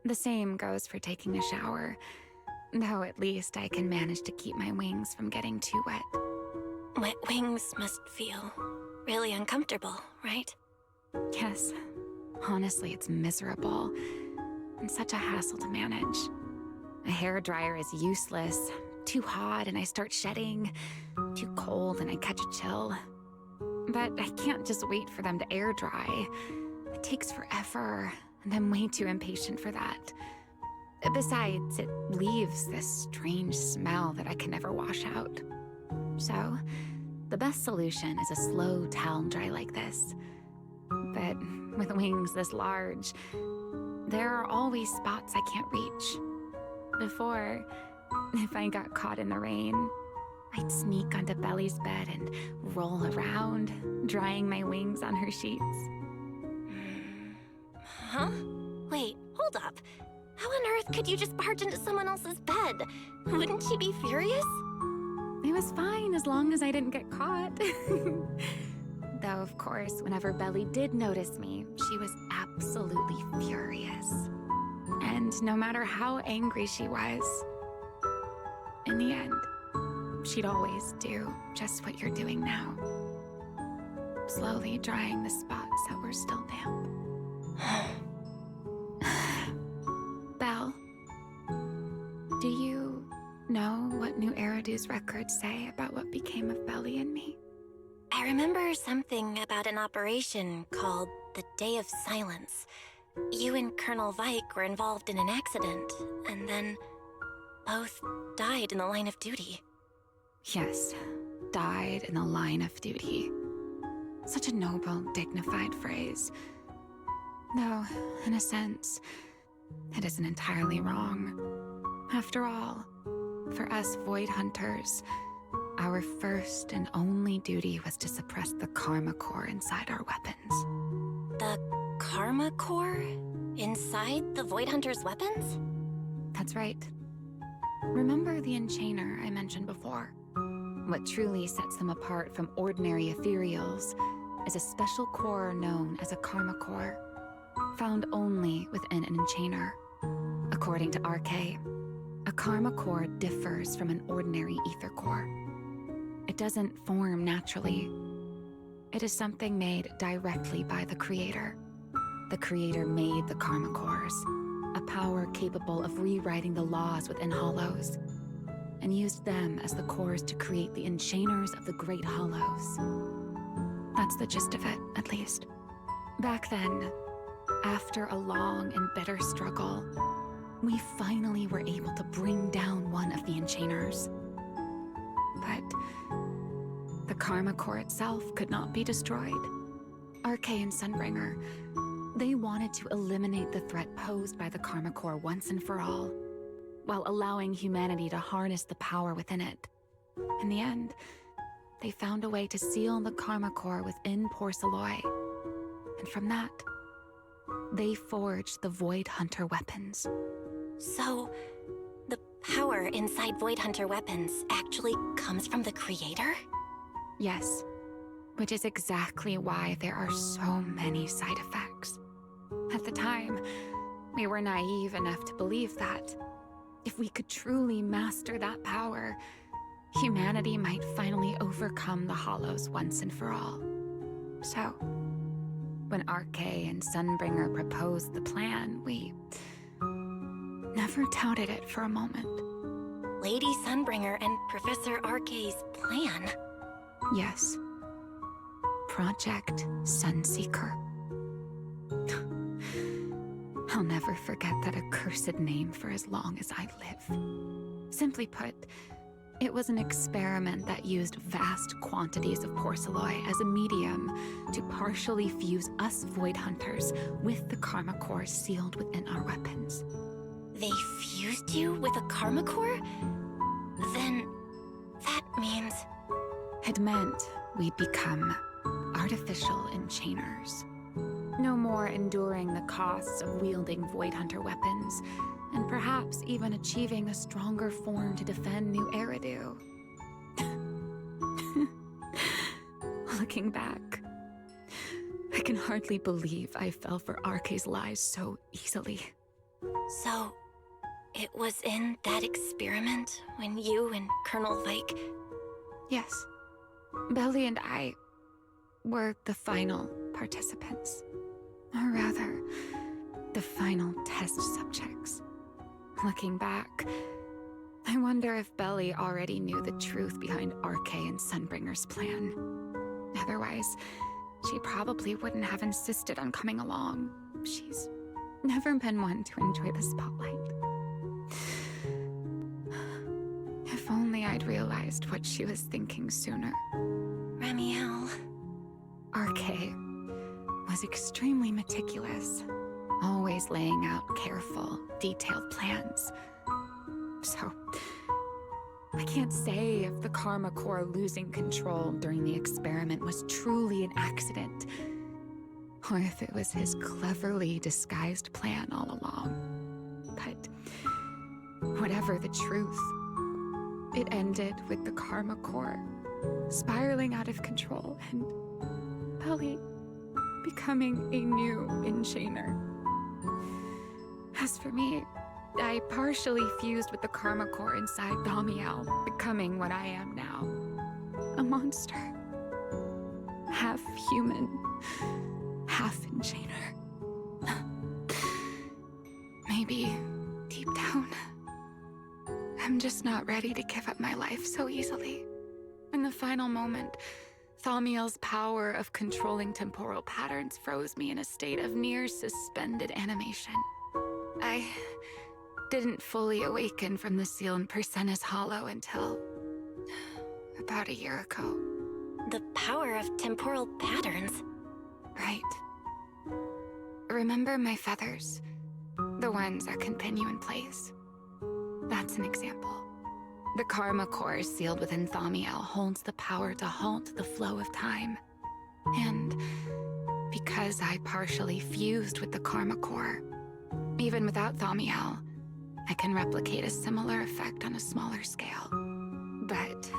The same goes for taking a shower, though at least I can manage to keep my wings from getting too wet. Wet wings must feel really uncomfortable, right? Yes. Honestly, it's miserable and such a hassle to manage. A hairdryer is useless. Too hot and I start shedding. Too cold and I catch a chill. But I can't just wait for them to air dry. It takes forever, and I'm way too impatient for that. Besides, it leaves this strange smell that I can never wash out. So, the best solution is a slow towel dry like this. But with wings this large, there are always spots I can't reach. Before, if I got caught in the rain, I'd sneak onto Belle's bed and roll around, drying my wings on her sheets. Huh? Wait, hold up. How on earth could you just barge into someone else's bed? Wouldn't she be furious? It was fine as long as I didn't get caught. Though, of course, whenever Belle did notice me, she was absolutely furious. And no matter how angry she was, in the end, she'd always do just what you're doing now. Slowly drying the spots that were still damp. Belle, do you know what New Eridu's records say about what became of Belly and me? I remember something about an operation called the Day of Silence. You and Colonel Vike were involved in an accident, and then both died in the line of duty. Yes, died in the line of duty. Such a noble, dignified phrase. Though, in a sense, it isn't entirely wrong. After all, for us Void Hunters, our first and only duty was to suppress the Karma Core inside our weapons. The Karma Core? Inside the Void Hunter's weapons? That's right. Remember the Enchainer I mentioned before? What truly sets them apart from ordinary ethereals is a special core known as a Karma Core, found only within an Enchainer. According to RK, a Karma Core differs from an ordinary Ether Core. It doesn't form naturally. It is something made directly by the Creator. The Creator made the Karma Cores, a power capable of rewriting the laws within Hollows, and used them as the cores to create the Enchainers of the Great Hollows. That's the gist of it, at least. Back then, after a long and bitter struggle, we finally were able to bring down one of the Enchainers. But the Karma Core itself could not be destroyed. RK and Sunbringer, they wanted to eliminate the threat posed by the Karma Core once and for all, while allowing humanity to harness the power within it. In the end, they found a way to seal the Karma Core within Porceloy. And from that, they forged the Void Hunter weapons. So, the power inside Void Hunter weapons actually comes from the Creator? Yes, which is exactly why there are so many side effects. At the time, we were naive enough to believe that if we could truly master that power, humanity might finally overcome the Hollows once and for all. So, when RK and Sunbringer proposed the plan, we never doubted it for a moment. Lady Sunbringer and Professor RK's plan? Yes. Project Sunseeker. I'll never forget that accursed name for as long as I live. Simply put, it was an experiment that used vast quantities of Porceloy as a medium to partially fuse us Void Hunters with the Karma Core sealed within our weapons. They fused you with a Karma Core? Then that means... It meant we'd become artificial Enchainers. No more enduring the costs of wielding Void Hunter weapons, and perhaps even achieving a stronger form to defend New Eridu. Looking back, I can hardly believe I fell for RK's lies so easily. So, it was in that experiment when you and Colonel Vike... Yes. Belly and I were the final participants. Or rather, the final test subjects. Looking back, I wonder if Belly already knew the truth behind RK and Sunbringer's plan. Otherwise, she probably wouldn't have insisted on coming along. She's never been one to enjoy the spotlight. If only I'd realized what she was thinking sooner. Ramiel... RK was extremely meticulous, always laying out careful, detailed plans. So, I can't say if the Karma Core losing control during the experiment was truly an accident, or if it was his cleverly disguised plan all along. But whatever the truth, it ended with the Karma Core spiraling out of control and Belly becoming a new Enchainer. As for me, I partially fused with the karma core inside Thaumiel, becoming what I am now. A monster. Half human, half enchainer. Maybe, deep down, I'm just not ready to give up my life so easily. In the final moment, Thaumiel's power of controlling temporal patterns froze me in a state of near suspended animation. I didn't fully awaken from the seal in Persena's Hollow until about a year ago. The power of temporal patterns? Right. Remember my feathers? The ones that can pin you in place. That's an example. The karma core sealed within Thaumiel holds the power to halt the flow of time. And because I partially fused with the karma core, even without Thaumiel, I can replicate a similar effect on a smaller scale. But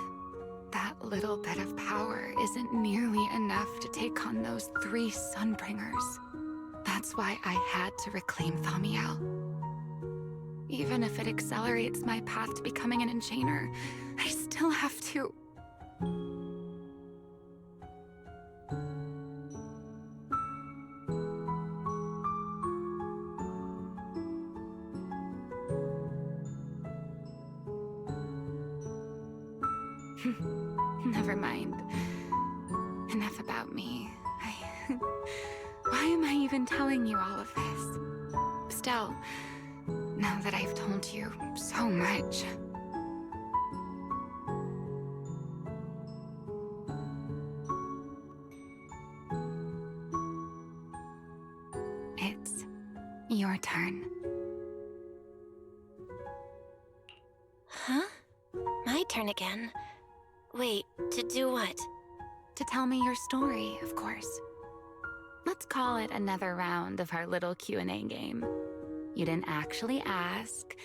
that little bit of power isn't nearly enough to take on those 3 Sunbringers. That's why I had to reclaim Thaumiel. Even if it accelerates my path to becoming an enchainer, I still have to... Never mind. Enough about me. Why am I even telling you all of this? Still, now that I've told you so much... It's your turn. Huh? My turn again? Wait, to do what? To tell me your story, of course. Let's call it another round of our little Q&A game. You didn't actually ask,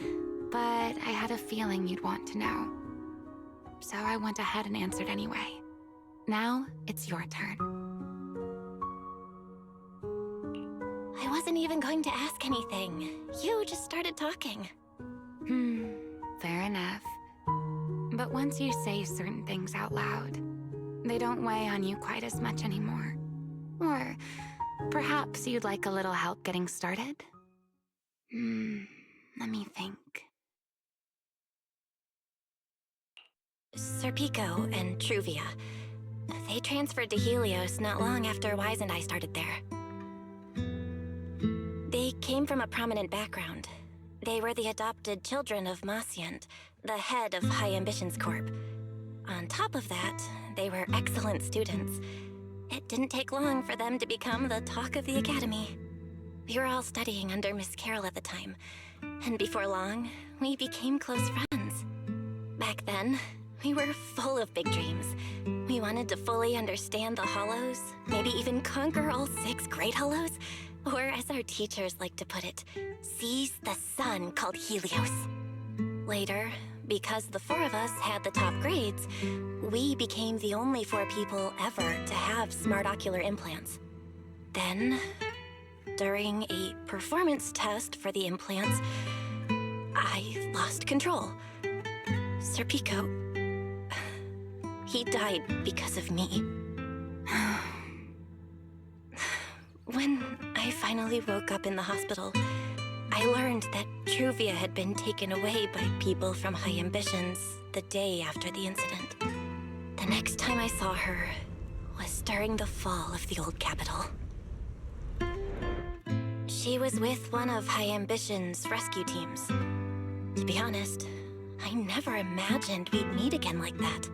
but I had a feeling you'd want to know. So I went ahead and answered anyway. Now, it's your turn. I wasn't even going to ask anything. You just started talking. Fair enough. But once you say certain things out loud, they don't weigh on you quite as much anymore. Or perhaps you'd like a little help getting started? Let me think. Serpico and Truvia. They transferred to Helios not long after Wise and I started there. They came from a prominent background. They were the adopted children of Masyant, the head of High Ambitions Corp. On top of that, they were excellent students. It didn't take long for them to become the talk of the academy. We were all studying under Miss Carroll at the time, and before long, we became close friends. Back then, we were full of big dreams. We wanted to fully understand the Hollows, maybe even conquer all 6 Great Hollows, or as our teachers like to put it, seize the sun called Helios. Later, because the 4 of us had the top grades, we became the only 4 people ever to have smart ocular implants. Then, during a performance test for the implants, I lost control. Serpico, he died because of me. When I finally woke up in the hospital, I learned that Truvia had been taken away by people from High Ambitions the day after the incident. The next time I saw her was during the fall of the old capital. She was with one of High Ambitions' rescue teams. To be honest, I never imagined we'd meet again like that.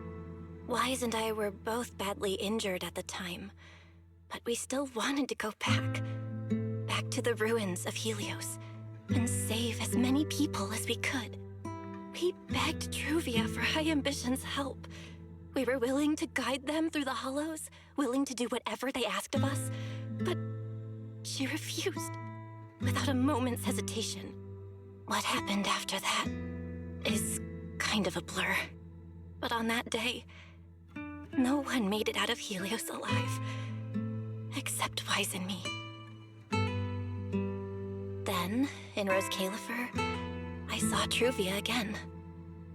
Wise and I were both badly injured at the time, but we still wanted to go back to the ruins of Helios, and save as many people as we could. We begged Truvia for High Ambition's help. We were willing to guide them through the Hollows, willing to do whatever they asked of us, but she refused, without a moment's hesitation. What happened after that is kind of a blur. But on that day, no one made it out of Helios alive, except Wise and me. Then, in Rose Califer, I saw Truvia again.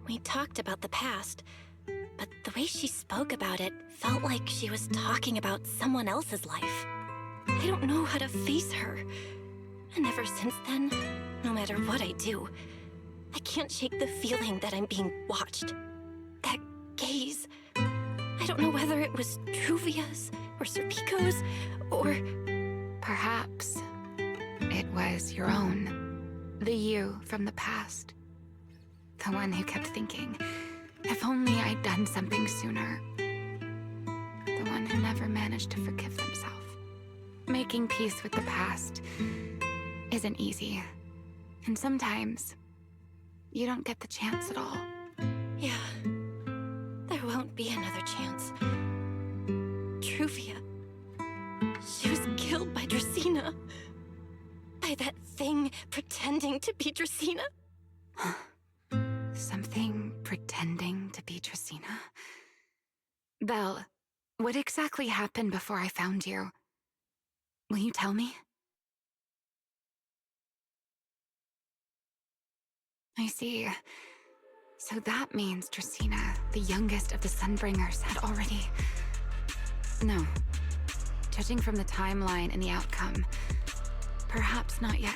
We talked about the past, but the way she spoke about it felt like she was talking about someone else's life. I don't know how to face her. And ever since then, no matter what I do, I can't shake the feeling that I'm being watched. That gaze. I don't know whether it was Truvia's or Serpico's or... Perhaps it was your own. The you from the past. The one who kept thinking, if only I'd done something sooner. The one who never managed to forgive themselves. Making peace with the past isn't easy. And sometimes, you don't get the chance at all. Yeah. There won't be another chance. Truvia. She was killed by Dracena. By that thing pretending to be Dracena. Something pretending to be Dracena? Belle, what exactly happened before I found you? Will you tell me? I see. So that means Dracena, the youngest of the Sunbringers, had already... No. Judging from the timeline and the outcome, perhaps not yet.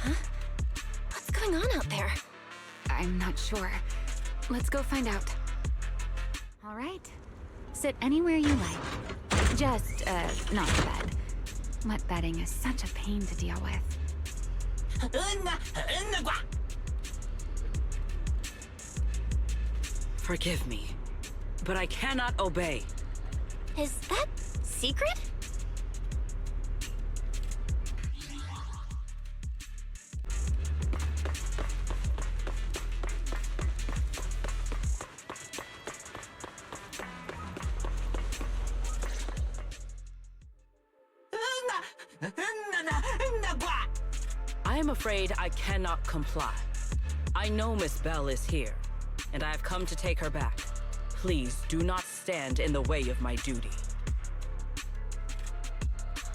Huh? What's going on out there? I'm not sure. Let's go find out. All right. Sit anywhere you like. Just, not the bed. Wet bedding is such a pain to deal with. Forgive me, but I cannot obey. Is that secret? I am afraid I cannot comply. I know Miss Belle is here, and I have come to take her back. Please do not stand in the way of my duty.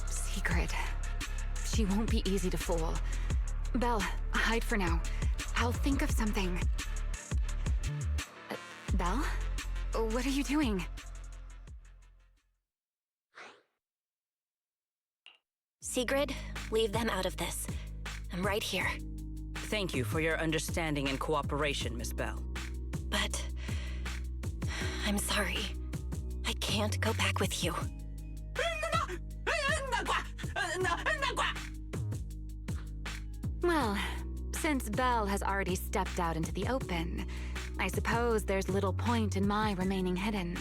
Secret. She won't be easy to fool. Belle, hide for now. I'll think of something. Belle? What are you doing? Sigrid, leave them out of this. I'm right here. Thank you for your understanding and cooperation, Miss Belle. But... I'm sorry. I can't go back with you. Well, since Belle has already stepped out into the open, I suppose there's little point in my remaining hidden.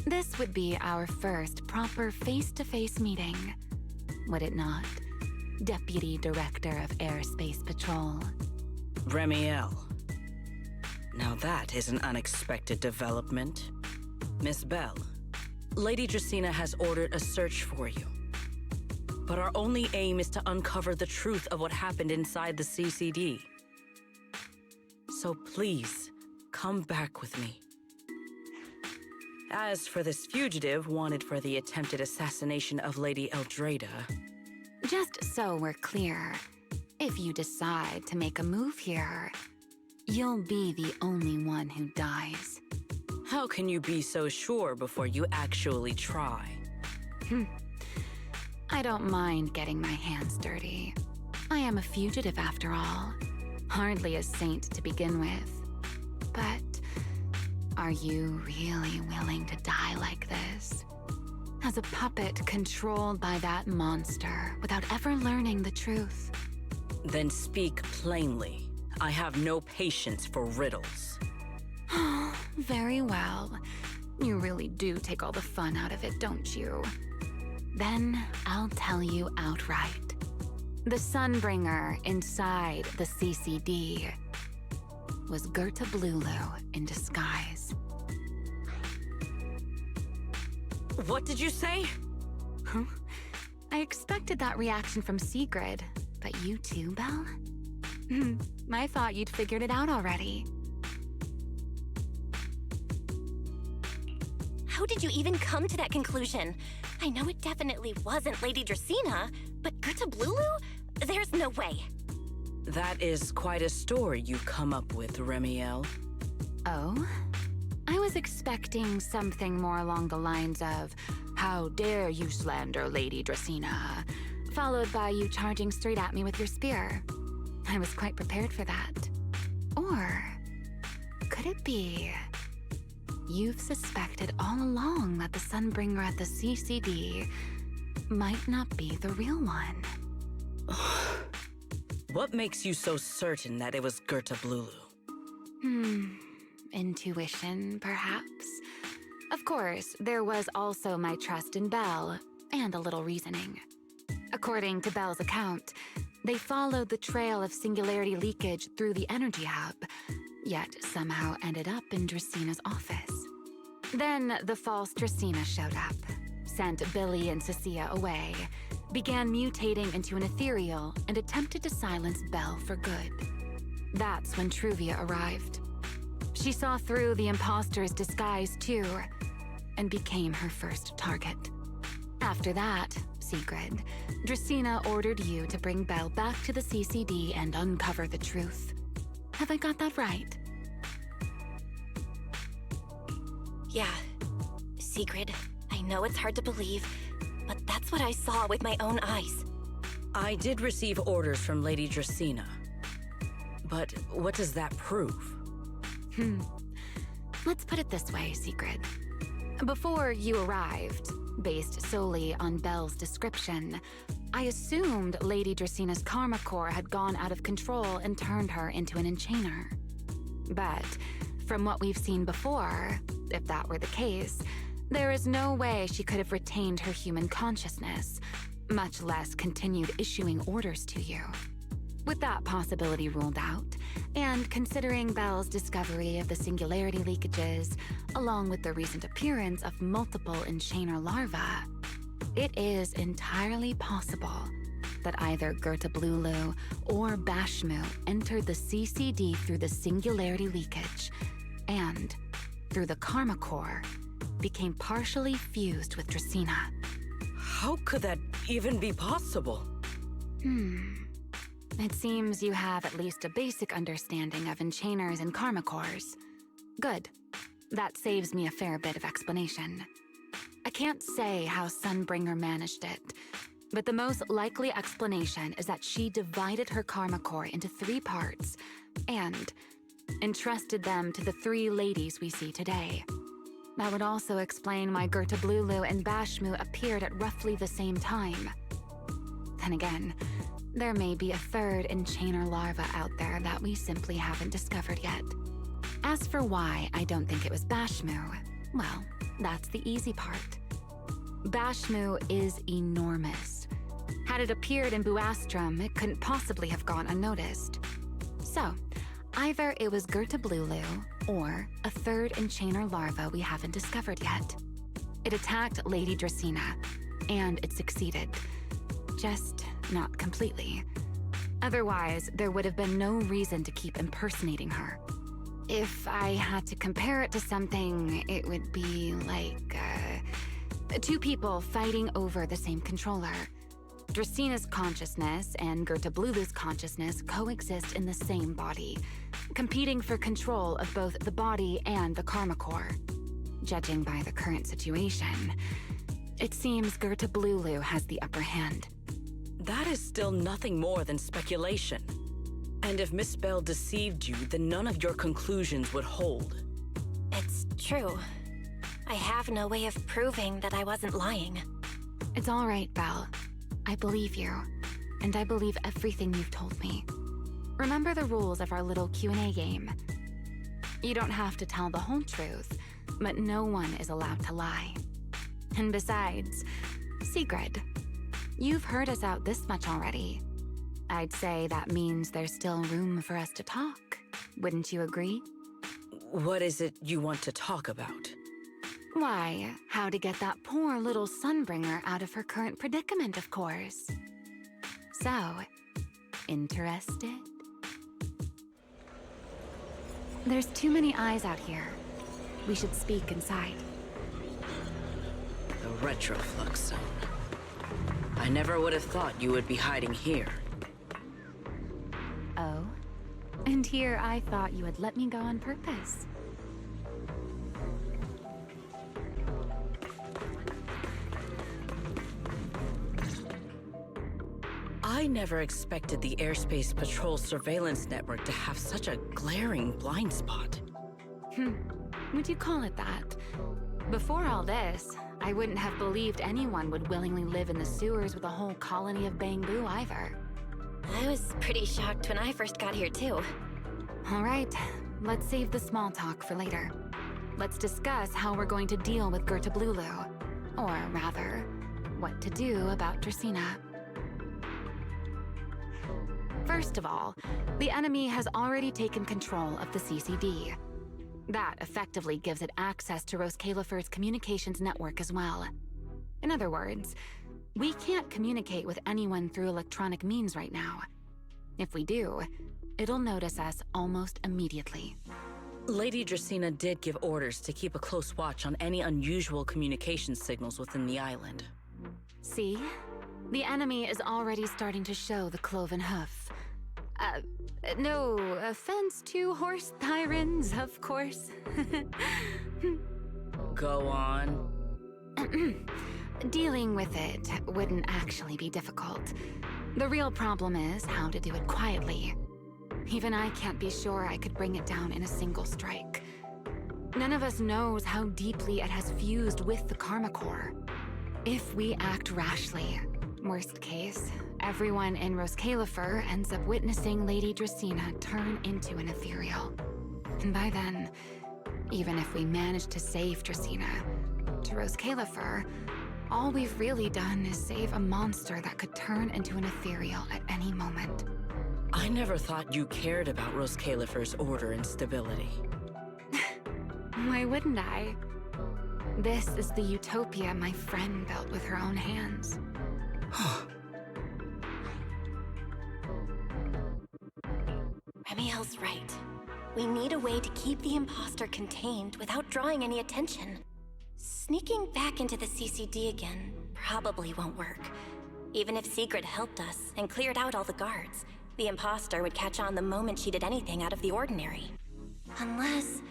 This would be our first proper face-to-face meeting, would it not? Deputy Director of Airspace Patrol. Remiel. Now that is an unexpected development. Miss Belle, Lady Dracena has ordered a search for you. But our only aim is to uncover the truth of what happened inside the CCD. So please, come back with me. As for this fugitive wanted for the attempted assassination of Lady Eldrada... Just so we're clear, if you decide to make a move here, you'll be the only one who dies. How can you be so sure before you actually try? I don't mind getting my hands dirty. I am a fugitive after all. Hardly a saint to begin with. But are you really willing to die like this? As a puppet controlled by that monster without ever learning the truth? Then speak plainly. I have no patience for riddles. Very well. You really do take all the fun out of it, don't you? Then I'll tell you outright. The Sunbringer inside the CCD was Gerta Blulu in disguise. What did you say? Huh? I expected that reaction from Sigrid, but you too, Belle? I thought you'd figured it out already. How did you even come to that conclusion? I know it definitely wasn't Lady Dracaena, but Gerta Blulu? There's no way. That is quite a story you've come up with, Remiel. Oh? I was expecting something more along the lines of, "How dare you slander Lady Dracaena?" followed by you charging straight at me with your spear. I was quite prepared for that. Or could it be you've suspected all along that the Sunbringer at the CCD might not be the real one? What makes you so certain that it was Gerta Blulu? Intuition, perhaps? Of course, there was also my trust in Belle, and a little reasoning. According to Belle's account, they followed the trail of singularity leakage through the energy hub, yet somehow ended up in Draceena's office. Then the false Dracaena showed up, sent Billy and Cecilia away, began mutating into an ethereal, and attempted to silence Belle for good. That's when Truvia arrived. She saw through the imposter's disguise too, and became her first target. After that, Sigrid, Dracaena ordered you to bring Belle back to the CCD and uncover the truth. Have I got that right? Yeah. Sigrid, I know it's hard to believe, but that's what I saw with my own eyes. I did receive orders from Lady Dracaena. But what does that prove? Let's put it this way, Sigrid. Before you arrived, based solely on Belle's description, I assumed Lady Draceena's karma core had gone out of control and turned her into an enchainer. But from what we've seen before, if that were the case, there is no way she could have retained her human consciousness, much less continued issuing orders to you. With that possibility ruled out, and considering Belle's discovery of the singularity leakages, along with the recent appearance of multiple enchainer larvae, it is entirely possible that either Gerta Blulu or Bashmu entered the CCD through the singularity leakage, and, through the karma core, became partially fused with Dracaena. How could that even be possible? It seems you have at least a basic understanding of enchainers and karma cores. Good. That saves me a fair bit of explanation. I can't say how Sunbringer managed it, but the most likely explanation is that she divided her karma core into 3 parts and entrusted them to the 3 ladies we see today. That would also explain why Gerta Blulu and Bashmu appeared at roughly the same time. Then again, there may be a 3rd enchainer larva out there that we simply haven't discovered yet. As for why I don't think it was Bashmu, well, that's the easy part. Bashmu is enormous. Had it appeared in Buastrum, it couldn't possibly have gone unnoticed. So, either it was Gerta Blulu, or a 3rd enchainer larva we haven't discovered yet. It attacked Lady Dracaena, and it succeeded. Just not completely. Otherwise, there would have been no reason to keep impersonating her. If I had to compare it to something, it would be like, 2 people fighting over the same controller. Draceena's consciousness and Gerta Blulu's consciousness coexist in the same body, competing for control of both the body and the karma core. Judging by the current situation, it seems Gerta Blulu has the upper hand. That is still nothing more than speculation. And if Miss Belle deceived you, then none of your conclusions would hold. It's true. I have no way of proving that I wasn't lying. It's all right, Belle. I believe you, and I believe everything you've told me. Remember the rules of our little Q&A game. You don't have to tell the whole truth, but no one is allowed to lie. And besides, Sigrid, you've heard us out this much already. I'd say that means there's still room for us to talk. Wouldn't you agree? What is it you want to talk about? Why, how to get that poor little Sunbringer out of her current predicament, of course. So, interested? There's too many eyes out here. We should speak inside. The retroflux zone. I never would have thought you would be hiding here. Oh? And here I thought you had let me go on purpose. I never expected the Airspace Patrol surveillance network to have such a glaring blind spot. Would you call it that? Before all this, I wouldn't have believed anyone would willingly live in the sewers with a whole colony of Bangbu either. I was pretty shocked when I first got here, too. All right, let's save the small talk for later. Let's discuss how we're going to deal with Gerta Blulu. Or rather, what to do about Dracena. First of all, the enemy has already taken control of the CCD. That effectively gives it access to Rose Califer's communications network as well. In other words, we can't communicate with anyone through electronic means right now. If we do, it'll notice us almost immediately. Lady Dracena did give orders to keep a close watch on any unusual communication signals within the island. See? The enemy is already starting to show the cloven hoof. No offense to horse tyrants, of course. Go on. Dealing with it wouldn't actually be difficult. The real problem is how to do it quietly. Even I can't be sure I could bring it down in a single strike. None of us knows how deeply it has fused with the Karma Core. If we act rashly, worst case, everyone in Rose Califer ends up witnessing Lady Dracena turn into an ethereal. And by then, even if we manage to save Dracena, to Rose Califer, all we've really done is save a monster that could turn into an ethereal at any moment. I never thought you cared about Rose Califer's order and stability. Why wouldn't I? This is the utopia my friend built with her own hands. Remiel's right. We need a way to keep the imposter contained without drawing any attention. Sneaking back into the CCD again probably won't work. Even if Sigrid helped us and cleared out all the guards, the imposter would catch on the moment she did anything out of the ordinary. Unless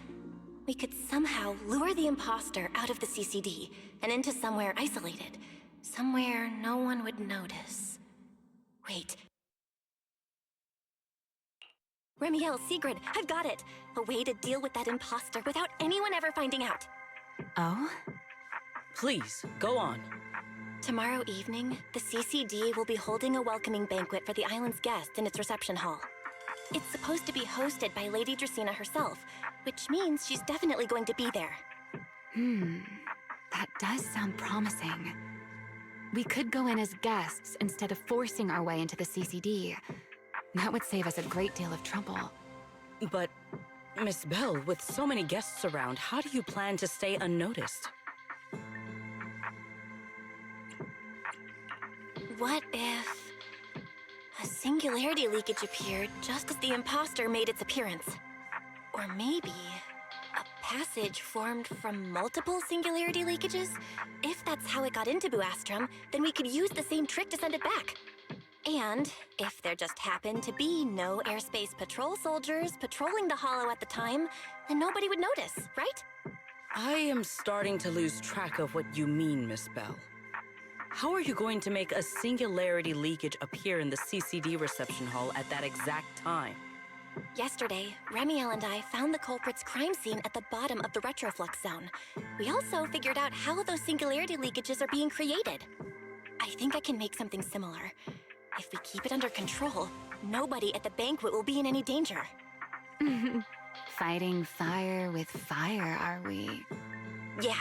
we could somehow lure the imposter out of the CCD and into somewhere isolated. Somewhere no one would notice. Wait. Remiel, Sigrid, I've got it! A way to deal with that imposter without anyone ever finding out. Oh? Please, go on. Tomorrow evening, the CCD will be holding a welcoming banquet for the island's guests in its reception hall. It's supposed to be hosted by Lady Dracena herself, which means she's definitely going to be there. That does sound promising. We could go in as guests instead of forcing our way into the CCD. That would save us a great deal of trouble. But, Miss Belle, with so many guests around, how do you plan to stay unnoticed? What if a singularity leakage appeared just as the imposter made its appearance? Or maybe a passage formed from multiple singularity leakages? If that's how it got into Buastrum, then we could use the same trick to send it back. And if there just happened to be no airspace patrol soldiers patrolling the Hollow at the time, then nobody would notice, right? I am starting to lose track of what you mean, Miss Belle. How are you going to make a singularity leakage appear in the CCD reception hall at that exact time? Yesterday, Remiel and I found the culprit's crime scene at the bottom of the retroflux zone. We also figured out how those singularity leakages are being created. I think I can make something similar. If we keep it under control, nobody at the banquet will be in any danger. Fighting fire with fire, are we? Yeah,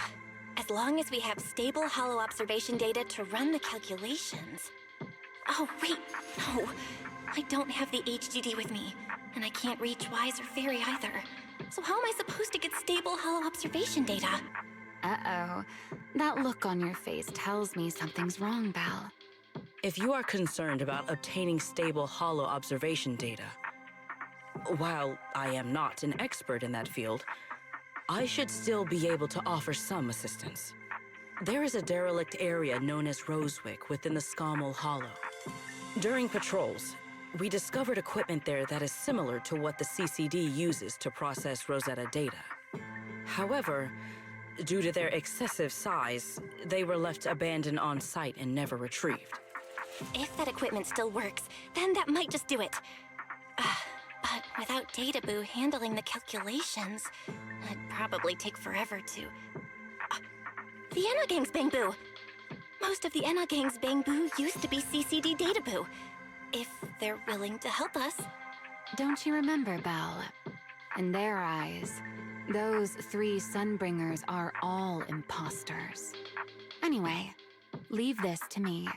as long as we have stable hollow observation data to run the calculations. Oh, wait, no. I don't have the HDD with me, and I can't reach Wise or Fairy either. So how am I supposed to get stable hollow observation data? Uh-oh. That look on your face tells me something's wrong, Belle. If you are concerned about obtaining stable hollow observation data, while I am not an expert in that field, I should still be able to offer some assistance. There is a derelict area known as Rosewick within the Scommel Hollow. During patrols, we discovered equipment there that is similar to what the CCD uses to process Rosetta data. However, due to their excessive size, they were left abandoned on site and never retrieved. If that equipment still works, then that might just do it. But without Databoo handling the calculations, it'd probably take forever to... the Enogang's Bangboo! Most of the Enogang's Bangboo used to be CCD Databoo. If they're willing to help us. Don't you remember, Belle? In their eyes, those 3 Sunbringers are all imposters. Anyway, leave this to me.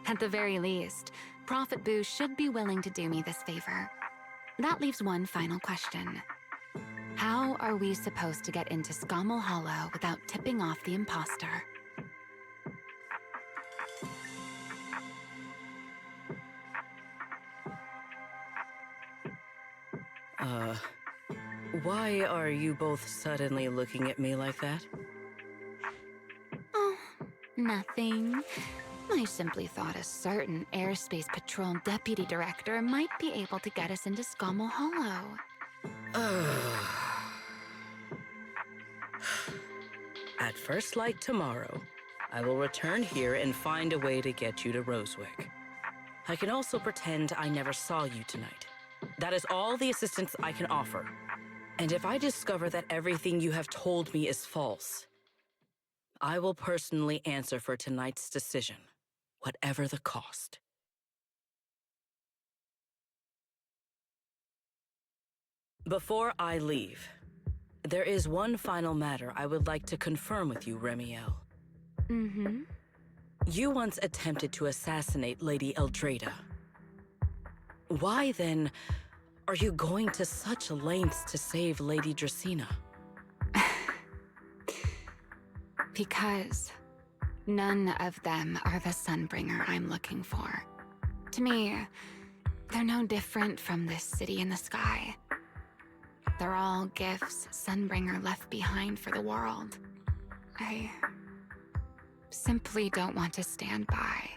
At the very least, Prophet Boo should be willing to do me this favor. That leaves one final question. How are we supposed to get into Scommel Hollow without tipping off the imposter? Why are you both suddenly looking at me like that? Oh, nothing. I simply thought a certain Airspace Patrol Deputy Director might be able to get us into Scommel Hollow. At first light tomorrow, I will return here and find a way to get you to Rosewick. I can also pretend I never saw you tonight. That is all the assistance I can offer. And if I discover that everything you have told me is false, I will personally answer for tonight's decision, whatever the cost. Before I leave, there is one final matter I would like to confirm with you, Remiel. Mm-hmm. You once attempted to assassinate Lady Eldrada. Why, then, are you going to such lengths to save Lady Dracena? Because none of them are the Sunbringer I'm looking for. To me, they're no different from this city in the sky. They're all gifts Sunbringer left behind for the world. I simply don't want to stand by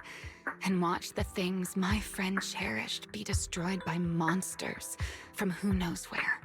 and watch the things my friend cherished be destroyed by monsters from who knows where.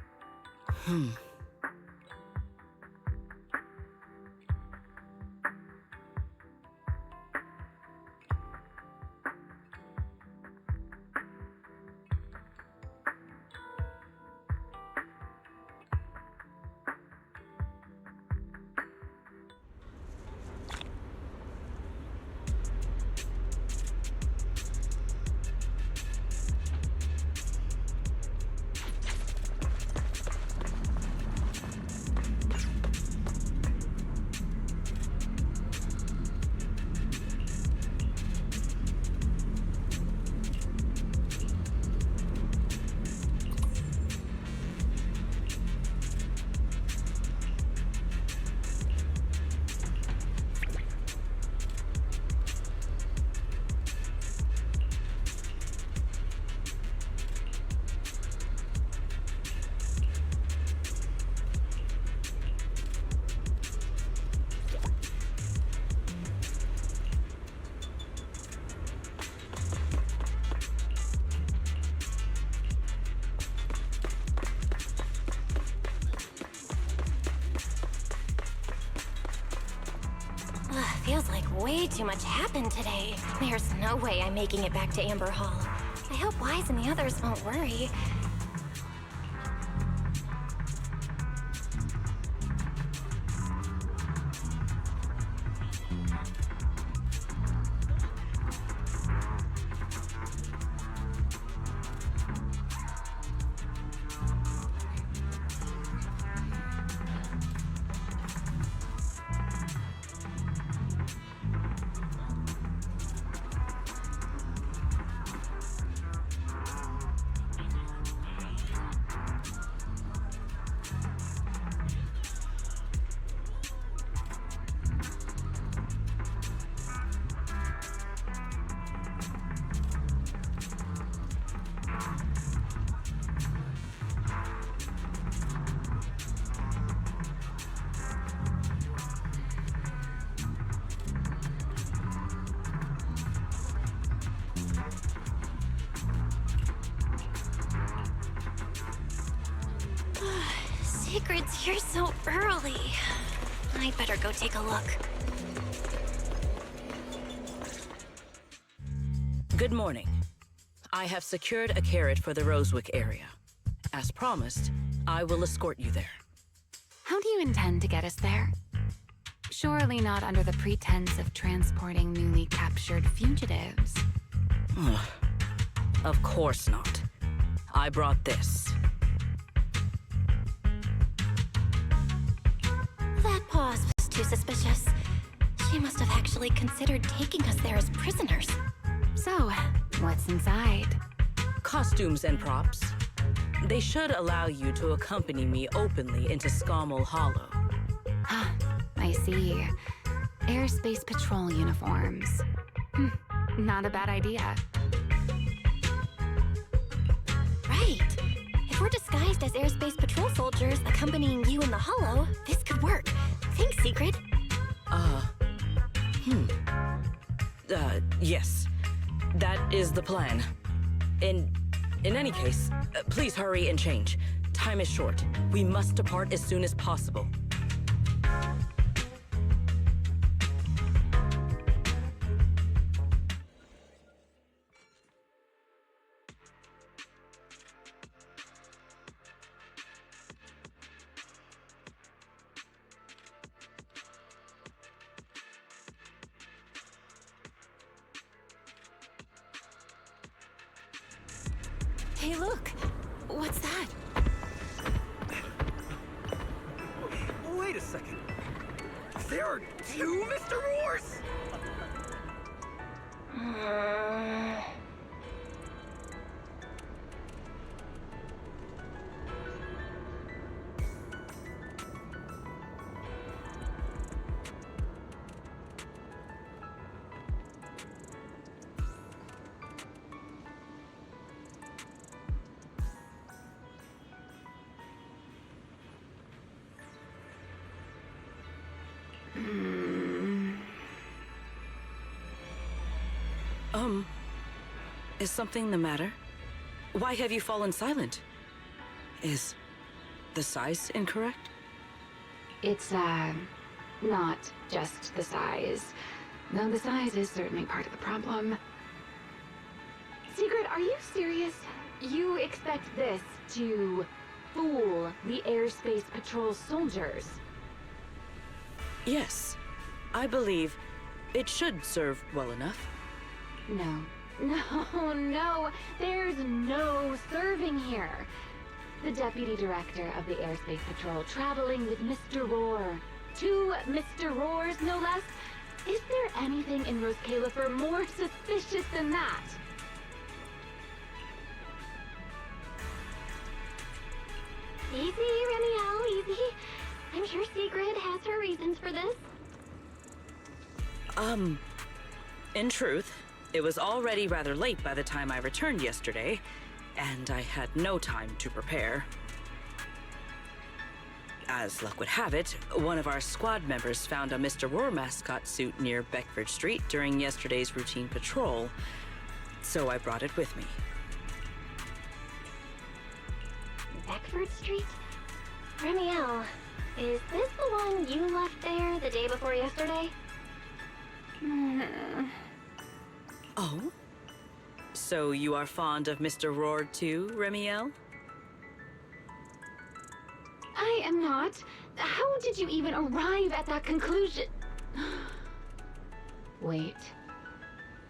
Feels like way too much happened today. There's no way I'm making it back to Amber Hall. I hope Wise and the others won't worry. Secret's here so early. I'd better go take a look. Good morning. I have secured a carrot for the Rosewick area. As promised, I will escort you there. How do you intend to get us there? Surely not under the pretense of transporting newly captured fugitives. Of course not. I brought this. That pause was too suspicious. She must have actually considered taking us there as prisoners. So, what's inside? Costumes and props. They should allow you to accompany me openly into Scommel Hollow. Ah, I see. Airspace patrol uniforms. Not a bad idea. Right. If we're disguised as airspace patrol soldiers accompanying you in the Hollow, this could work. Thanks, Secret. Yes. That is the plan. In any case, please hurry and change. Time is short. We must depart as soon as possible. Hey, look! What's that? Wait a second. There are two Mr. Roars? Is something the matter? Why have you fallen silent? Is the size incorrect? It's, not just the size. Though the size is certainly part of the problem. Secret, are you serious? You expect this to fool the airspace patrol soldiers? Yes. I believe it should serve well enough. No. No, there's no serving here. The Deputy Director of the Airspace Patrol traveling with Mr. Roar. Two Mr. Roars, no less. Is there anything in Rose Califer more suspicious than that? Easy, Remiel, easy. I'm sure Secret has her reasons for this. In truth, it was already rather late by the time I returned yesterday, and I had no time to prepare. As luck would have it, one of our squad members found a Mr. Roar mascot suit near Beckford Street during yesterday's routine patrol, so I brought it with me. Beckford Street? Remiel, is this the one you left there the day before yesterday? Oh? So you are fond of Mr. Roar too, Remiel? I am not. How did you even arrive at that conclusion? Wait.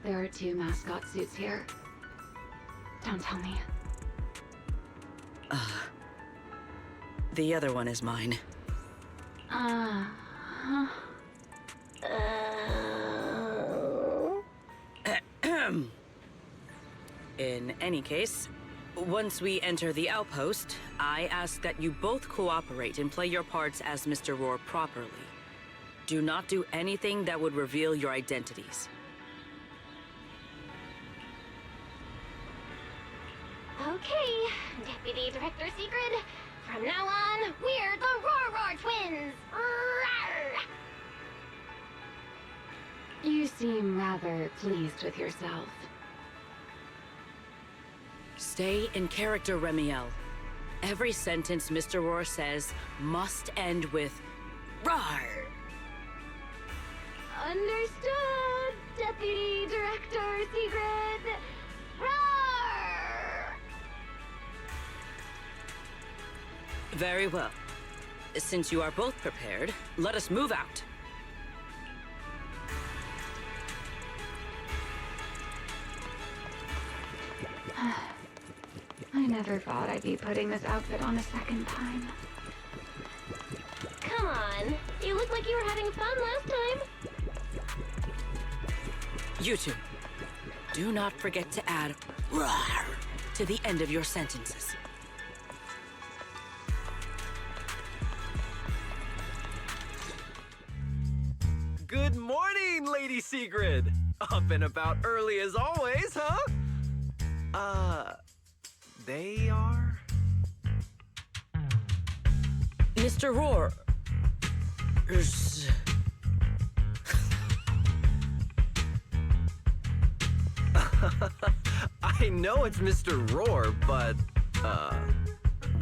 There are two mascot suits here. Don't tell me. The other one is mine. In any case, once we enter the outpost, I ask that you both cooperate and play your parts as Mr. Roar properly. Do not do anything that would reveal your identities. Okay, Deputy Director Secret. From now on, we're the Roar Twins! Rawr! You seem rather pleased with yourself. Stay in character, Remiel. Every sentence Mr. Roar says must end with "rar." Understood, Deputy Director Sigrid. Roar! Very well. Since you are both prepared, let us move out. I never thought I'd be putting this outfit on a second time. Come on, you look like you were having fun last time. You two, do not forget to add "rar" to the end of your sentences. Good morning, Lady Sigrid! Up and about early as always, huh? They are? Mr. Roar. I know it's Mr. Roar, but,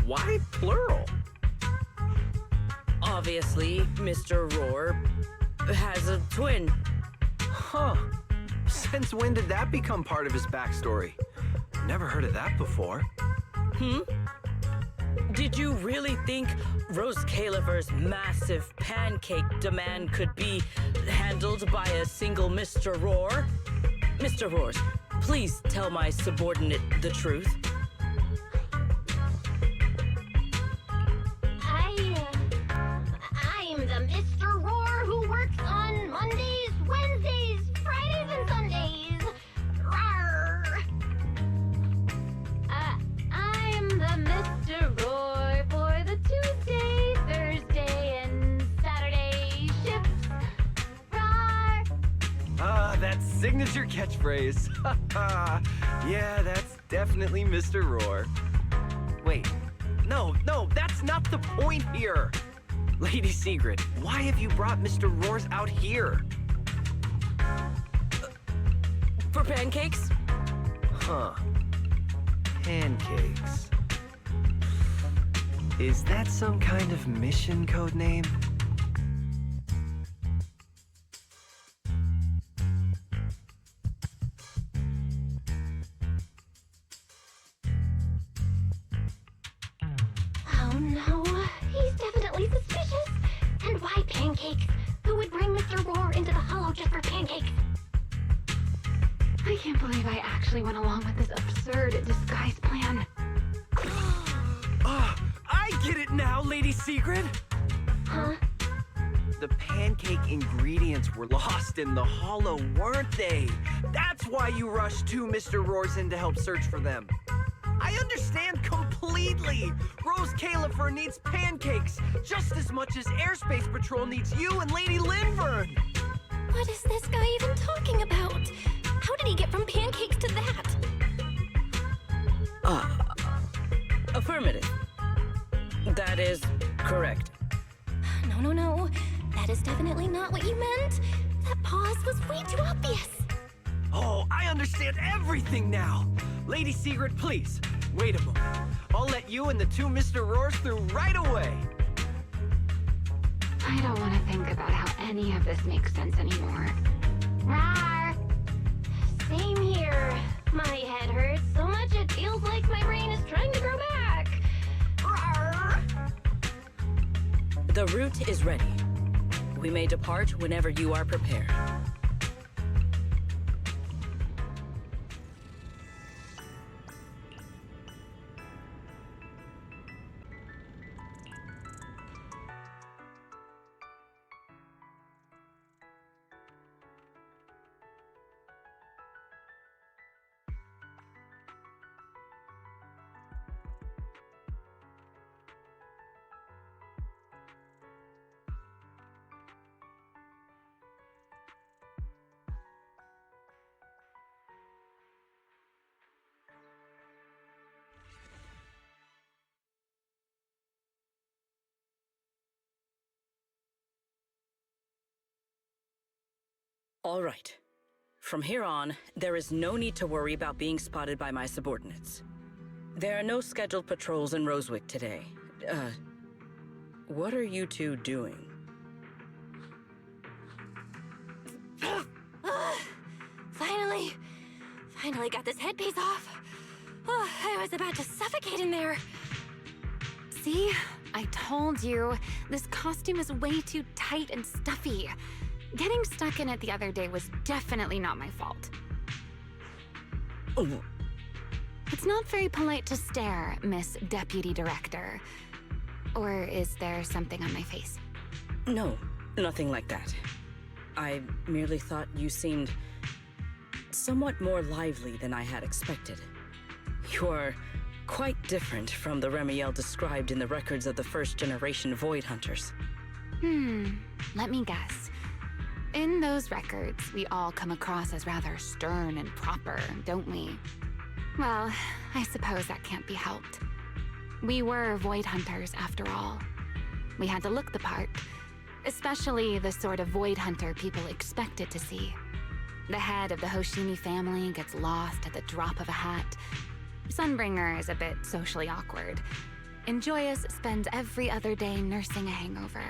why plural? Obviously, Mr. Roar has a twin. Huh. Since when did that become part of his backstory? Never heard of that before. Did you really think Rose Califer's massive pancake demand could be handled by a single Mr. Roar? Mr. Roars, please tell my subordinate the truth. I'm the Mr. Roar who works on Mondays, Wednesdays, Fridays, and Sundays. Rawr! I'm the Mr. Roar for the Tuesday, Thursday, and Saturday shifts. Rawr! That signature catchphrase. Yeah, that's definitely Mr. Roar. Wait, no, that's not the point here. Lady Sigrid, why have you brought Mr. Roars out here? For pancakes? Huh. Pancakes. Is that some kind of mission code name? Oh no, he's definitely suspicious. And why pancakes? Who would bring Mr. Roar into the Hollow just for pancakes? I can't believe I actually went along with this absurd disguise plan. I get it now, Lady Sigrid! Huh? The pancake ingredients were lost in the Hollow, weren't they? That's why you rushed two Mr. Roars in to help search for them. I understand completely! Rose Califer needs pancakes just as much as Airspace Patrol needs you and Lady Linvern! What is this guy even talking about? How did he get from pancakes to that? Affirmative. That is correct. No. That is definitely not what you meant. That pause was way too obvious. Oh, I understand everything now! Lady Sigrid, please, wait a moment. I'll let you and the two Mr. Roars through right away! I don't want to think about how any of this makes sense anymore. Rawr! Same here. My head hurts so much it feels like my brain is trying to grow back. Rawr! The route is ready. We may depart whenever you are prepared. All right. From here on, there is no need to worry about being spotted by my subordinates. There are no scheduled patrols in Rosewick today. What are you two doing? Finally got this headpiece off. Oh, I was about to suffocate in there. See? I told you. This costume is way too tight and stuffy. Getting stuck in it the other day was definitely not my fault. Oh. It's not very polite to stare, Miss Deputy Director. Or is there something on my face? No, nothing like that. I merely thought you seemed somewhat more lively than I had expected. You're quite different from the Remiel described in the records of the first-generation Void Hunters. Let me guess. In those records, we all come across as rather stern and proper, don't we? Well, I suppose that can't be helped. We were Void Hunters, after all. We had to look the part, especially the sort of Void Hunter people expected to see. The head of the Hoshimi family gets lost at the drop of a hat. Sunbringer is a bit socially awkward. And Joyous spends every other day nursing a hangover.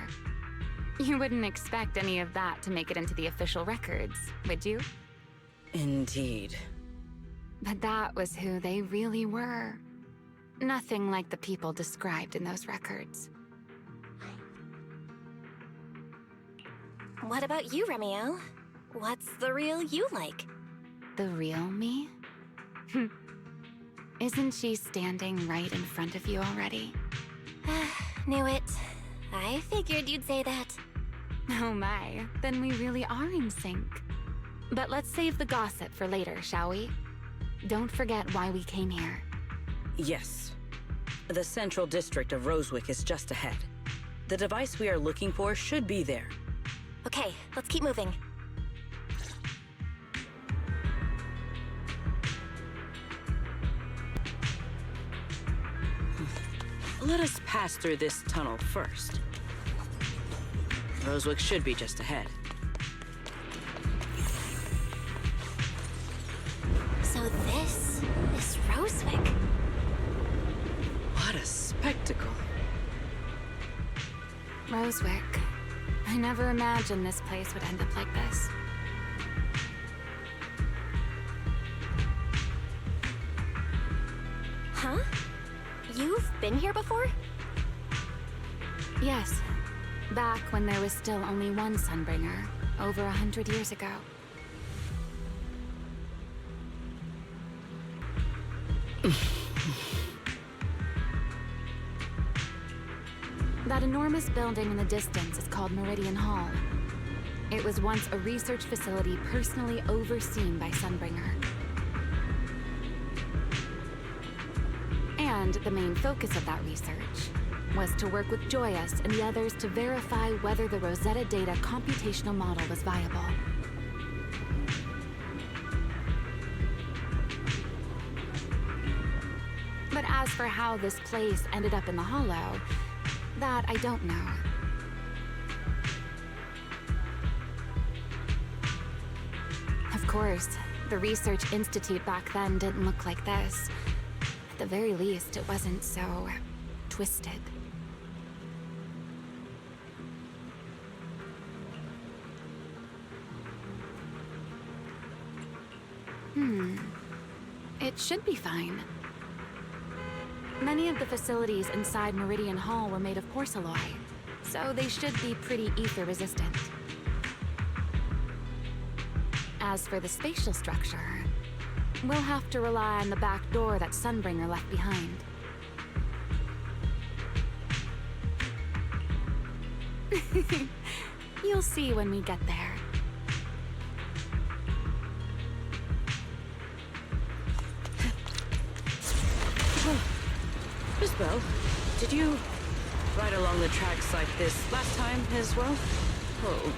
You wouldn't expect any of that to make it into the official records, would you? Indeed. But that was who they really were. Nothing like the people described in those records. What about you, Remiel? What's the real you like? The real me? Isn't she standing right in front of you already? Knew it. I figured you'd say that. Oh my, then we really are in sync. But let's save the gossip for later, shall we? Don't forget why we came here. Yes. The central district of Rosewick is just ahead. The device we are looking for should be there. Okay, let's keep moving. Let us pass through this tunnel first. Rosewick should be just ahead. So this is Rosewick. What a spectacle. Rosewick. I never imagined this place would end up like this. Huh? You've been here before? Yes. Back when there was still only one Sunbringer, over 100 years ago. That enormous building in the distance is called Meridian Hall. It was once a research facility personally overseen by Sunbringer. And the main focus of that research was to work with Joyous and the others to verify whether the Rosetta Data computational model was viable. But as for how this place ended up in the Hollow, that I don't know. Of course, the Research Institute back then didn't look like this. At the very least, it wasn't so twisted. It should be fine. Many of the facilities inside Meridian Hall were made of porcelain, so they should be pretty ether-resistant. As for the spatial structure, we'll have to rely on the back door that Sunbringer left behind. You'll see when we get there. Miss Belle, did you ride along the tracks like this last time as well? Oh.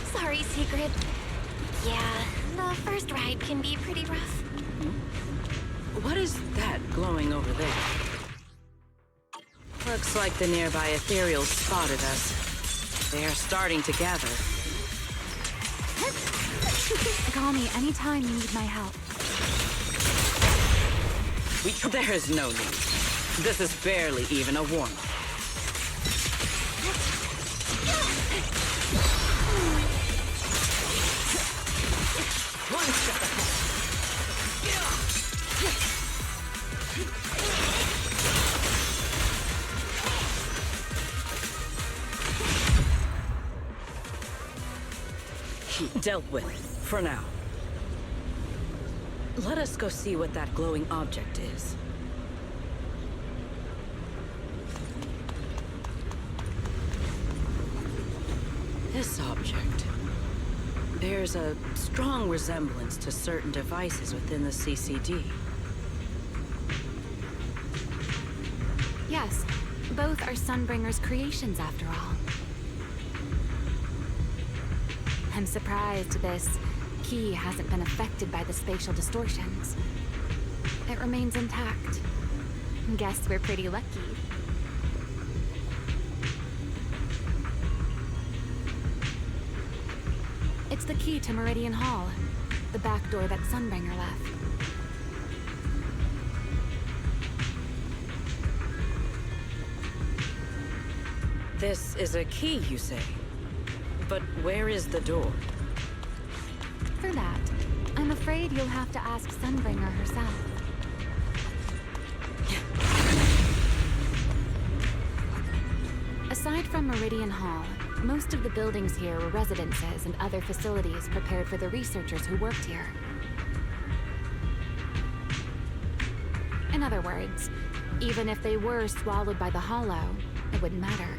Sorry, Secret. Yeah, the first ride can be pretty rough. What is that glowing over there? Looks like the nearby ethereals spotted us. They are starting to gather. Call me anytime you need my help. There is no need. This is barely even a warm-up. One step ahead. Dealt with, for now. Let us go see what that glowing object is. This object bears a strong resemblance to certain devices within the CCD. Yes, both are Sunbringer's creations after all. I'm surprised this key hasn't been affected by the spatial distortions. It remains intact. Guess we're pretty lucky. It's the key to Meridian Hall, the back door that Sunbringer left. This is a key, you say? But where is the door? For that, I'm afraid you'll have to ask Sunbringer herself. Aside from Meridian Hall, most of the buildings here were residences and other facilities prepared for the researchers who worked here. In other words, even if they were swallowed by the Hollow, it wouldn't matter.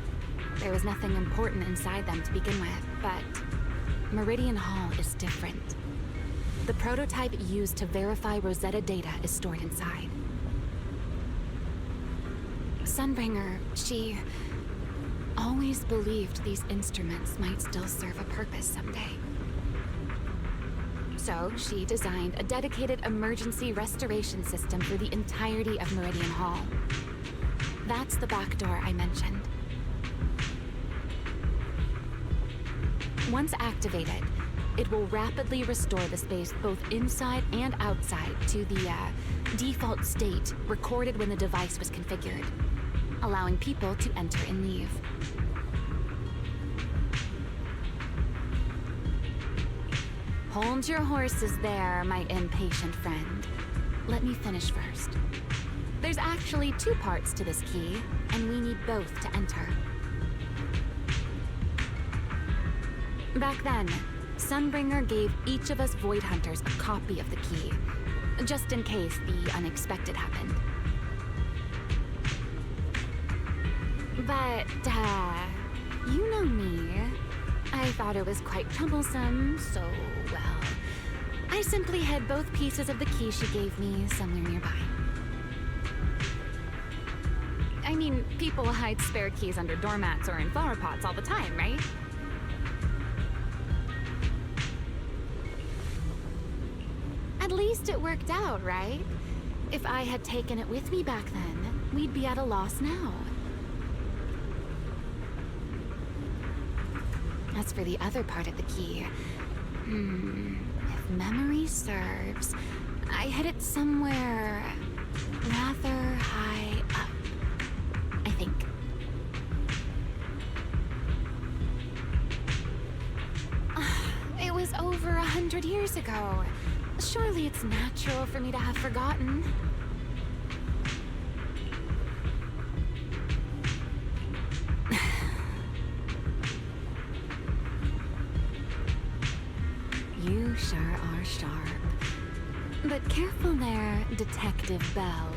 There was nothing important inside them to begin with, but Meridian Hall is different. The prototype used to verify Rosetta data is stored inside. Sunbringer, she always believed these instruments might still serve a purpose someday. So she designed a dedicated emergency restoration system for the entirety of Meridian Hall. That's the back door I mentioned. Once activated, it will rapidly restore the space both inside and outside to the default state recorded when the device was configured, allowing people to enter and leave. Hold your horses there, my impatient friend. Let me finish first. There's actually two parts to this key, and we need both to enter. Back then, Sunbringer gave each of us Void Hunters a copy of the key, just in case the unexpected happened. But, you know me. I thought it was quite troublesome, so, well, I simply hid both pieces of the key she gave me somewhere nearby. I mean, people hide spare keys under doormats or in flower pots all the time, right? At least it worked out, right? If I had taken it with me back then, we'd be at a loss now. As for the other part of the key, if memory serves, I hid it somewhere rather high up, I think. It was over 100 years ago. Surely it's natural for me to have forgotten. You sure are sharp. But careful there, Detective Belle.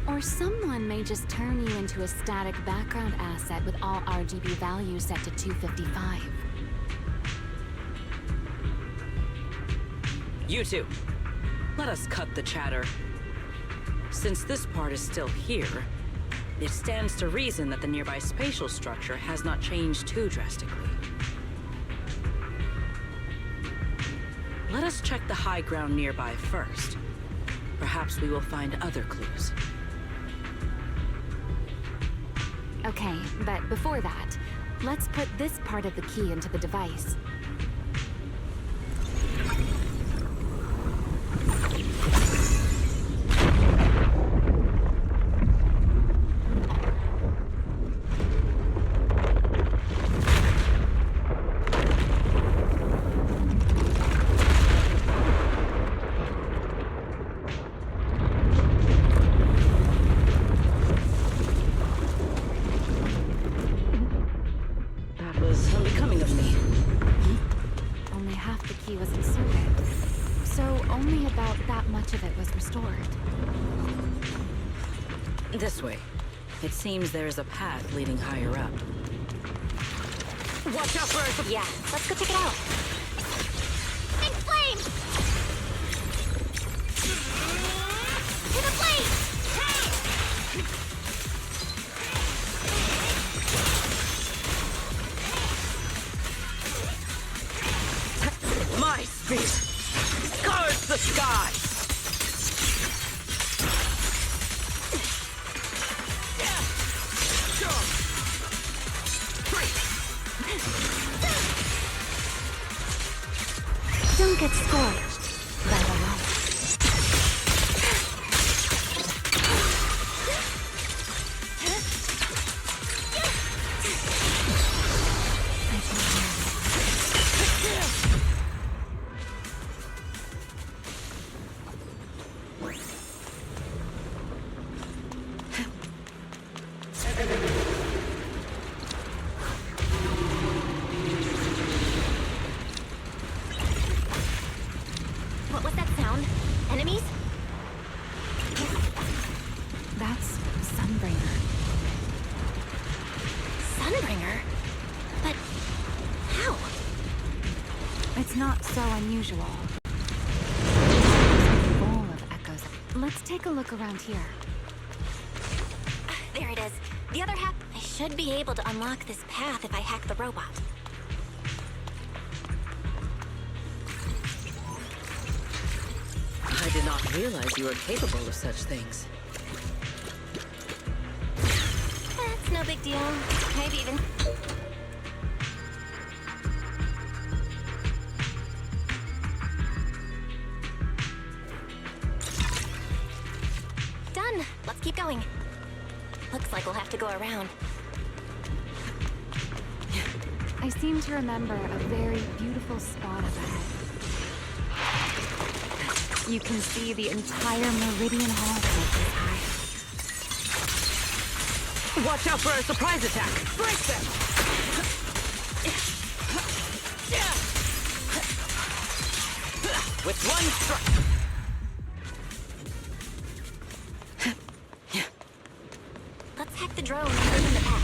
Or someone may just turn you into a static background asset with all RGB values set to 255. You two, let us cut the chatter. Since this part is still here, it stands to reason that the nearby spatial structure has not changed too drastically. Let us check the high ground nearby first. Perhaps we will find other clues. Okay, but before that, let's put this part of the key into the device. thought much of it was restored. This way. It seems there's a path leading higher up. Watch out for us! Yeah, let's go check it out. Big flame! To the flame! My spear scars the sky! Don't get scorched, Belle. What was that sound? Enemies? That's Sunbringer. Sunbringer? But how? It's not so unusual. It's full of echoes. Let's take a look around here. There it is. The other half. I should be able to unlock this path if I hack the robot. I did not realize you were capable of such things. That's no big deal. Maybe even... Done. Let's keep going. Looks like we'll have to go around. I seem to remember a very beautiful spot up ahead. You can see the entire Meridian Hall from this high. Watch out for a surprise attack! Break them! With one strike! Let's hack the drone and open the path.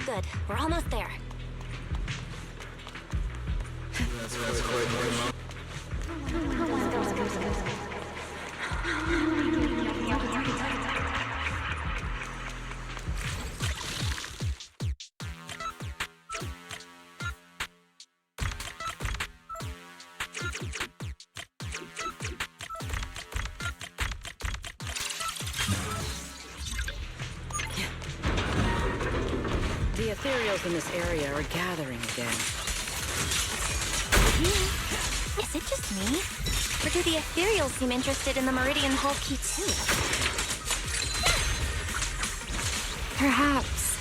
Good. We're almost there. The ethereals in this area are gathering again. Is it just me? Or do the ethereals seem interested in the Meridian Hall key too? Perhaps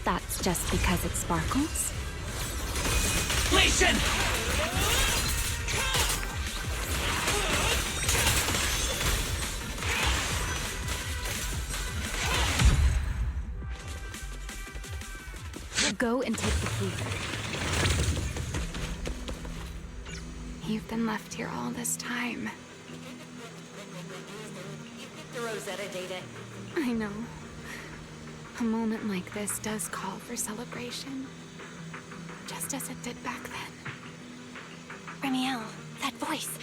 that's just because it sparkles? Listen! Go and take the key. You've been left here all this time. The Rosetta data. I know. A moment like this does call for celebration. Just as it did back then. Remiel, that voice.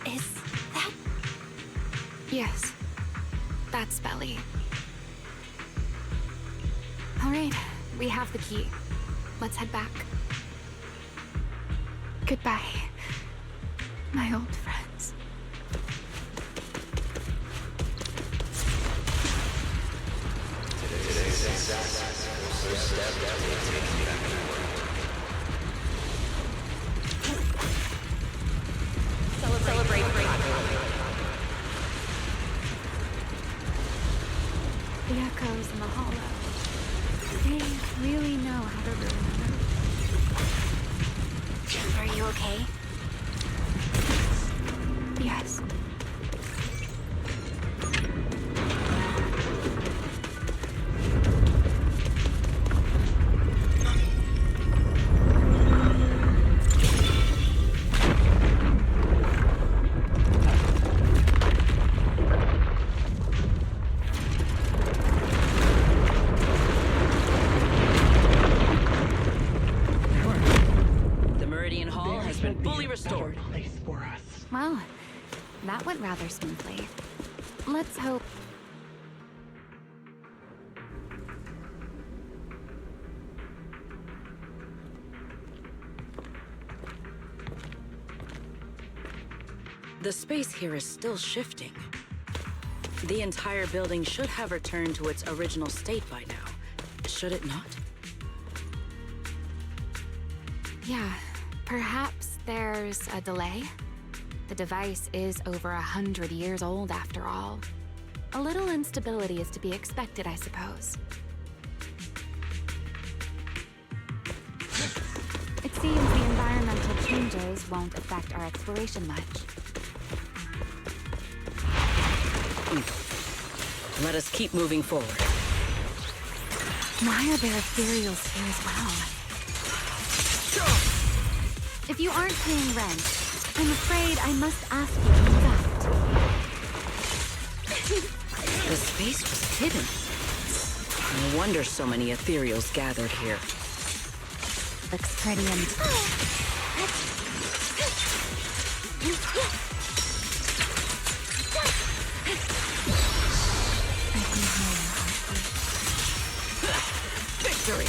Is that... Yes. That's Belle. All right. We have the key. Let's head back. Goodbye, my old friends. Celebrate The echoes in the hollow. They really know how to ruin a road. Are you okay? Yes. Restored. Place for us. Well, that went rather smoothly. Let's hope. The space here is still shifting. The entire building should have returned to its original state by now, should it not? Yeah, perhaps there's a delay. The device is over 100 years old after all. A little instability is to be expected, I suppose. It seems the environmental changes won't affect our exploration much. Let us keep moving forward. Why are there ethereals here as well? If you aren't paying rent, I'm afraid I must ask you to move out. The space was hidden. No wonder so many ethereals gathered here. Looks pretty Victory!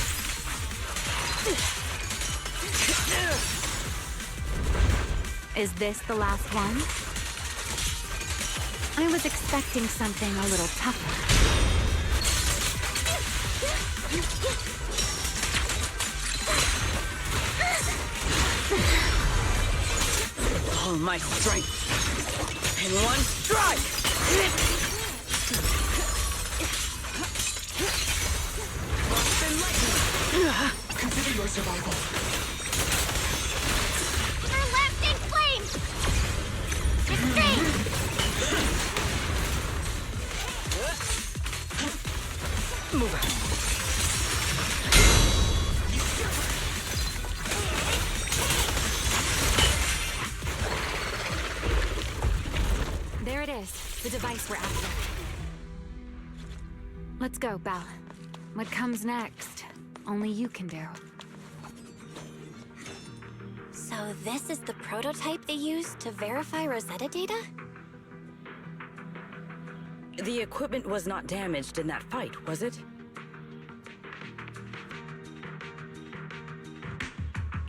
Is this the last one? I was expecting something a little tougher. All my strength in one strike! Consider your survival. We're left in flames! Extreme! Move out. There it is, the device we're after. Let's go, Belle. What comes next, only you can do. So this is the prototype they used to verify Rosetta data? The equipment was not damaged in that fight, was it?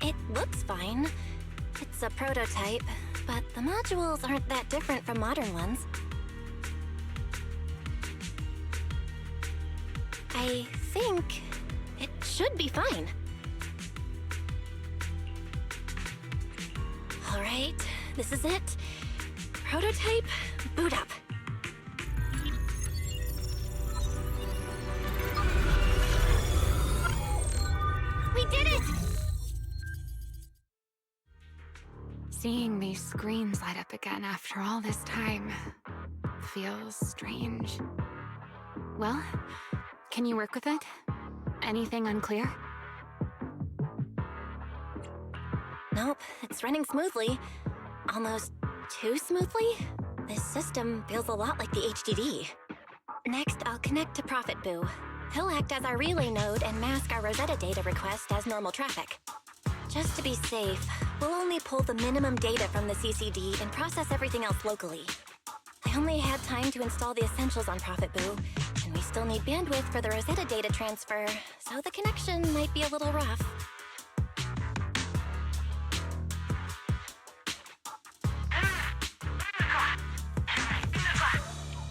It looks fine. It's a prototype, but the modules aren't that different from modern ones. I think it should be fine. All right, this is it. Prototype, boot up. We did it! Seeing these screens light up again after all this time feels strange. Well, can you work with it? Anything unclear? Nope, it's running smoothly. Almost too smoothly? This system feels a lot like the HDD. Next, I'll connect to Prophet Boo. He'll act as our relay node and mask our Rosetta data request as normal traffic. Just to be safe, we'll only pull the minimum data from the CCD and process everything else locally. I only had time to install the essentials on Prophet Boo, and we still need bandwidth for the Rosetta data transfer, so the connection might be a little rough.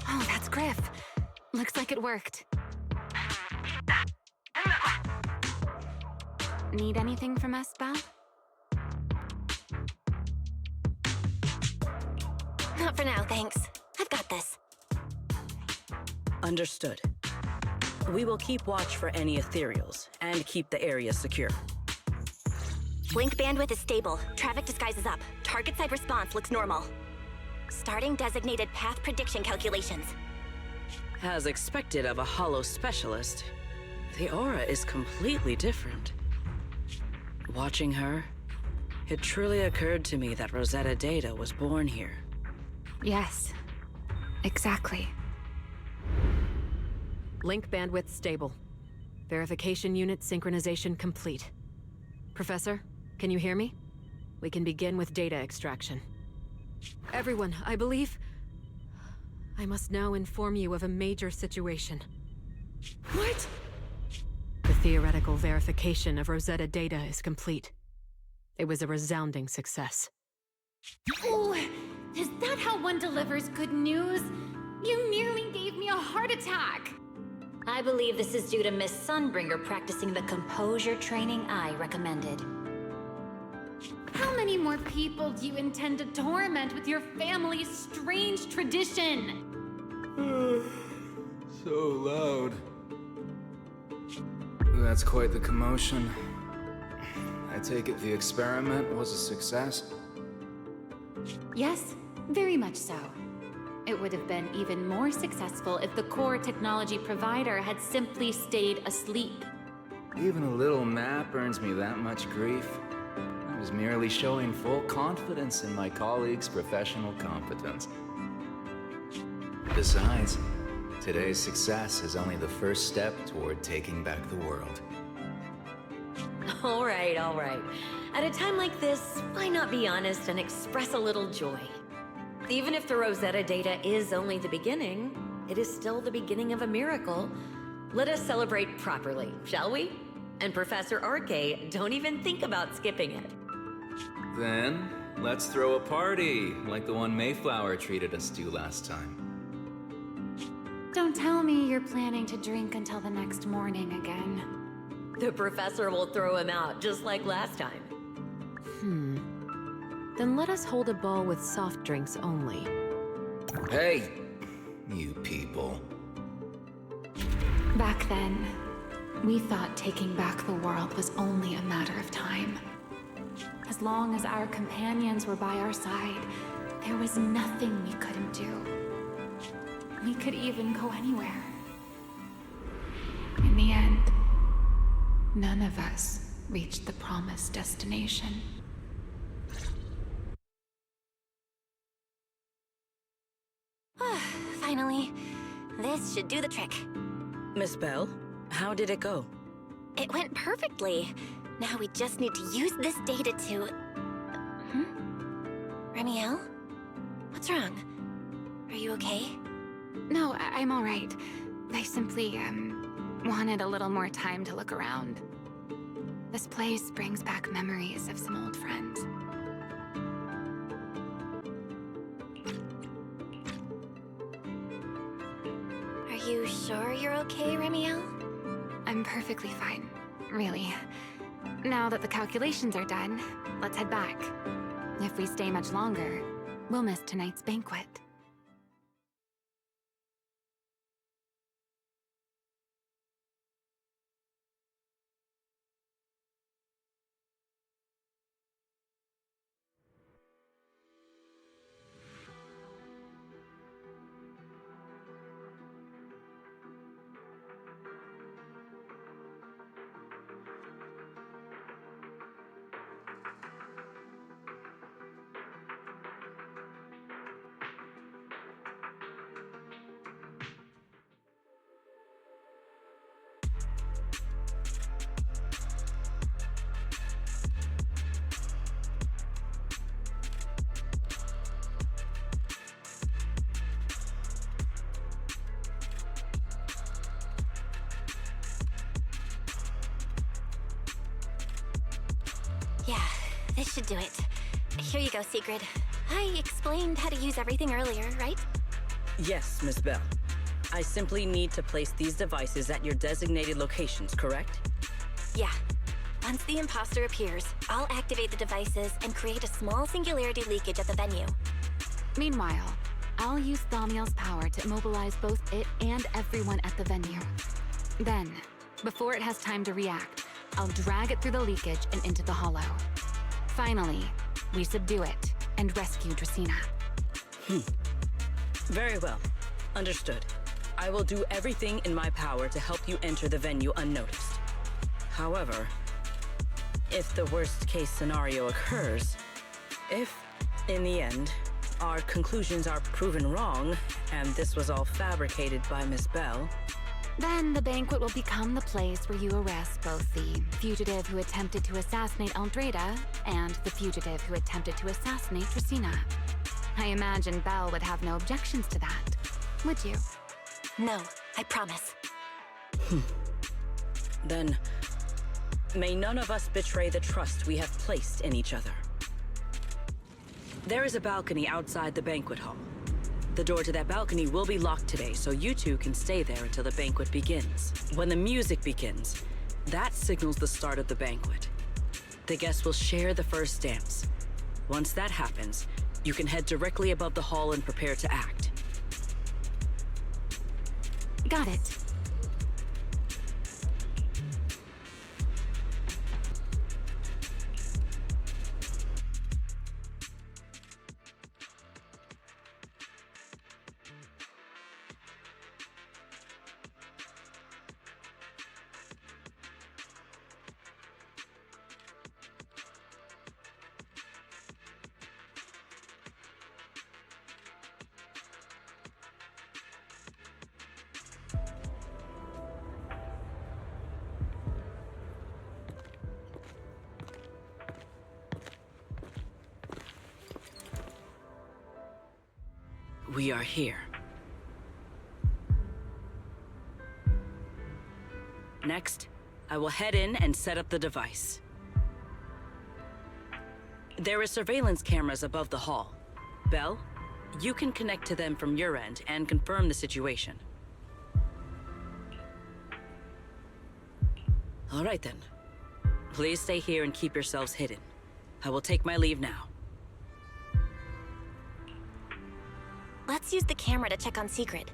Oh, that's Griff. Looks like it worked. Need anything from us, Belle? Not for now, thanks. I've got this. Understood. We will keep watch for any ethereals and keep the area secure. Link bandwidth is stable. Traffic disguise is up. Target side response looks normal. Starting designated path prediction calculations. As expected of a holo specialist, the aura is completely different. Watching her, it truly occurred to me that Rosetta Data was born here. Yes, exactly. Link bandwidth stable. Verification unit synchronization complete. Professor, can you hear me? We can begin with data extraction. Everyone, I believe... I must now inform you of a major situation. What? The theoretical verification of Rosetta Data is complete. It was a resounding success. Oh, is that how one delivers good news? You nearly gave me a heart attack! I believe this is due to Miss Sunbringer practicing the composure training I recommended. How many more people do you intend to torment with your family's strange tradition? So loud. That's quite the commotion. I take it the experiment was a success? Yes, very much so. It would have been even more successful if the core technology provider had simply stayed asleep. Even a little nap earns me that much grief. I was merely showing full confidence in my colleagues' professional competence. Besides, today's success is only the first step toward taking back the world. All right. At a time like this, why not be honest and express a little joy? Even if the Rosetta Data is only the beginning, it is still the beginning of a miracle. Let us celebrate properly, shall we? And Professor Arke, don't even think about skipping it. Then, let's throw a party, like the one Mayflower treated us to last time. Don't tell me you're planning to drink until the next morning again. The professor will throw him out, just like last time. Then let us hold a ball with soft drinks only. Hey, you people. Back then, we thought taking back the world was only a matter of time. As long as our companions were by our side, there was nothing we couldn't do. We could even go anywhere. In the end, none of us reached the promised destination. Finally, this should do the trick. Miss Belle, how did it go? It went perfectly. Now we just need to use this data to... Remiel? What's wrong? Are you okay? No, I'm all right. I simply, wanted a little more time to look around. This place brings back memories of some old friends. Are you sure you're okay, Remiel? I'm perfectly fine, really. Now that the calculations are done, let's head back. If we stay much longer, we'll miss tonight's banquet. Yeah, this should do it. Here you go, Sigrid. I explained how to use everything earlier, right? Yes, Miss Belle. I simply need to place these devices at your designated locations, correct? Yeah. Once the imposter appears, I'll activate the devices and create a small singularity leakage at the venue. Meanwhile, I'll use Thaumiel's power to immobilize both it and everyone at the venue. Then, before it has time to react, I'll drag it through the leakage and into the hollow. Finally, we subdue it and rescue Dracaena. Very well. Understood. I will do everything in my power to help you enter the venue unnoticed. However, if the worst-case scenario occurs, if, in the end, our conclusions are proven wrong, and this was all fabricated by Miss Belle, then the banquet will become the place where you arrest both the fugitive who attempted to assassinate Aldrada and the fugitive who attempted to assassinate Dracaena. I imagine Belle would have no objections to that, would you? No, I promise. Then may none of us betray the trust we have placed in each other. There is a balcony outside the banquet hall. The door to that balcony will be locked today, so you two can stay there until the banquet begins. When the music begins, that signals the start of the banquet. The guests will share the first dance. Once that happens, you can head directly above the hall and prepare to act. Got it. We are here. Next, I will head in and set up the device. There are surveillance cameras above the hall. Belle, you can connect to them from your end and confirm the situation. All right then. Please stay here and keep yourselves hidden. I will take my leave now. Let's use the camera to check on Secret.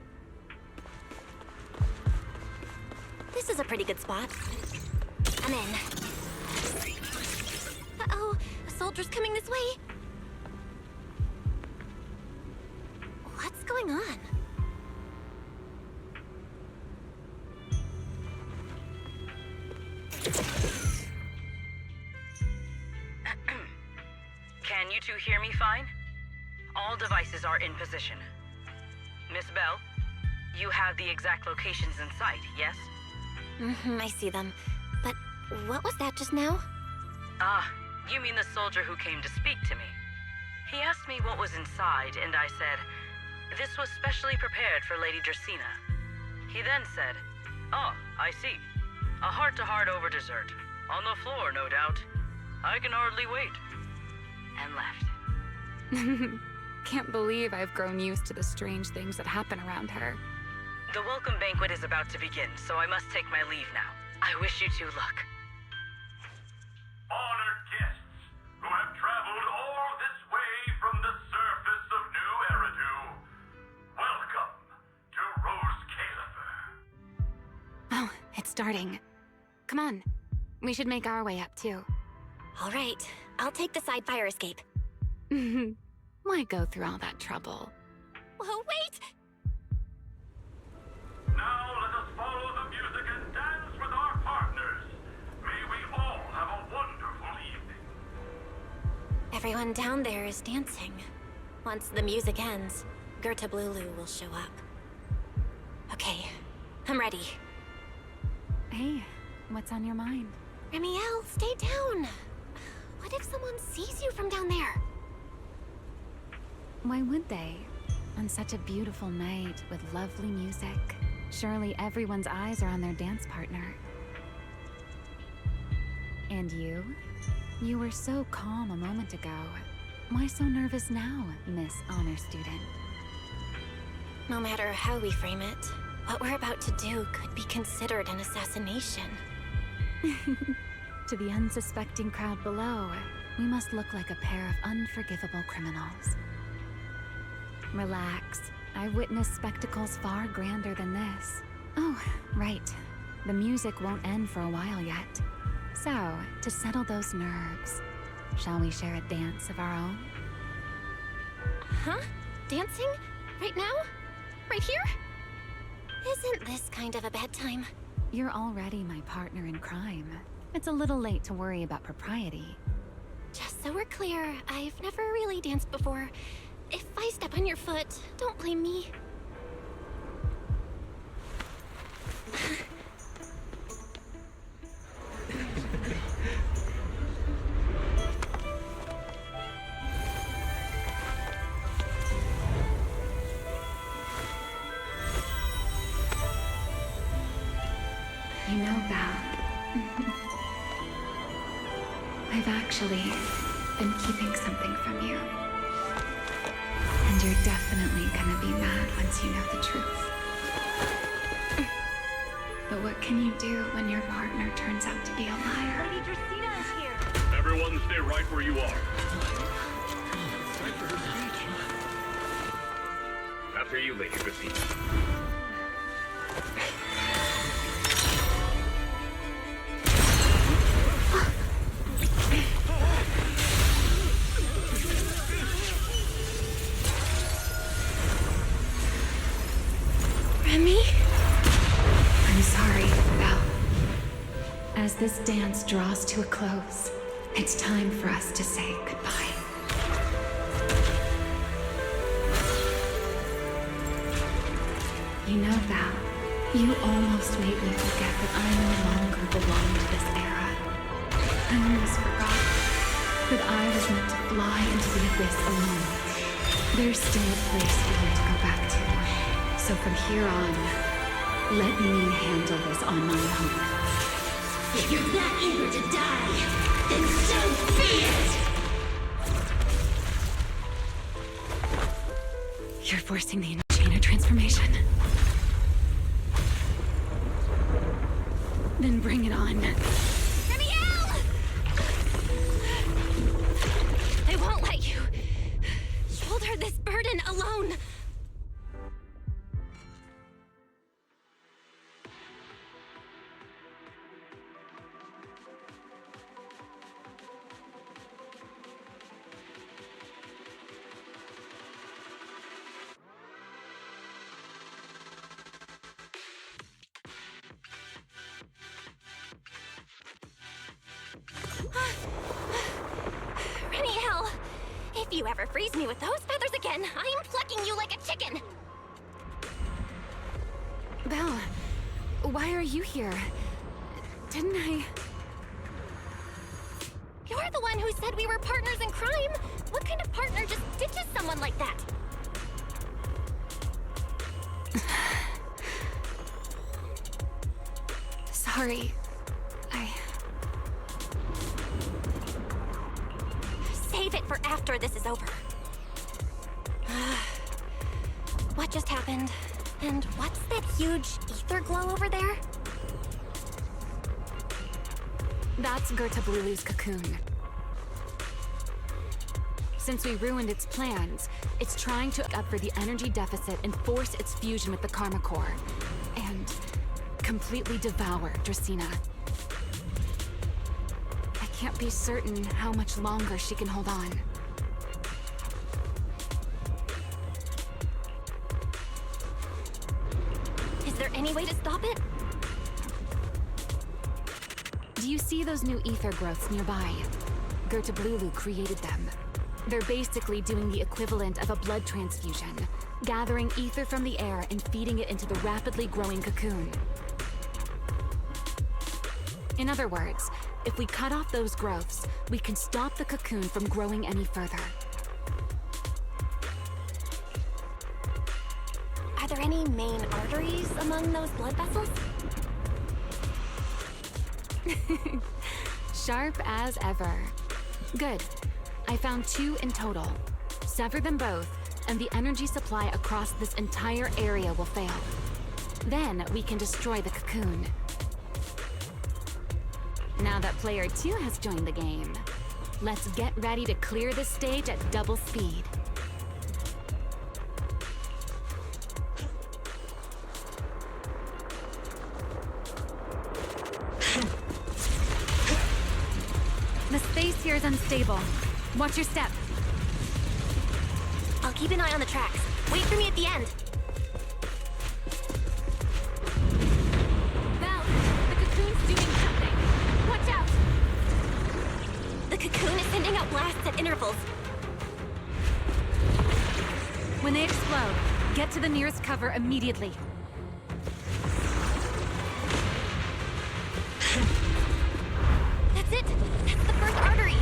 This is a pretty good spot. I'm in. Uh-oh, a soldier's coming this way. What's going on? Can you two hear me fine? All devices are in position. Miss Belle, you have the exact locations in sight, yes? I see them. But what was that just now? Ah, you mean the soldier who came to speak to me. He asked me what was inside, and I said, this was specially prepared for Lady Dracaena. He then said, oh, I see. A heart-to-heart over dessert. On the floor, no doubt. I can hardly wait. And left. Can't believe I've grown used to the strange things that happen around her. The welcome banquet is about to begin, so I must take my leave now. I wish you two luck. Honored guests who have traveled all this way from the surface of New Eridu, welcome to Rose Califer. Oh, it's starting. Come on. We should make our way up, too. All right. I'll take the side fire escape. Why go through all that trouble? Oh, wait! Now let us follow the music and dance with our partners. May we all have a wonderful evening. Everyone down there is dancing. Once the music ends, Gerta Blulu will show up. Okay, I'm ready. Hey, what's on your mind? Remiel, stay down. What if someone sees you from down there? Why would they? On such a beautiful night with lovely music, surely everyone's eyes are on their dance partner. And you? You were so calm a moment ago. Why so nervous now, Miss Honor Student? No matter how we frame it, what we're about to do could be considered an assassination. To the unsuspecting crowd below, we must look like a pair of unforgivable criminals. Relax. I've witnessed spectacles far grander than this. Oh, right. The music won't end for a while yet. So, to settle those nerves, Shall we share a dance of our own? Huh? Dancing? Right now? Right here? Isn't this kind of a bad time? You're already my partner in crime. It's a little late to worry about propriety. Just so we're clear, I've never really danced before. If I step on your foot, don't blame me. You know, Val, I've actually been keeping something from you. And you're definitely gonna be mad once you know the truth. But what can you do when your partner turns out to be a liar? Lady Dracena is here. Everyone stay right where you are. After you, Lady Dracena. Remy? I'm sorry, Belle. As this dance draws to a close, it's time for us to say goodbye. You know, Val, you almost made me forget that I no longer belong to this era. I almost forgot that I was meant to fly into the abyss alone. There's still a place for you to go back to. So from here on, let me handle this on my own. If you're that eager to die, then so be it! You're forcing the Inchina transformation. Then bring it on. Remiel! I won't let you shoulder this burden alone. Remiel! If you ever freeze me with those feathers again, I'm plucking you like a chicken! Belle, why are you here? Didn't I... You're the one who said we were partners in crime! What kind of partner just ditches someone like that? Sorry. Save it for after this is over. What just happened? And what's that huge ether glow over there? That's Gertablulu's cocoon. Since we ruined its plans, it's trying to make up for the energy deficit and force its fusion with the Karma Core. And completely devour Dracena. I can't be certain how much longer she can hold on. Is there any way to stop it? Do you see those new ether growths nearby? Gertablulu created them. They're basically doing the equivalent of a blood transfusion, gathering ether from the air and feeding it into the rapidly growing cocoon. In other words, if we cut off those growths, we can stop the cocoon from growing any further. Are there any main arteries among those blood vessels? Sharp as ever. Good. I found 2 in total. Sever them both, and the energy supply across this entire area will fail. Then we can destroy the cocoon. Now that player 2 has joined the game, let's get ready to clear the stage at double speed. The space here is unstable. Watch your step. I'll keep an eye on the tracks. Wait for me at the end. Belle, the cocoon's doing something. Watch out! The cocoon is sending out blasts at intervals. When they explode, get to the nearest cover immediately. That's it! That's the first artery!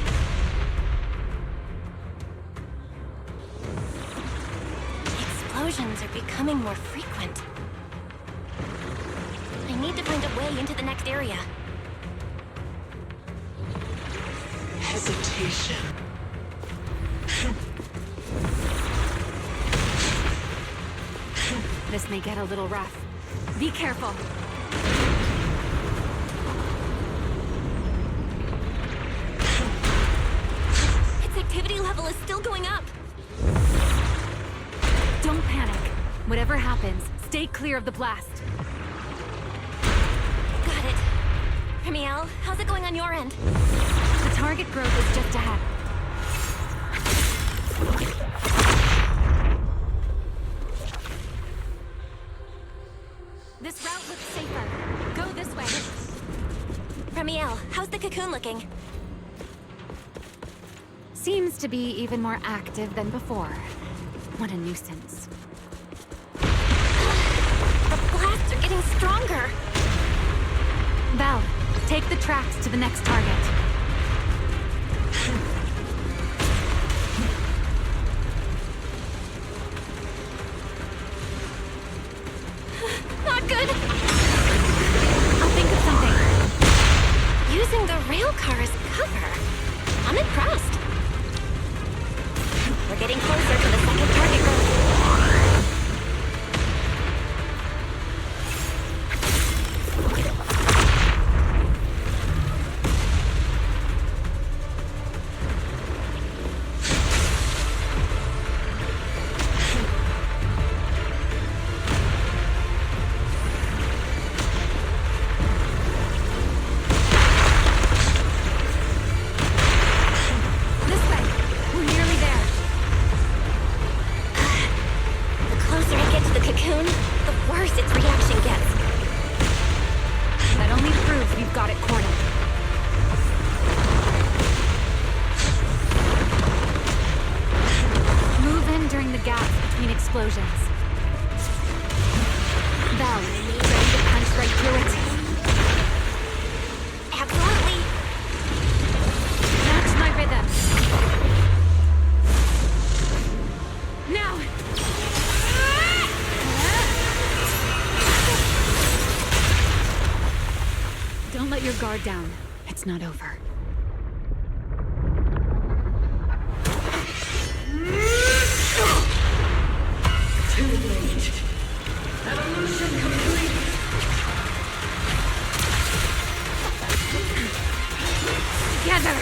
Explosions are becoming more frequent. I need to find a way into the next area. Hesitation. This may get a little rough. Be careful. Its activity level is still going up. Don't panic. Whatever happens, stay clear of the blast. Got it. Remiel, how's it going on your end? The target growth is just ahead. This route looks safer. Go this way. Remiel, how's the cocoon looking? Seems to be even more active than before. What a nuisance. The blasts are getting stronger. Belle, take the tracks to the next target. Not good! I'll think of something. Using the rail car as cover. I'm impressed. We're getting closer to the second target group. Explosions. Belle, ready to punch right through it? Absolutely. Match my rhythm. Now! Don't let your guard down. It's not over. Too late. Evolution complete. Together.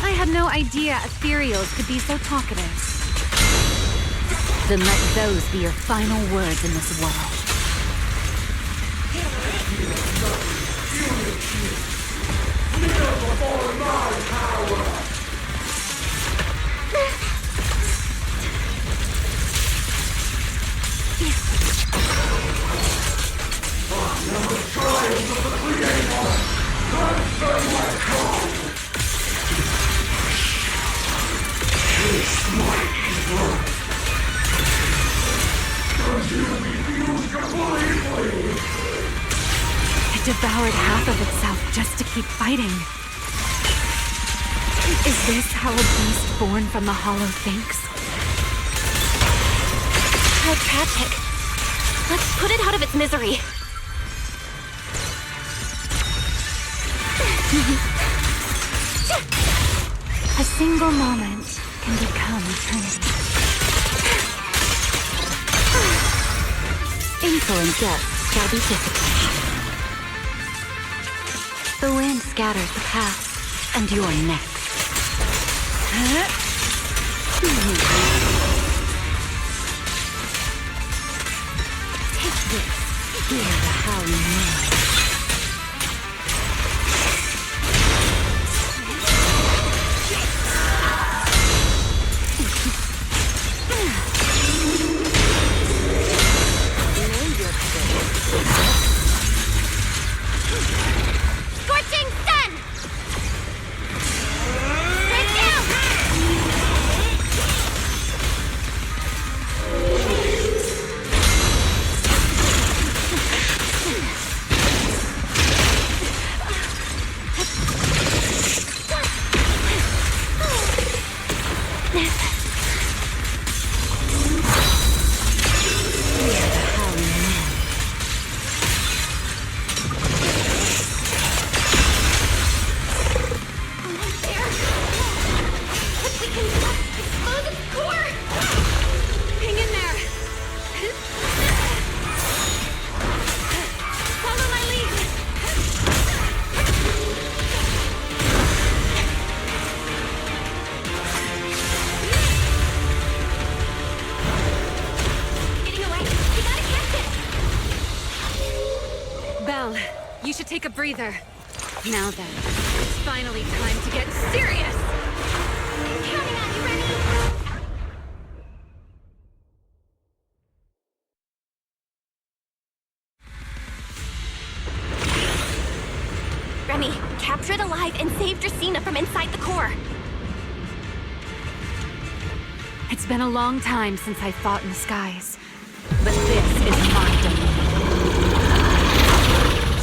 I had no idea ethereals could be so talkative. Then let those be your final words in this world. It devoured half of itself just to keep fighting. Is this how a beast born from the hollow thinks? How tragic. Let's put it out of its misery. A single moment can become eternity. Insolent guests shall be dissipated. The wind scatters the past, and you're next. Take this, hear the howling noise. Scorching sun! Straight down! Hang in there! Follow my lead! Getting away! We gotta catch it! Belle, you should take a breather. Now then, it's finally time to get serious! Counting on you, Remy! Remy, captured alive and saved Dracena from inside the core. It's been a long time since I fought in the skies, but this is my domain.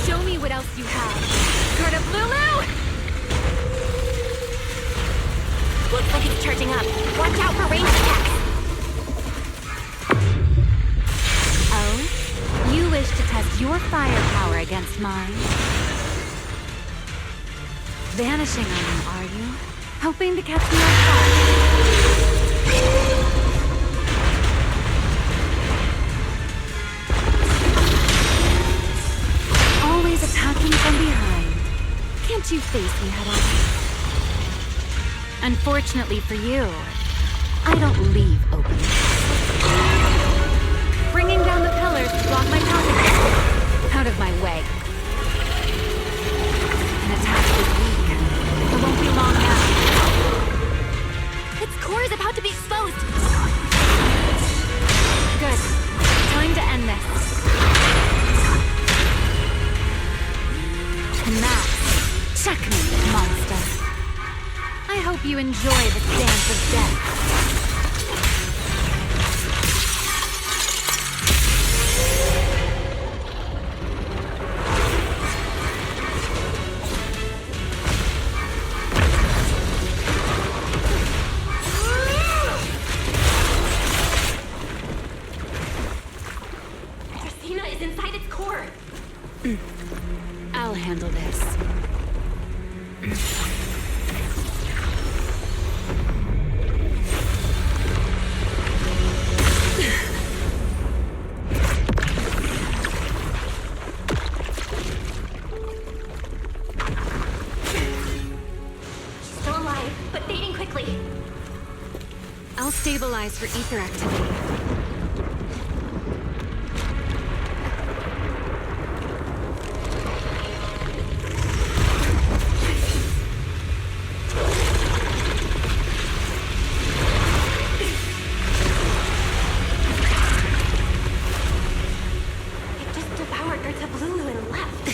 Show me what else you have. Skirt of Lulu! Looks like it's charging up. Watch out for ranged attacks. Oh? You wish to test your firepower against mine? Vanishing on me, are you? Hoping to catch me off guard? Always attacking from behind. Can't you face me head on? Unfortunately for you, I don't leave openly. Bringing down the pillars to block my passage. Out of my way. An attack is weak. It won't be long now. Its core is about to be exposed. Good. Time to end this. And that's checkmate, monster. I hope you enjoy the dance of death. Dracena is inside its core. I'll handle this. Still alive, but fading quickly. I'll stabilize for ether activity. It just devoured Lulu and left.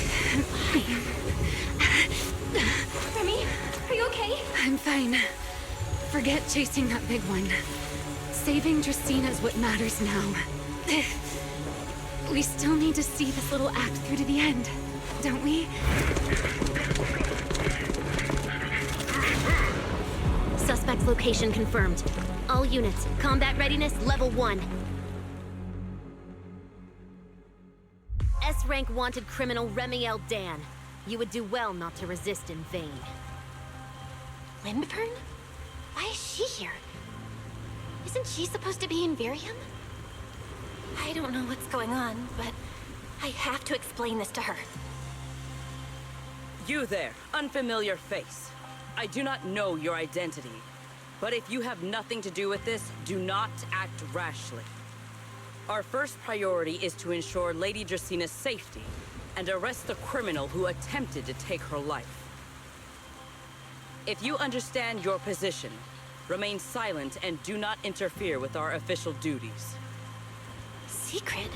Remy, are you okay? I'm fine. Forget chasing that big one. Saving Dracena is what matters now. We still need to see this little act through to the end, don't we? suspect's location confirmed. All units, combat readiness level 1. S-rank wanted criminal Remiel Dan. You would do well not to resist in vain. Lindburn? Why is she here? Isn't she supposed to be in Virium? I don't know what's going on, but I have to explain this to her. You there, unfamiliar face. I do not know your identity, but if you have nothing to do with this, do not act rashly. Our first priority is to ensure Lady Dracina's safety and arrest the criminal who attempted to take her life. If you understand your position, remain silent and do not interfere with our official duties. Secret?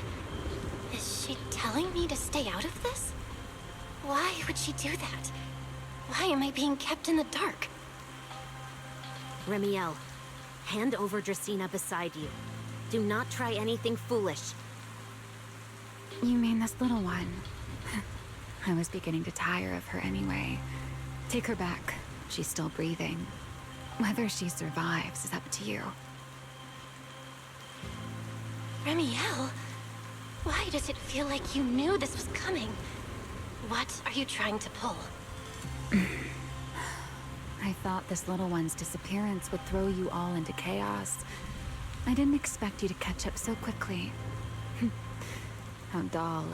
Is she telling me to stay out of this? Why would she do that? Why am I being kept in the dark? Remiel, hand over Dracina beside you. Do not try anything foolish. You mean this little one? I was beginning to tire of her anyway. Take her back. She's still breathing. Whether she survives is up to you. Remiel? Why does it feel like you knew this was coming? What are you trying to pull? I thought this little one's disappearance would throw you all into chaos. I didn't expect you to catch up so quickly. How dull.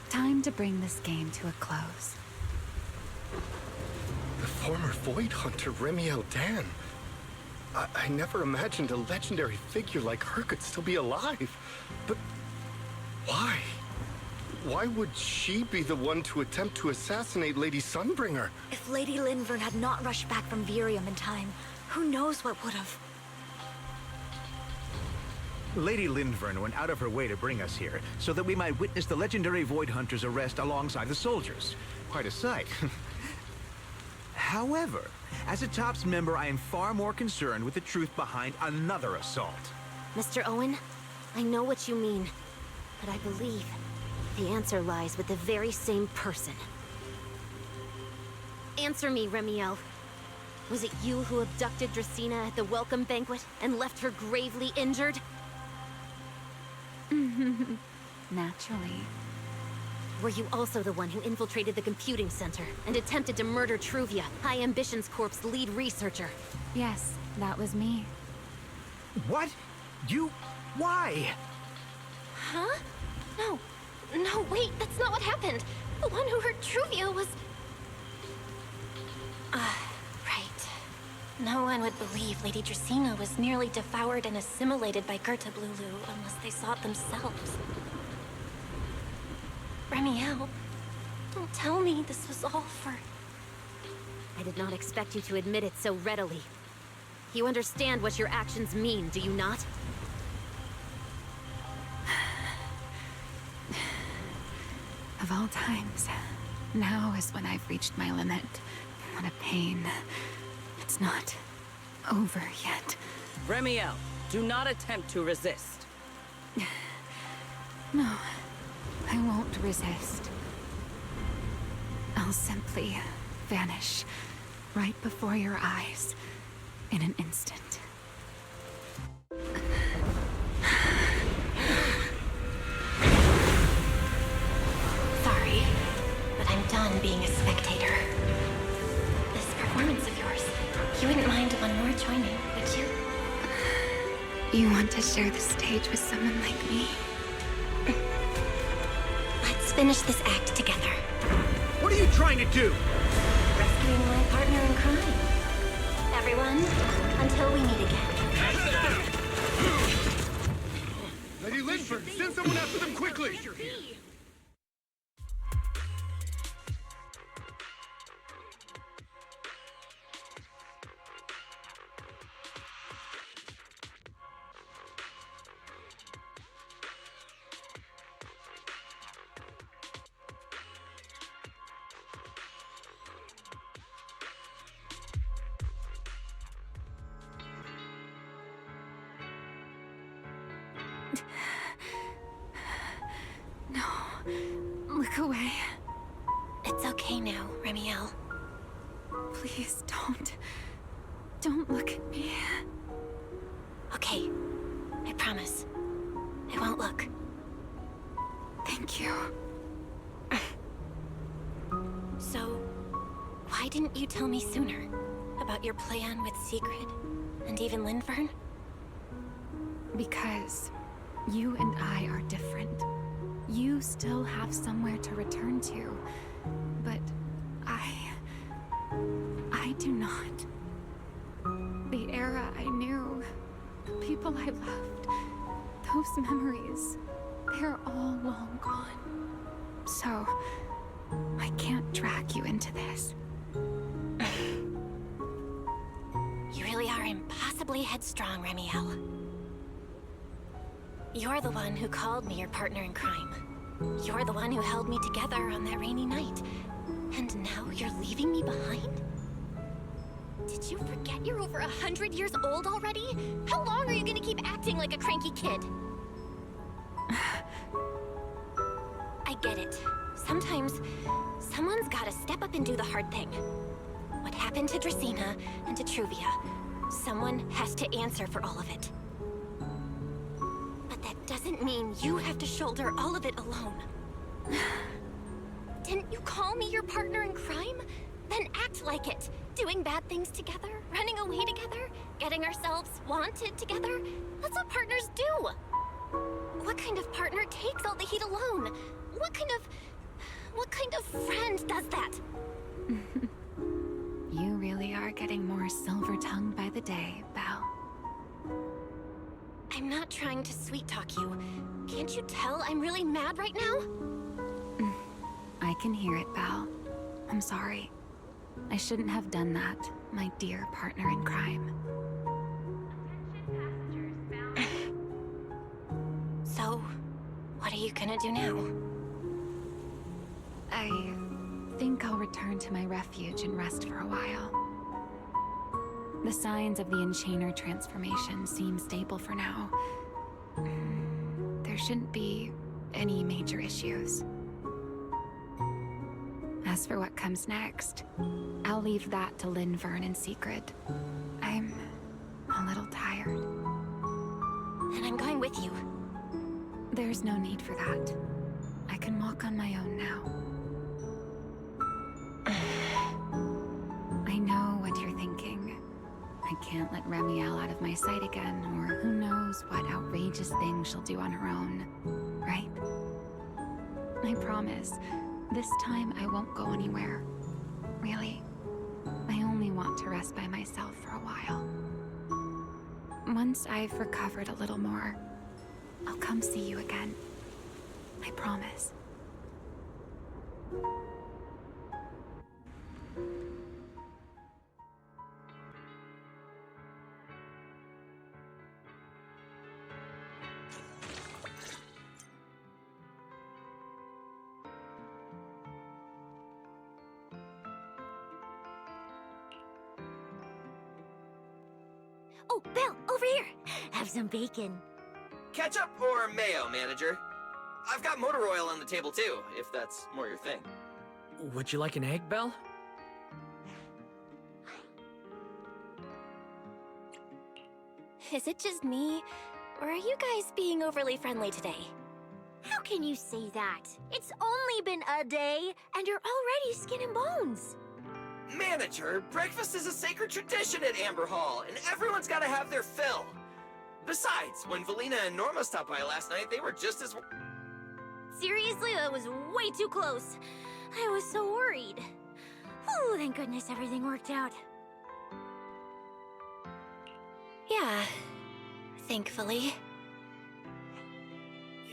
Time to bring this game to a close. The former Void Hunter Remiel Dan. I never imagined a legendary figure like her could still be alive. But why? Why would she be the one to attempt to assassinate Lady Sunbringer? If Lady Lindburn had not rushed back from Virium in time, who knows what would have. Lady Lindburn went out of her way to bring us here, so that we might witness the legendary Void Hunter's arrest alongside the soldiers. Quite a sight. However, as a TOPS member, I am far more concerned with the truth behind another assault. Mr. Owen, I know what you mean, but I believe the answer lies with the very same person. Answer me, Remiel. Was it you who abducted Dracina at the welcome banquet and left her gravely injured? Naturally. Were you also the one who infiltrated the computing center and attempted to murder Truvia, High Ambitions Corp's lead researcher? Yes, that was me. What? You... why? Huh? No, wait, that's not what happened. The one who hurt Truvia was... right. No one would believe Lady Dracina was nearly devoured and assimilated by Gerta Blulu unless they saw it themselves. Remiel, don't tell me this was all for... I did not expect you to admit it so readily. You understand what your actions mean, do you not? Of all times, now is when I've reached my limit. What a pain. It's not over yet. Remiel, do not attempt to resist. No, I won't resist. I'll simply vanish right before your eyes in an instant. Sorry, but I'm done being a spectator. This performance of yours, you wouldn't mind one more joining, would you? You want to share the stage with someone like me? Let's finish this act together. What are you trying to do? Rescuing my partner in crime. Everyone, until we meet again. Lady Lindburn, send someone after them quickly! No, look away. It's okay now, Remiel. Please don't. Don't look at me. Okay, I promise. I won't look. Thank you. So, why didn't you tell me sooner about your plan with Sigrid and even Lindvern? Because you and I are different. You still have somewhere to return to, but I do not. The era I knew, the people I loved, those memories, they're all long gone. So, I can't drag you into this. You really are impossibly headstrong, Remiel. You're the one who called me your partner in crime. You're the one who held me together on that rainy night. And now you're leaving me behind? Did you forget you're over 100 years old already? How long are you gonna keep acting like a cranky kid? I get it. Sometimes, someone's gotta step up and do the hard thing. What happened to Dracaena and to Truvia? Someone has to answer for all of it. But that doesn't mean you have to shoulder all of it alone. Didn't you call me your partner in crime? Then act like it. Doing bad things together, running away together, getting ourselves wanted together. That's what partners do. What kind of partner takes all the heat alone? What kind of friend does that? You really are getting more silver-tongued by the day, Belle. I'm not trying to sweet-talk you. Can't you tell I'm really mad right now? I can hear it, Belle. I'm sorry. I shouldn't have done that, my dear partner in crime. So, what are you gonna do now? I think I'll return to my refuge and rest for a while. The signs of the Enchainer transformation seem stable for now. There shouldn't be any major issues. As for what comes next, I'll leave that to Lindvern and Sigrid. I'm a little tired. And I'm going with you. There's no need for that. I can walk on my own now. I know what you're thinking. I can't let Remiel out of my sight again, or who knows what outrageous thing she'll do on her own, right? I promise, this time I won't go anywhere. Really, I only want to rest by myself for a while. Once I've recovered a little more, I'll come see you again. I promise. Oh, Belle, over here! Have some bacon. Ketchup or mayo, manager? I've got motor oil on the table too, if that's more your thing. Would you like an egg, Belle? Is it just me, or are you guys being overly friendly today? How can you say that? It's only been a day, and you're already skin and bones. Manager, breakfast is a sacred tradition at Amber Hall, and everyone's gotta have their fill. Besides, when Valina and Norma stopped by last night, they were just as... Seriously, that was way too close. I was so worried. Oh, thank goodness everything worked out. Yeah, thankfully.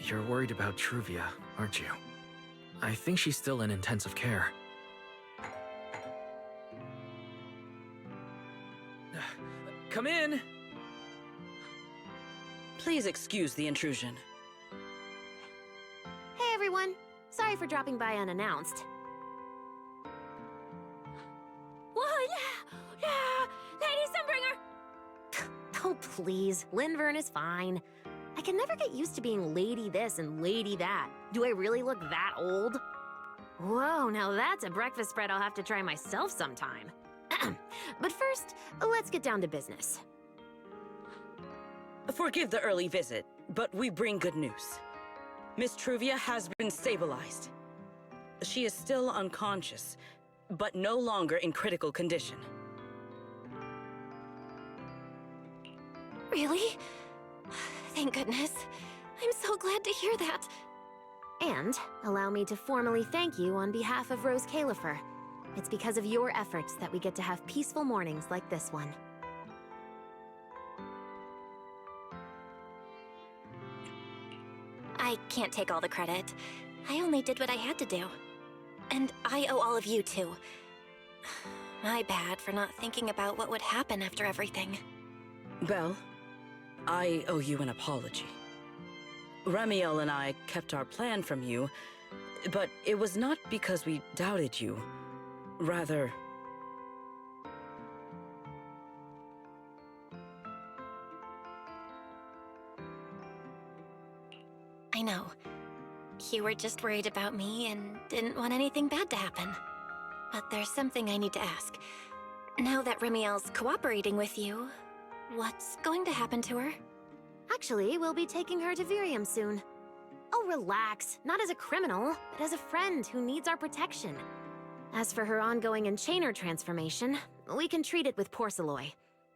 You're worried about Truvia, aren't you? I think she's still in intensive care. Come in! Please excuse the intrusion. Hey everyone, sorry for dropping by unannounced. Whoa, yeah, Lady Sunbringer! Oh please, Lindvern is fine. I can never get used to being lady this and lady that. Do I really look that old? Whoa, now that's a breakfast spread I'll have to try myself sometime. But first, let's get down to business. Forgive the early visit, but we bring good news. Miss Truvia has been stabilized. She is still unconscious, but no longer in critical condition. Really? Thank goodness. I'm so glad to hear that. And allow me to formally thank you on behalf of Rose Califer. It's because of your efforts that we get to have peaceful mornings like this one. I can't take all the credit. I only did what I had to do. And I owe all of you, too. My bad for not thinking about what would happen after everything. Belle, I owe you an apology. Remiel and I kept our plan from you, but it was not because we doubted you. Rather... I know. You were just worried about me and didn't want anything bad to happen. But there's something I need to ask. Now that Remiel's cooperating with you, what's going to happen to her? Actually, we'll be taking her to Virium soon. Oh, relax. Not as a criminal, but as a friend who needs our protection. As for her ongoing Enchainer transformation, we can treat it with Porceloy.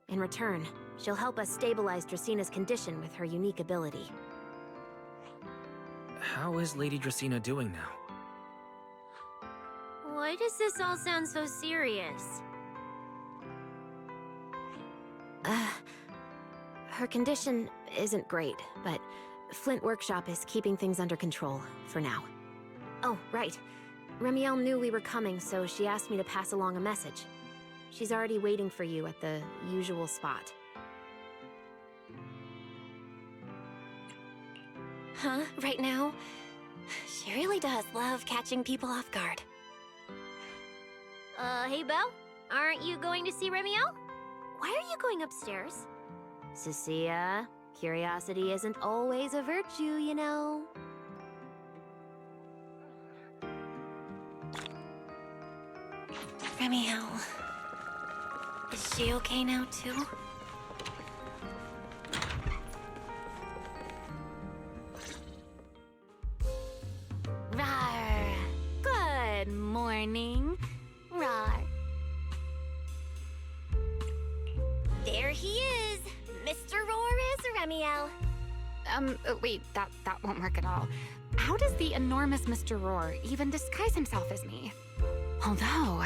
In return, she'll help us stabilize Dracina's condition with her unique ability. How is Lady Dracina doing now? Why does this all sound so serious? Her condition isn't great, but Flint Workshop is keeping things under control, for now. Oh, right. Remiel knew we were coming, so she asked me to pass along a message. She's already waiting for you at the usual spot. Huh? Right now? She really does love catching people off guard. Hey Belle? Aren't you going to see Remiel? Why are you going upstairs? Cecilia, curiosity isn't always a virtue, you know. Remiel. Is she okay now, too? Rawr. Good morning. Rawr. There he is! Mr. Roar is Remiel. Wait, that won't work at all. How does the enormous Mr. Roar even disguise himself as me? Although,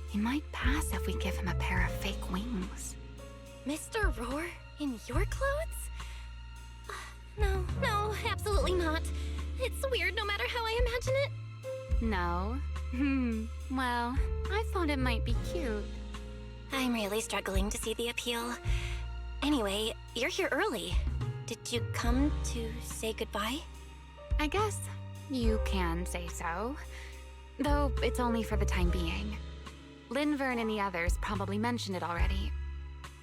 he might pass if we give him a pair of fake wings. Mr. Roar? In your clothes? No, absolutely not. It's weird no matter how I imagine it. No? Well, I thought it might be cute. I'm really struggling to see the appeal. Anyway, you're here early. Did you come to say goodbye? I guess you can say so. Though it's only for the time being. Linvern and the others probably mentioned it already.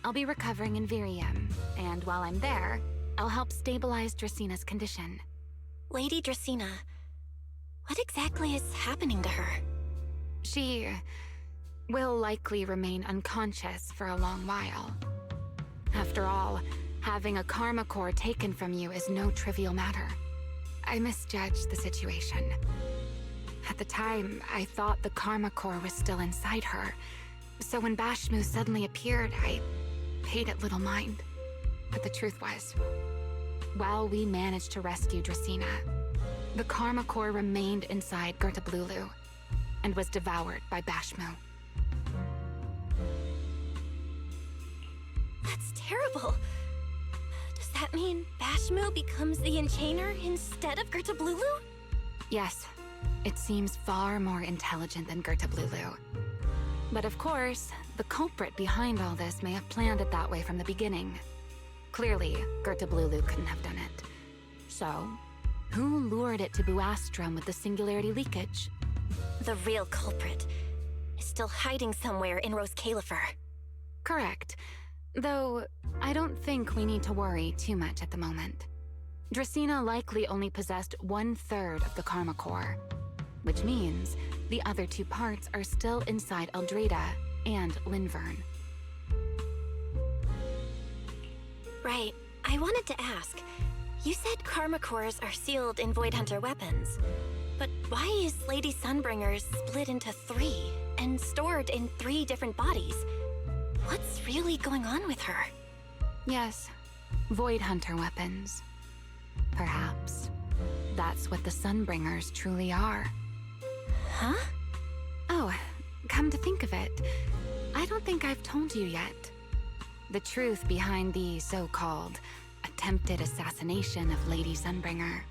I'll be recovering in Virium, and while I'm there, I'll help stabilize Dracina's condition. Lady Dracina, what exactly is happening to her? She will likely remain unconscious for a long while. After all, having a karma core taken from you is no trivial matter. I misjudged the situation. At the time, I thought the karma core was still inside her. So when Bashmu suddenly appeared, I paid it little mind. But the truth was, while we managed to rescue Dracina, the karma core remained inside Gertablulu and was devoured by Bashmu. That's terrible. Does that mean Bashmu becomes the Enchainer instead of Gertablulu? Yes, it seems far more intelligent than Gertablulu. But of course, the culprit behind all this may have planned it that way from the beginning. Clearly, Gertablulu couldn't have done it. So, who lured it to Buastrum with the singularity leakage? The real culprit is still hiding somewhere in Rose Califer. Correct. Though, I don't think we need to worry too much at the moment. Dracina likely only possessed 1/3 of the karma core, which means the other 2 parts are still inside Eldreda and Linvern. Right. I wanted to ask. You said Karma cores are sealed in Void Hunter weapons. But why is Lady Sunbringer's split into 3 and stored in 3 different bodies? What's really going on with her? Yes, Void Hunter weapons. Perhaps that's what the Sunbringers truly are. Huh? Oh, come to think of it, I don't think I've told you yet. The truth behind the so-called attempted assassination of Lady Sunbringer.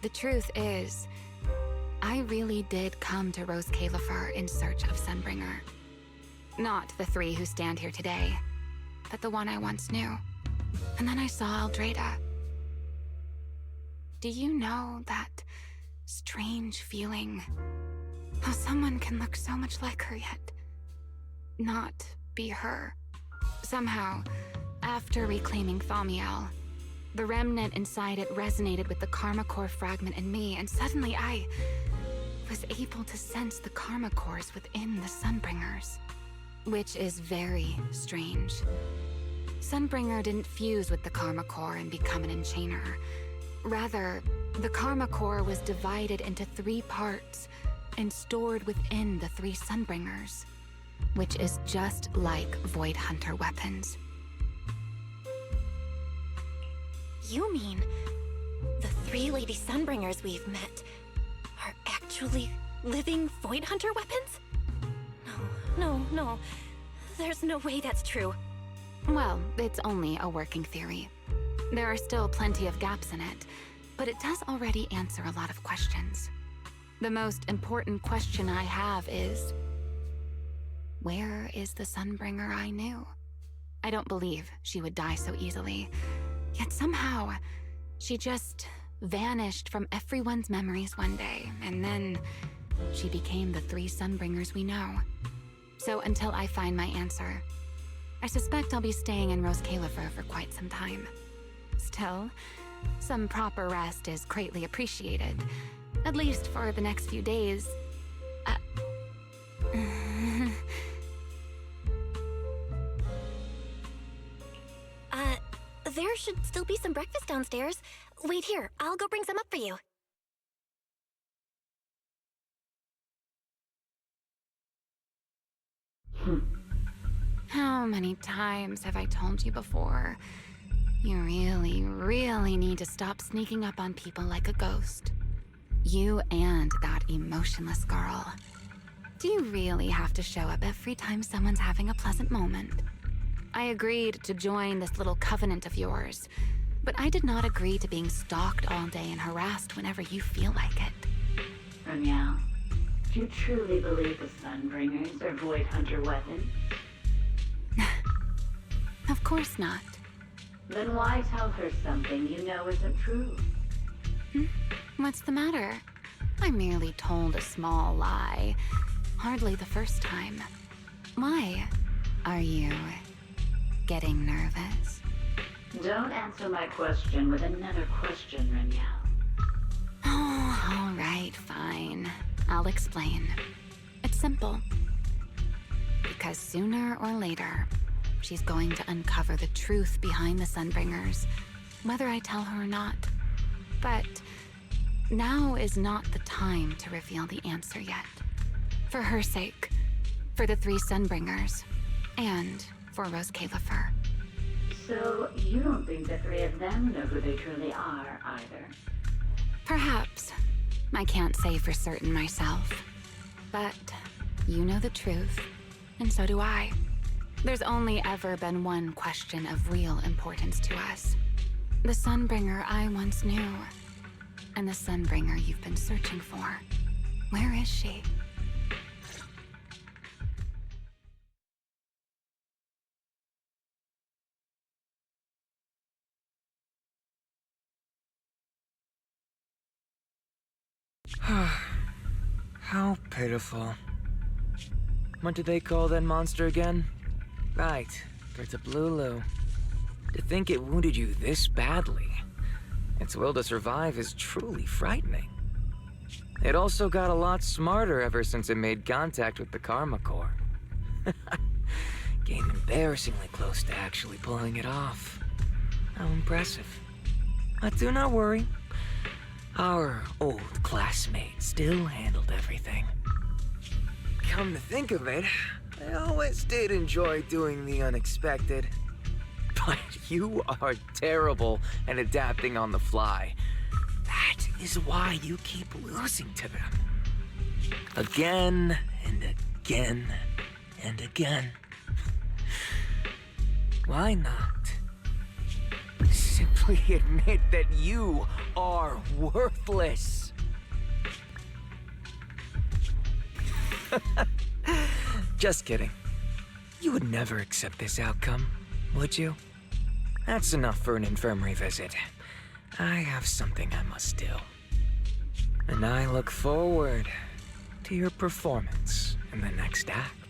The truth is, I really did come to Rose Califer in search of Sunbringer. Not the 3 who stand here today, but the one I once knew. And then I saw Eldrada. Do you know that strange feeling? How someone can look so much like her yet not be her. Somehow, after reclaiming Thaumiel, the remnant inside it resonated with the Karma Core fragment in me, and suddenly I was able to sense the Karma Cores within the Sunbringers. Which is very strange. Sunbringer didn't fuse with the Karma Core and become an enchainer. Rather, the Karma Core was divided into 3 parts and stored within the 3 Sunbringers, which is just like Void Hunter weapons. You mean the 3 Lady Sunbringers we've met are actually living Void Hunter weapons? No. There's no way that's true. Well, it's only a working theory. There are still plenty of gaps in it, but it does already answer a lot of questions. The most important question I have is, where is the Sunbringer I knew? I don't believe she would die so easily. Yet somehow, she just vanished from everyone's memories one day, and then she became the 3 Sunbringers we know. So until I find my answer, I suspect I'll be staying in Rose Califer for quite some time. Still, some proper rest is greatly appreciated, at least for the next few days. There should still be some breakfast downstairs. Wait here, I'll go bring some up for you. How many times have I told you before? You really need to stop sneaking up on people like a ghost. You and that emotionless girl. Do you really have to show up every time someone's having a pleasant moment? I agreed to join this little covenant of yours, but I did not agree to being stalked all day and harassed whenever you feel like it. Remiel, do you truly believe the Sunbringers are Void Hunter weapons? Of course not. Then why tell her something you know isn't true? What's the matter? I merely told a small lie. Hardly the first time. Why? Are you getting nervous? Don't answer my question with another question, Remiel. Oh, all right, fine. I'll explain. It's simple. Because sooner or later, she's going to uncover the truth behind the Sunbringers, whether I tell her or not. But now is not the time to reveal the answer yet. For her sake, for the 3 Sunbringers, and for Rose Califer. So you don't think the 3 of them know who they truly are, either? Perhaps. I can't say for certain myself. But you know the truth, and so do I. There's only ever been one question of real importance to us. The Sunbringer I once knew, and the Sunbringer you've been searching for. Where is she? How pitiful. What do they call that monster again? Right, Bertablulu. To think it wounded you this badly. Its will to survive is truly frightening. It also got a lot smarter ever since it made contact with the Karma Core. Came embarrassingly close to actually pulling it off. How impressive. But do not worry. Our old classmate still handled everything. Come to think of it, I always did enjoy doing the unexpected. But you are terrible at adapting on the fly. That is why you keep losing to them. Again and again and again. Why not? Simply admit that you are worthless. Just kidding. You would never accept this outcome, would you? That's enough for an infirmary visit. I have something I must do. And I look forward to your performance in the next act.